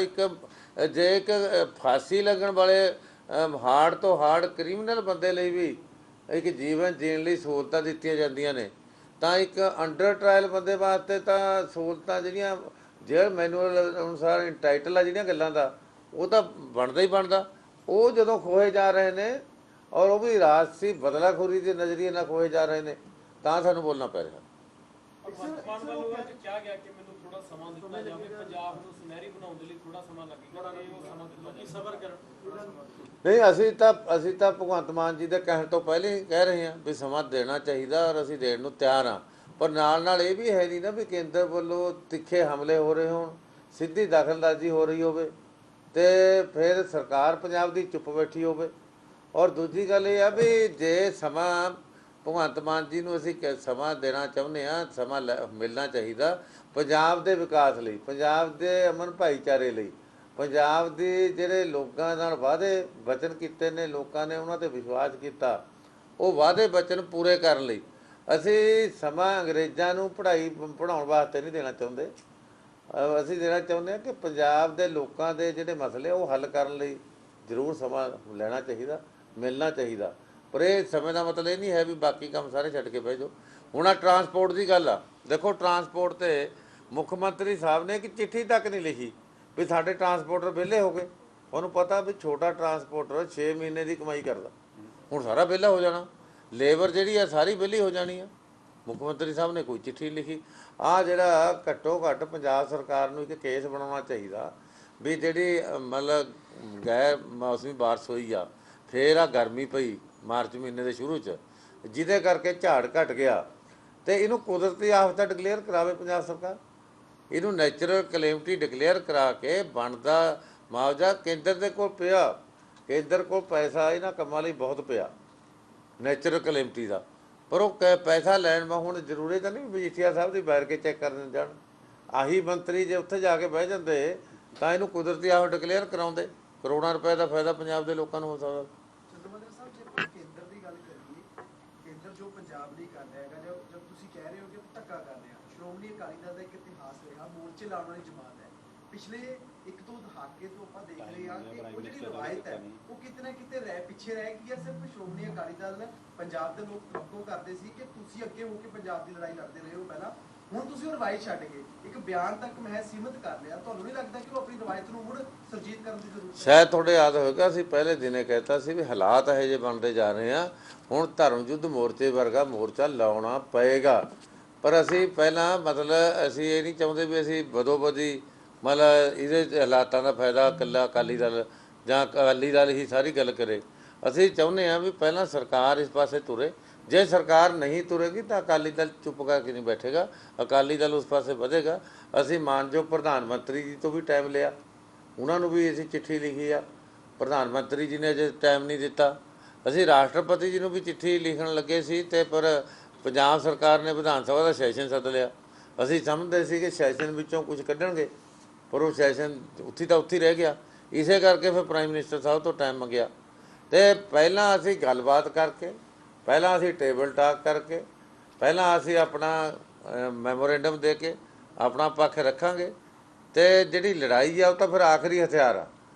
ਜੇ ਇੱਕ ਫਾਂਸੀ ਲੱਗਣ ਵਾਲੇ ਹਾਰਡ ਤੋਂ ਹਾਰਡ ਕ੍ਰਿਮੀਨਲ ਬੰਦੇ ਲਈ ਵੀ ਇੱਕ ਜੀਵਨ ਜੀਣ ਲਈ ਸਹੂਲਤਾਂ ਦਿੱਤੀਆਂ ਜਾਂਦੀਆਂ ਨੇ, ਤਾਂ ਇੱਕ ਅੰਡਰ ਟਰਾਇਲ ਬੰਦੇ ਵਾਸਤੇ ਤਾਂ ਸਹੂਲਤਾਂ ਜਿਹੜੀਆਂ ਜੇਲ੍ਹ ਮੈਨੂਅਲ ਅਨੁਸਾਰ ਇੰਟਾਈਟਲ ਆ ਜਿਹੜੀਆਂ ਗੱਲਾਂ ਦਾ, ਉਹ ਤਾਂ ਬਣਦਾ ਹੀ ਬਣਦਾ। ਉਹ ਜਦੋਂ ਖੋਏ ਜਾ ਰਹੇ ਨੇ ਔਰ ਉਹ ਵੀ ਰਾਜਸੀ ਬਦਲਾਖੋਰੀ ਦੇ ਨਜ਼ਰੀਏ ਨਾਲ ਖੋਏ ਜਾ ਰਹੇ ਨੇ, ਤਾਂ ਸਾਨੂੰ ਬੋਲਣਾ ਪੈ ਰਿਹਾ। ਭਗਵੰਤ ਮਾਨ ਵੱਲੋਂ ਅੱਜ ਕਿਹਾ ਗਿਆ ਕਿ ਮੈਨੂੰ ਥੋੜਾ ਸਮਾਂ ਦਿੱਤਾ ਜਾਵੇ, ਪੰਜਾਬ ਨੂੰ ਸੁਨਹਿਰੀ ਬਣਾਉਣ ਦੇ ਲਈ ਥੋੜਾ ਸਮਾਂ ਲੱਗੇਗਾ, ਕਿ ਉਹ ਸਮਾਂ ਦਿੱਤਾ ਜਾਵੇ, ਸਬਰ ਕਰਨ। ਨਹੀਂ, ਅਸੀਂ ਤਾਂ ਭਗਵੰਤ ਮਾਨ ਜੀ ਦੇ ਕਹਿਣ ਤੋਂ ਪਹਿਲੇ ਹੀ ਕਹਿ ਰਹੇ ਹਾਂ ਵੀ ਸਮਾਂ ਦੇਣਾ ਚਾਹੀਦਾ ਔਰ ਅਸੀਂ ਦੇਣ ਨੂੰ ਤਿਆਰ ਹਾਂ। ਪਰ ਨਾਲ ਇਹ ਵੀ ਹੈ ਨਹੀਂ ਨਾ ਵੀ ਕੇਂਦਰ ਵੱਲੋਂ ਤਿੱਖੇ ਹਮਲੇ ਹੋ ਰਹੇ ਹੋਣ, ਸਿੱਧੀ ਦਖਲਅੰਦਾਜ਼ੀ ਹੋ ਰਹੀ ਹੋਵੇ ਤੇ ਫਿਰ ਸਰਕਾਰ ਪੰਜਾਬ ਦੀ ਚੁੱਪ ਬੈਠੀ ਹੋਵੇ। ਔਰ ਦੂਜੀ ਗੱਲ ਇਹ ਆ ਵੀ ਜੇ ਸਮਾਂ ਭਗਵੰਤ ਮਾਨ ਜੀ ਨੂੰ ਅਸੀਂ ਸਮਾਂ ਦੇਣਾ ਚਾਹੁੰਦੇ ਹਾਂ, ਸਮਾਂ ਮਿਲਣਾ ਚਾਹੀਦਾ ਪੰਜਾਬ ਦੇ ਵਿਕਾਸ ਲਈ, ਪੰਜਾਬ ਦੇ ਅਮਨ ਭਾਈਚਾਰੇ ਲਈ, ਪੰਜਾਬ ਦੇ ਜਿਹੜੇ ਲੋਕਾਂ ਨਾਲ ਵਾਅਦੇ ਵਚਨ ਕੀਤੇ ਨੇ, ਲੋਕਾਂ ਨੇ ਉਹਨਾਂ 'ਤੇ ਵਿਸ਼ਵਾਸ ਕੀਤਾ, ਉਹ ਵਾਅਦੇ ਵਚਨ ਪੂਰੇ ਕਰਨ ਲਈ ਅਸੀਂ ਸਮਾਂ ਅੰਗਰੇਜ਼ਾਂ ਨੂੰ ਪੜ੍ਹਾਉਣ ਵਾਸਤੇ ਨਹੀਂ ਦੇਣਾ ਚਾਹੁੰਦੇ। ਅਸੀਂ ਦੇਣਾ ਚਾਹੁੰਦੇ ਹਾਂ ਕਿ ਪੰਜਾਬ ਦੇ ਲੋਕਾਂ ਦੇ ਜਿਹੜੇ ਮਸਲੇ ਉਹ ਹੱਲ ਕਰਨ ਲਈ ਜ਼ਰੂਰ ਸਮਾਂ ਲੈਣਾ ਚਾਹੀਦਾ, ਮਿਲਣਾ ਚਾਹੀਦਾ। ਪਰ ਇਹ ਸਮੇਂ ਦਾ ਮਤਲਬ ਇਹ ਨਹੀਂ ਹੈ ਵੀ ਬਾਕੀ ਕੰਮ ਸਾਰੇ ਛੱਡ ਕੇ ਬਹਿ ਜਾਓ। ਹੁਣ ਆ ਟਰਾਂਸਪੋਰਟ ਦੀ ਗੱਲ ਆ, ਦੇਖੋ ਟਰਾਂਸਪੋਰਟ 'ਤੇ ਮੁੱਖ ਮੰਤਰੀ ਸਾਹਿਬ ਨੇ ਇੱਕ ਚਿੱਠੀ ਤੱਕ ਨਹੀਂ ਲਿਖੀ ਵੀ ਸਾਡੇ ਟਰਾਂਸਪੋਰਟਰ ਵਿਹਲੇ ਹੋ ਗਏ। ਉਹਨੂੰ ਪਤਾ ਵੀ ਛੋਟਾ ਟਰਾਂਸਪੋਰਟਰ 6 ਮਹੀਨੇ ਦੀ ਕਮਾਈ ਕਰਦਾ, ਹੁਣ ਸਾਰਾ ਵਿਹਲਾ ਹੋ ਜਾਣਾ, ਲੇਬਰ ਜਿਹੜੀ ਆ ਸਾਰੀ ਵਿਹਲੀ ਹੋ ਜਾਣੀ ਆ। ਮੁੱਖ ਮੰਤਰੀ ਸਾਹਿਬ ਨੇ ਕੋਈ ਚਿੱਠੀ ਲਿਖੀ। ਆਹ ਜਿਹੜਾ ਘੱਟੋ ਘੱਟ ਪੰਜਾਬ ਸਰਕਾਰ ਨੂੰ ਇੱਕ ਕੇਸ ਬਣਾਉਣਾ ਚਾਹੀਦਾ ਵੀ ਜਿਹੜੀ ਮਤਲਬ ਗੈਰ ਮੌਸਮੀ ਬਾਰਿਸ਼ ਹੋਈ ਆ, ਫਿਰ ਆ ਗਰਮੀ ਪਈ ਮਾਰਚ ਮਹੀਨੇ ਦੇ ਸ਼ੁਰੂ 'ਚ, ਜਿਹਦੇ ਕਰਕੇ ਝਾੜ ਘਟ ਗਿਆ, ਤੇ ਇਹਨੂੰ ਕੁਦਰਤੀ ਆਫਤ ਡਿਕਲੇਅਰ ਕਰਾਵੇ ਪੰਜਾਬ ਸਰਕਾਰ। ਇਹਨੂੰ ਨੈਚੁਰਲ ਕਲੈਮਿਟੀ ਡਿਕਲੇਅਰ ਕਰਾ ਕੇ ਬਣਦਾ ਮੁਆਵਜ਼ਾ ਕੇਂਦਰ ਦੇ ਕੋਲ ਪਿਆ, ਕੇਂਦਰ ਕੋਲ ਪੈਸਾ ਇਹਨਾਂ ਕੰਮਾਂ ਲਈ ਬਹੁਤ ਪਿਆ ਨੈਚੁਰਲ ਕਲੈਮਿਟੀ ਦਾ, ਪਰ ਉਹ ਪੈਸਾ ਲੈਣ ਮੈਂ ਹੁਣ ਜ਼ਰੂਰੀ ਤਾਂ ਨਹੀਂ ਮਜੀਠੀਆ ਸਾਹਿਬ ਦੀ ਬੈਠ ਕੇ ਚੈੱਕ ਕਰਨ ਜਾਣ। ਆਹੀ ਮੰਤਰੀ ਜੇ ਉੱਥੇ ਜਾ ਕੇ ਬਹਿ ਜਾਂਦੇ ਤਾਂ ਇਹਨੂੰ ਕੁਦਰਤੀ ਆਫਤ ਡਿਕਲੇਅਰ ਕਰਾਉਂਦੇ, ਕਰੋੜਾਂ ਰੁਪਏ ਦਾ ਫਾਇਦਾ ਪੰਜਾਬ ਦੇ ਲੋਕਾਂ ਨੂੰ ਹੋ ਸਕਦਾ। ਚੰਦੂਮਾਜਰਾ ਸਾਹਿਬ, ਜੇ ਆਪਾਂ ਕੇਂਦਰ ਦੀ ਗੱਲ ਕਰੀਏ, ਕੇਂਦਰ ਜੋ ਪੰਜਾਬ ਲਈ ਕਰ ਰਿਹਾ ਹੈਗਾ, ਜਦ ਤੁਸੀਂ ਕਹਿ ਰਹੇ ਹੋ ਕਿ ਧੱਕਾ ਕਰ ਰਿਹਾ, ਸ਼੍ਰੋਮਣੀ ਅਕਾਲੀ ਦਲ ਦਾ ਇੱਕ ਇਤਿਹਾਸ ਰਿਹਾ ਮੋਰਚੇ ਲਾਉਣ ਵਾਲੀ ਜਮਾਤ ਹੈ। ਪਿਛਲੇ 1-2 ਦਹਾਕੇ ਤੋਂ ਆਪਾਂ ਦੇਖ ਰਹੇ ਹਾਂ ਕਿ ਉਹ ਜਿਹੜੀ ਰਵਾਇਤ ਹੈ ਉਹ ਕਿਤੇ ਨਾ ਕਿਤੇ ਪਿੱਛੇ ਰਹਿ ਗਈ ਹੈ। ਸਿਰਫ ਸ਼੍ਰੋਮਣੀ ਅਕਾਲੀ ਦਲ ਪੰਜਾਬ ਦੇ ਲੋਕ ਤਵੱਕੋ ਕਰਦੇ ਸੀ ਕਿ ਤੁਸੀਂ ਅੱਗੇ ਹੋ ਕੇ ਪੰਜਾਬ ਦੀ ਲੜਾਈ ਲੜਦੇ ਰਹੇ ਹੋ ਪਹਿਲਾਂ, ਹੁਣ ਤੁਸੀਂ ਉਹ ਰਵਾਇਤ ਛੱਡ ਕੇ ਇੱਕ ਬਿਆਨ ਤੱਕ ਮੈਂ ਸੀਮਿਤ ਕਰ ਲਿਆ। ਤੁਹਾਨੂੰ ਨਹੀਂ ਲੱਗਦਾ ਕਿ ਉਹ ਆਪਣੀ ਰਵਾਇਤ ਨੂੰ ਮੁੜ ਸੁਰਜੀਤ ਕਰਨ ਦੀ ਜ਼ਰੂਰਤ ਹੈ? ਸ਼ਾਇਦ ਤੁਹਾਡੇ ਯਾਦ ਹੋਵੇਗਾ, ਅਸੀਂ ਪਹਿਲੇ ਦਿਨੇ ਕਹਿਤਾ ਸੀ ਵੀ ਹਾਲਾਤ ਇਹੋ ਜਿਹੇ ਬਣਦੇ ਜਾ ਰਹੇ ਆ, ਹੁਣ ਧਰਮ ਯੁੱਧ ਮੋਰਚੇ ਵਰਗਾ ਮੋਰਚਾ ਲਾਉਣਾ ਪਏਗਾ। ਪਰ ਅਸੀਂ ਪਹਿਲਾਂ ਮਤਲਬ ਅਸੀਂ ਇਹ ਨਹੀਂ ਚਾਹੁੰਦੇ ਵੀ ਅਸੀਂ ਬਦੋਬਦੀ ਮਤਲਬ ਇਹਦੇ ਹਾਲਾਤਾਂ ਦਾ ਫਾਇਦਾ ਇਕੱਲਾ ਅਕਾਲੀ ਦਲ ਜਾਂ ਅਕਾਲੀ ਦਲ ਹੀ ਸਾਰੀ ਗੱਲ ਕਰੇ। ਅਸੀਂ ਚਾਹੁੰਦੇ ਹਾਂ ਵੀ ਪਹਿਲਾਂ ਸਰਕਾਰ ਇਸ ਪਾਸੇ ਤੁਰੇ, ਜੇ ਸਰਕਾਰ ਨਹੀਂ ਤੁਰੇਗੀ ਤਾਂ ਅਕਾਲੀ ਦਲ ਚੁੱਪ ਕਰਕੇ ਨਹੀਂ ਬੈਠੇਗਾ, ਅਕਾਲੀ ਦਲ ਉਸ ਪਾਸੇ ਵਧੇਗਾ। ਅਸੀਂ ਮਾਨਯੋਗ ਪ੍ਰਧਾਨ ਮੰਤਰੀ ਜੀ ਤੋਂ ਵੀ ਟਾਈਮ ਲਿਆ, ਉਹਨਾਂ ਨੂੰ ਵੀ ਅਸੀਂ ਚਿੱਠੀ ਲਿਖੀ ਆ, ਪ੍ਰਧਾਨ ਮੰਤਰੀ ਜੀ ਨੇ ਅਜੇ ਟਾਈਮ ਨਹੀਂ ਦਿੱਤਾ। ਅਸੀਂ ਰਾਸ਼ਟਰਪਤੀ ਜੀ ਨੂੰ ਵੀ ਚਿੱਠੀ ਲਿਖਣ ਲੱਗੇ ਸੀ ਤੇ ਪਰ ਪੰਜਾਬ ਸਰਕਾਰ ਨੇ ਵਿਧਾਨ ਸਭਾ ਦਾ ਸੈਸ਼ਨ ਸੱਦ ਲਿਆ। ਅਸੀਂ ਸਮਝਦੇ ਸੀ ਕਿ ਸੈਸ਼ਨ ਵਿੱਚੋਂ ਕੁਝ ਕੱਢਣਗੇ, ਪਰ ਉਹ ਸੈਸ਼ਨ ਉੱਥੇ ਤਾਂ ਉੱਥੇ ਰਹਿ ਗਿਆ। ਇਸੇ ਕਰਕੇ ਫਿਰ ਪ੍ਰਾਈਮ ਮਿਨਿਸਟਰ ਸਾਹਿਬ ਤੋਂ ਟਾਈਮ ਮੰਗਿਆ ਤੇ ਪਹਿਲਾਂ ਅਸੀਂ ਗੱਲਬਾਤ ਕਰਕੇ, ਪਹਿਲਾਂ ਅਸੀਂ ਟੇਬਲ ਟਾਕ ਕਰਕੇ, ਪਹਿਲਾਂ ਅਸੀਂ ਆਪਣਾ ਮੈਮੋਰੈਂਡਮ ਦੇ ਕੇ ਆਪਣਾ ਪੱਖ ਰੱਖਾਂਗੇ ਤੇ ਜਿਹੜੀ ਲੜਾਈ ਆ ਉਹ ਤਾਂ ਫਿਰ ਆਖਰੀ ਹਥਿਆਰ ਆ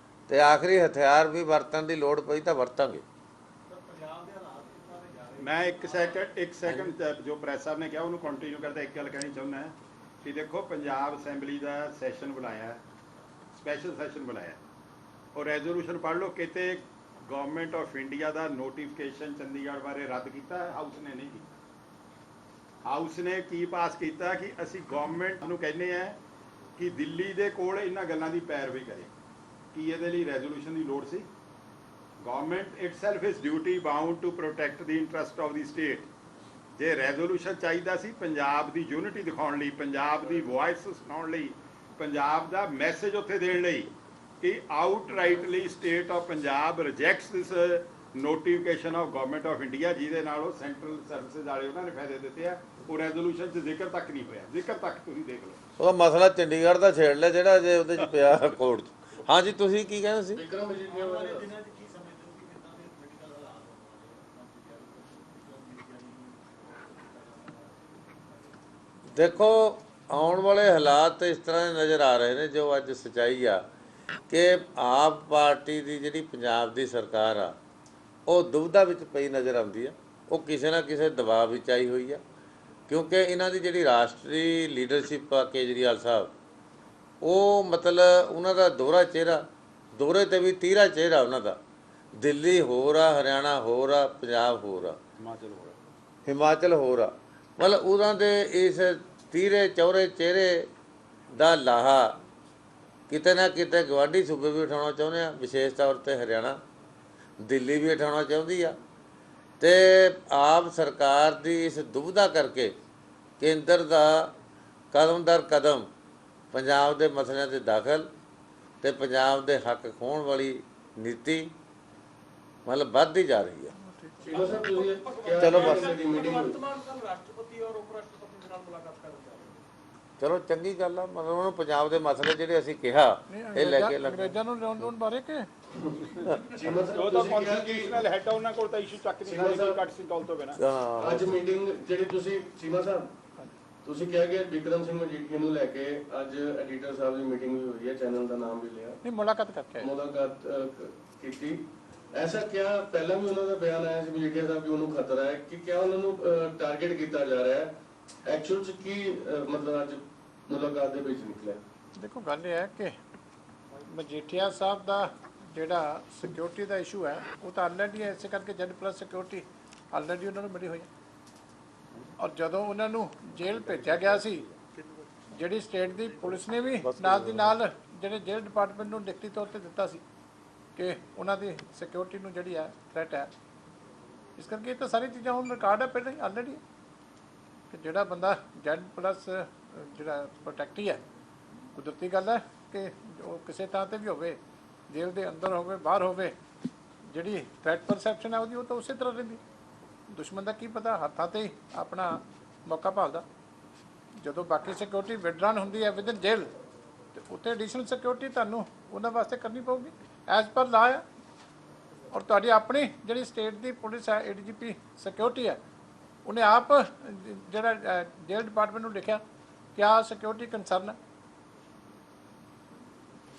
ਤੇ ਆਖਰੀ ਹਥਿਆਰ ਵੀ ਵਰਤਣ ਦੀ ਲੋੜ ਪਈ ਤਾਂ ਵਰਤਾਂਗੇ। ਮੈਂ ਇੱਕ ਸੈਕਿੰਡ ਜੋ ਪ੍ਰੈਸ ਸਾਹਿਬ ਨੇ ਕਿਹਾ ਉਹਨੂੰ ਕੰਟੀਨਿਊ ਕਰਦਾ ਇੱਕ ਗੱਲ ਕਹਿਣੀ ਚਾਹੁੰਦਾ ਕਿ ਦੇਖੋ ਪੰਜਾਬ ਅਸੈਂਬਲੀ ਦਾ ਸੈਸ਼ਨ ਬੁਲਾਇਆ, ਸਪੈਸ਼ਲ ਸੈਸ਼ਨ ਬੁਲਾਇਆ, ਉਹ ਰੈਜ਼ੋਲੂਸ਼ਨ ਪੜ੍ਹ ਲਓ। ਕਿਤੇ government of India the notification Chandigarh ਬਾਰੇ ਰੱਦ ਕੀਤਾ, ਹਾਊਸ ਨੇ ਨਹੀਂ ਕੀਤਾ। ਹਾਊਸ ਨੇ ਕੀ ਪਾਸ ਕੀਤਾ ਕਿ ਅਸੀਂ ਗਵਰਨਮੈਂਟ ਨੂੰ ਕਹਿੰਦੇ ਆ ਕਿ ਦਿੱਲੀ ਦੇ ਕੋਲ ਇਹਨਾਂ ਗੱਲਾਂ ਦੀ ਪੈਰਵੀ ਕਰੇ। ਕੀ ਇਹਦੇ ਲਈ ਰੈਜ਼ੋਲੂਸ਼ਨ ਦੀ ਲੋੜ ਸੀ? Government itself is duty bound to protect the interest of the state. ਜੇ ਰੈਜ਼ੋਲੂਸ਼ਨ ਚਾਹੀਦਾ ਸੀ ਪੰਜਾਬ ਦੀ ਯੂਨਿਟੀ ਦਿਖਾਉਣ ਲਈ, ਪੰਜਾਬ ਦੀ ਵੌਇਸ ਸੁਣਾਉਣ ਲਈ, ਪੰਜਾਬ ਦਾ ਮੈਸੇਜ ਉੱਥੇ ਦੇਣ ਲਈ ਕਿ outrightly state of Punjab rejects this notification of government of India, ਜਿਹਦੇ ਨਾਲ ਉਹ ਸੈਂਟਰਲ ਸਰਵਿਸਿਜ਼ ਵਾਲੇ ਉਹਨਾਂ ਨੇ ਫਾਇਦੇ ਦਿੱਤੇ ਆ, ਉਹ ਰੈਜ਼ੋਲੂਸ਼ਨ 'ਚ ਜ਼ਿਕਰ ਤੱਕ ਨਹੀਂ ਹੋਇਆ। ਜ਼ਿਕਰ ਤੱਕ ਤੁਸੀਂ ਦੇਖ ਲਓ। ਉਹ ਮਸਲਾ ਚੰਡੀਗੜ੍ਹ ਦਾ ਛੇੜ ਲਿਆ ਜਿਹੜਾ ਜੇ ਉਹਦੇ 'ਚ ਪਿਆ ਕੋਰਟ 'ਚ। ਹਾਂਜੀ, ਤੁਸੀਂ ਕੀ ਕਹਿੰਦੇ ਸੀ? ਵਿਕਰਮ ਮਜੀਠੀਆ ਬਾਰੇ ਦੇਖੋ, ਆਉਣ ਵਾਲੇ ਹਾਲਾਤ ਇਸ ਤਰ੍ਹਾਂ ਦੇ ਨਜ਼ਰ ਆ ਰਹੇ ਨੇ, ਜੋ ਅੱਜ ਸੱਚਾਈ ਆ ਕਿ ਆਪ ਪਾਰਟੀ ਦੀ ਜਿਹੜੀ ਪੰਜਾਬ ਦੀ ਸਰਕਾਰ ਆ ਉਹ ਦੁਬਿਧਾ ਵਿੱਚ ਪਈ ਨਜ਼ਰ ਆਉਂਦੀ ਆ। ਉਹ ਕਿਸੇ ਨਾ ਕਿਸੇ ਦਬਾਅ ਵਿੱਚ ਆਈ ਹੋਈ ਆ, ਕਿਉਂਕਿ ਇਹਨਾਂ ਦੀ ਜਿਹੜੀ ਰਾਸ਼ਟਰੀ ਲੀਡਰਸ਼ਿਪ ਆ, ਕੇਜਰੀਵਾਲ ਸਾਹਿਬ, ਉਹ ਮਤਲਬ ਉਹਨਾਂ ਦਾ ਦੋਹਰਾ ਚਿਹਰਾ, ਦੋਹਰੇ 'ਤੇ ਵੀ ਤੀਹਰਾ ਚਿਹਰਾ ਉਹਨਾਂ ਦਾ। ਦਿੱਲੀ ਹੋਰ ਆ, ਹਰਿਆਣਾ ਹੋਰ ਆ, ਪੰਜਾਬ ਹੋਰ ਆ, ਹਿਮਾਚਲ ਹੋਰ ਆ। ਮਤਲਬ ਉਹਨਾਂ ਦੇ ਇਸ ਤੀਹਰੇ ਚੌਰੇ ਚਿਹਰੇ ਦਾ ਲਾਹਾ ਕਿਤੇ ਨਾ ਕਿਤੇ ਗਵਾਂਢੀ ਸੂਬੇ ਵੀ ਉਠਾਉਣਾ ਚਾਹੁੰਦੇ ਆ, ਵਿਸ਼ੇਸ਼ ਤੌਰ 'ਤੇ ਹਰਿਆਣਾ, ਦਿੱਲੀ ਵੀ ਉਠਾਉਣਾ ਚਾਹੁੰਦੀ ਆ। ਤੇ ਆਪ ਸਰਕਾਰ ਦੀ ਇਸ ਦੁਬਿਧਾ ਕਰਕੇ ਕੇਂਦਰ ਦਾ ਕਦਮ ਦਰ ਕਦਮ ਪੰਜਾਬ ਦੇ ਮਸਲਿਆਂ 'ਤੇ ਦਾਖਲ ਤੇ ਪੰਜਾਬ ਦੇ ਹੱਕ ਖੋਹਣ ਵਾਲੀ ਨੀਤੀ ਮਤਲਬ ਵੱਧਦੀ ਜਾ ਰਹੀ ਹੈ। ਚਲੋ ਬਸ, ਰਾਸ਼ਟਰਪਤੀ ਔਰ ਉਪ ਰਾਸ਼ਟਰਪਤੀ ਦੇ ਨਾਲ ਮੁਲਾਕਾਤ ਕਰਨ ਜਾ ਰਹੇ। ਚਲੋ ਚੰਗੀ ਗੱਲ ਆ। ਮਤਲਬ ਉਹਨੂੰ ਪੰਜਾਬ ਦੇ ਮਸਲੇ ਜਿਹੜੇ ਅਸੀਂ ਕਿਹਾ ਇਹ ਲੈ ਕੇ ਅੰਗਰੇਜ਼ਾਂ ਨੂੰ ਲਿਆਉਣ ਬਾਰੇ ਕਿ ਉਹ ਤਾਂ ਕਨਸਟੀਟਿਊਸ਼ਨਲ ਹੈਡ ਆ, ਉਹਨਾਂ ਕੋਲ ਤਾਂ ਇਸ਼ੂ ਚੱਕ ਨਹੀਂ ਸਕਦੇ ਕੱਟ ਸਿੰਘ ਕਾਲ ਤੋਂ ਬਿਨਾਂ। ਅੱਜ ਮੀਟਿੰਗ ਜਿਹੜੀ ਤੁਸੀਂ ਸੀਮਾ ਸਾਹਿਬ ਤੁਸੀਂ ਕਿਹਾ ਕਿ ਵਿਕਰਮ ਸਿੰਘ ਮਜੀਠੀਆ ਨੂੰ ਲੈ ਕੇ ਅੱਜ ਐਡੀਟਰ ਸਾਹਿਬ ਦੀ ਮੀਟਿੰਗ ਵੀ ਹੋਈ ਹੈ, ਚੈਨਲ ਦਾ ਨਾਮ ਵੀ ਲਿਆ, ਨਹੀਂ ਮੁਲਾਕਾਤ ਕਰਕੇ ਮੁਲਾਕਾਤ ਕੀਤੀ। ਐਸਾ ਕਿਆ ਪਹਿਲਾਂ ਵੀ ਉਹਨਾਂ ਦਾ ਬਿਆਨ ਆਇਆ ਸੀ ਮਜੀਠੀਆ ਸਾਹਿਬ ਕਿ ਉਹਨੂੰ ਖਤਰਾ ਹੈ ਕਿ ਕਿਆ ਉਹਨਾਂ ਨੂੰ ਟਾਰਗੇਟ ਕੀਤਾ ਜਾ ਰਿਹਾ ਹੈ? ਐਕਚੁਅਲ 'ਚ ਕੀ ਮਤਲਬ ਅੱਜ ਮੁਲਾਕਾਤ ਦੇ ਵਿੱਚ ਨਿਕਲਿਆ? ਦੇਖੋ, ਗੱਲ ਇਹ ਹੈ ਕਿ ਮਜੀਠੀਆ ਸਾਹਿਬ ਦਾ ਜਿਹੜਾ ਸਿਕਿਉਰਿਟੀ ਦਾ ਇਸ਼ੂ ਹੈ ਉਹ ਤਾਂ ਆਲਰੇਡੀ ਹੈ, ਇਸੇ ਕਰਕੇ ਜੈਡ ਪਲੱਸ ਸਿਕਿਉਰਿਟੀ ਆਲਰੇਡੀ ਉਹਨਾਂ ਨੂੰ ਮਿਲੀ ਹੋਈ ਹੈ। ਔਰ ਜਦੋਂ ਉਹਨਾਂ ਨੂੰ ਜੇਲ੍ਹ ਭੇਜਿਆ ਗਿਆ ਸੀ, ਜਿਹੜੀ ਸਟੇਟ ਦੀ ਪੁਲਿਸ ਨੇ ਵੀ ਨਾਲ ਦੀ ਨਾਲ ਜਿਹੜੇ ਜੇਲ੍ਹ ਡਿਪਾਰਟਮੈਂਟ ਨੂੰ ਲਿਖਤੀ ਤੌਰ 'ਤੇ ਦਿੱਤਾ ਸੀ ਕਿ ਉਹਨਾਂ ਦੀ ਸਿਕਿਉਰਿਟੀ ਨੂੰ ਜਿਹੜੀ ਹੈ ਥ੍ਰੈਟ ਹੈ। ਇਸ ਕਰਕੇ ਇਹ ਤਾਂ ਸਾਰੀ ਚੀਜ਼ਾਂ ਹੁਣ ਰਿਕਾਰਡ ਹੈ ਪਹਿਲਾਂ ਹੀ ਆਲਰੇਡੀ ਕਿ ਜਿਹੜਾ ਬੰਦਾ ਜੈਡ ਪਲੱਸ ਜਿਹੜਾ ਪ੍ਰੋਟੈਕਟੀ ਹੈ, ਕੁਦਰਤੀ ਗੱਲ ਹੈ ਕਿ ਉਹ ਕਿਸੇ ਥਾਂ 'ਤੇ ਵੀ ਹੋਵੇ, ਜੇਲ੍ਹ ਦੇ ਅੰਦਰ ਹੋਵੇ ਬਾਹਰ ਹੋਵੇ, ਜਿਹੜੀ ਥ੍ਰੈਟ ਪਰਸੈਪਸ਼ਨ ਹੈ ਉਹਦੀ ਉਹ ਤਾਂ ਉਸੇ ਤਰ੍ਹਾਂ ਰਹਿੰਦੀ। ਦੁਸ਼ਮਣ ਦਾ ਕੀ ਪਤਾ, ਹੱਥਾਂ ਤੇ ਹੀ ਆਪਣਾ ਮੌਕਾ ਭਾਲਦਾ। ਜਦੋਂ ਬਾਕੀ ਸਿਕਿਉਰਿਟੀ ਵਿਡਰਨ ਹੁੰਦੀ ਹੈ ਵਿਦਨ ਜੇਲ੍ਹ, ਤੇ ਉੱਥੇ ਐਡੀਸ਼ਨਲ ਸਿਕਿਉਰਿਟੀ ਤੁਹਾਨੂੰ ਉਹਨਾਂ ਵਾਸਤੇ ਕਰਨੀ ਪਊਗੀ ਐਜ਼ ਪਰ ਲਾ ਆ। ਔਰ ਤੁਹਾਡੀ ਆਪਣੀ ਜਿਹੜੀ ਸਟੇਟ ਦੀ ਪੁਲਿਸ ਹੈ, ADGP ਸਿਕਿਉਰਿਟੀ ਹੈ, ਉਹਨੇ ਆਪ ਜਿਹੜਾ ਜੇਲ੍ਹ ਡਿਪਾਰਟਮੈਂਟ ਨੂੰ ਲਿਖਿਆ ਕਿਆ ਸਿਕਿਉਰਿਟੀ ਕੰਸਰਨ ਹੈ।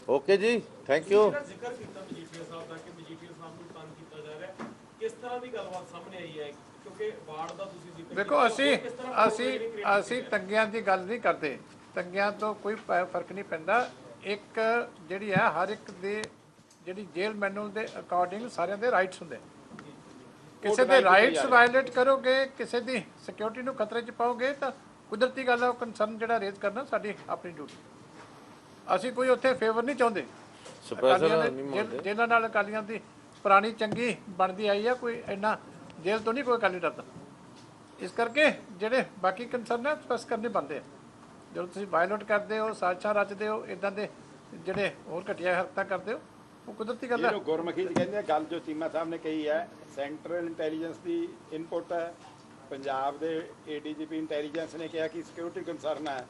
ਓਕੇ ਜੀ, ਥੈਂਕ ਯੂ। ਜਿਹੜਾ ਜ਼ਿਕਰ ਕੀਤਾ ਮਜੀਠੀਆ ਸਾਹਿਬ ਦਾ ਕਿ ਮਜੀਠੀਆ ਸਾਹਿਬ ਨੂੰ ਤੰਗ ਕੀਤਾ ਜਾ ਰਿਹਾ, ਕਿਸ ਤਰ੍ਹਾਂ ਦੀ ਗੱਲਬਾਤ ਸਾਹਮਣੇ ਆਈ ਹੈ? ਕਿਉਂਕਿ ਵਾਰਡ ਦਾ ਤੁਸੀਂ ਜ਼ਿਕਰ ਦੇਖੋ ਕੀਤਾ, ਅਸੀਂ ਤੰਗਿਆਂ ਦੀ ਗੱਲ ਨਹੀਂ ਕਰਦੇ, ਤੰਗਿਆਂ ਤੋਂ ਕੋਈ ਫਰਕ ਨਹੀਂ ਪੈਂਦਾ। ਇੱਕ ਜਿਹੜੀ ਹੈ ਹਰ ਇੱਕ ਦੇ ਜਿਹੜੀ ਜੇਲ੍ਹ ਮੈਨੂਅਲ ਦੇ ਅਕੋਰਡਿੰਗ ਸਾਰਿਆਂ ਦੇ ਰਾਈਟਸ ਹੁੰਦੇ। ਕਿਸੇ ਦੇ ਰਾਈਟਸ ਵਾਇਲੇਟ ਕਰੋਗੇ, ਕਿਸੇ ਦੀ ਸਿਕਿਉਰਿਟੀ ਨੂੰ ਖਤਰੇ 'ਚ ਪਾਓਗੇ, ਤਾਂ ਕੁਦਰਤੀ ਗੱਲ ਹੈ ਉਹ ਕੰਸਰਨ ਜਿਹੜਾ ਰੇਜ਼ ਕਰਨਾ ਸਾਡੀ ਆਪਣੀ ਡਿਊਟੀ। ਅਸੀਂ ਕੋਈ ਉੱਥੇ ਫੇਵਰ ਨਹੀਂ ਚਾਹੁੰਦੇ। ਜੇਲ੍ਹਾਂ ਨਾਲ ਅਕਾਲੀਆਂ ਦੀ ਪੁਰਾਣੀ ਚੰਗੀ ਬਣਦੀ ਆਈ ਆ, ਕੋਈ ਇੰਨਾ ਜੇਲ੍ਹ ਤੋਂ ਨਹੀਂ ਕੋਈ ਅਕਾਲੀ ਡਰਦਾ। ਇਸ ਕਰਕੇ ਜਿਹੜੇ ਬਾਕੀ ਕੰਸਰਨ ਹੈ ਸਪੈਸ ਕਰਨੇ ਬਣਦੇ ਆ। ਜਦੋਂ ਤੁਸੀਂ ਵਾਇਲੇਟ ਕਰਦੇ ਹੋ, ਸਾਜ਼ਿਸ਼ਾਂ ਰਚਦੇ ਹੋ, ਇੱਦਾਂ ਦੇ ਜਿਹੜੇ ਹੋਰ ਘਟੀਆ ਹਰਕਤਾਂ ਕਰਦੇ ਹੋ, ਉਹ ਕੁਦਰਤੀ ਗੱਲ ਹੈ। ਇਹਨੂੰ ਗੁਰਮੁਖੀ 'ਚ ਕਹਿੰਦੇ ਆ, ਗੱਲ ਜੋ ਚੀਮਾ ਸਾਹਿਬ ਨੇ ਕਹੀ ਹੈ, ਸੈਂਟਰਲ ਇੰਟੈਲੀਜੈਂਸ ਦੀ ਇਨਪੁਟ ਹੈ, ਪੰਜਾਬ ਦੇ ADGP ਇੰਟੈਲੀਜੈਂਸ ਨੇ ਕਿਹਾ ਕਿ ਸਿਕਿਉਰਿਟੀ ਕੰਸਰਨ ਹੈ।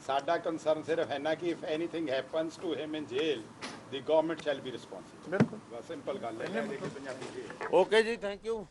ਸਾਡਾ ਕੰਸਰਨ ਸਿਰਫ ਹੈ ਨਾ ਕਿ if anything happens to him in jail the government shall be responsible. ਬਿਲਕੁਲ ਬਸ ਸਿੰਪਲ ਗੱਲ ਹੈ। ਓਕੇ ਜੀ, ਥੈਂਕ ਯੂ।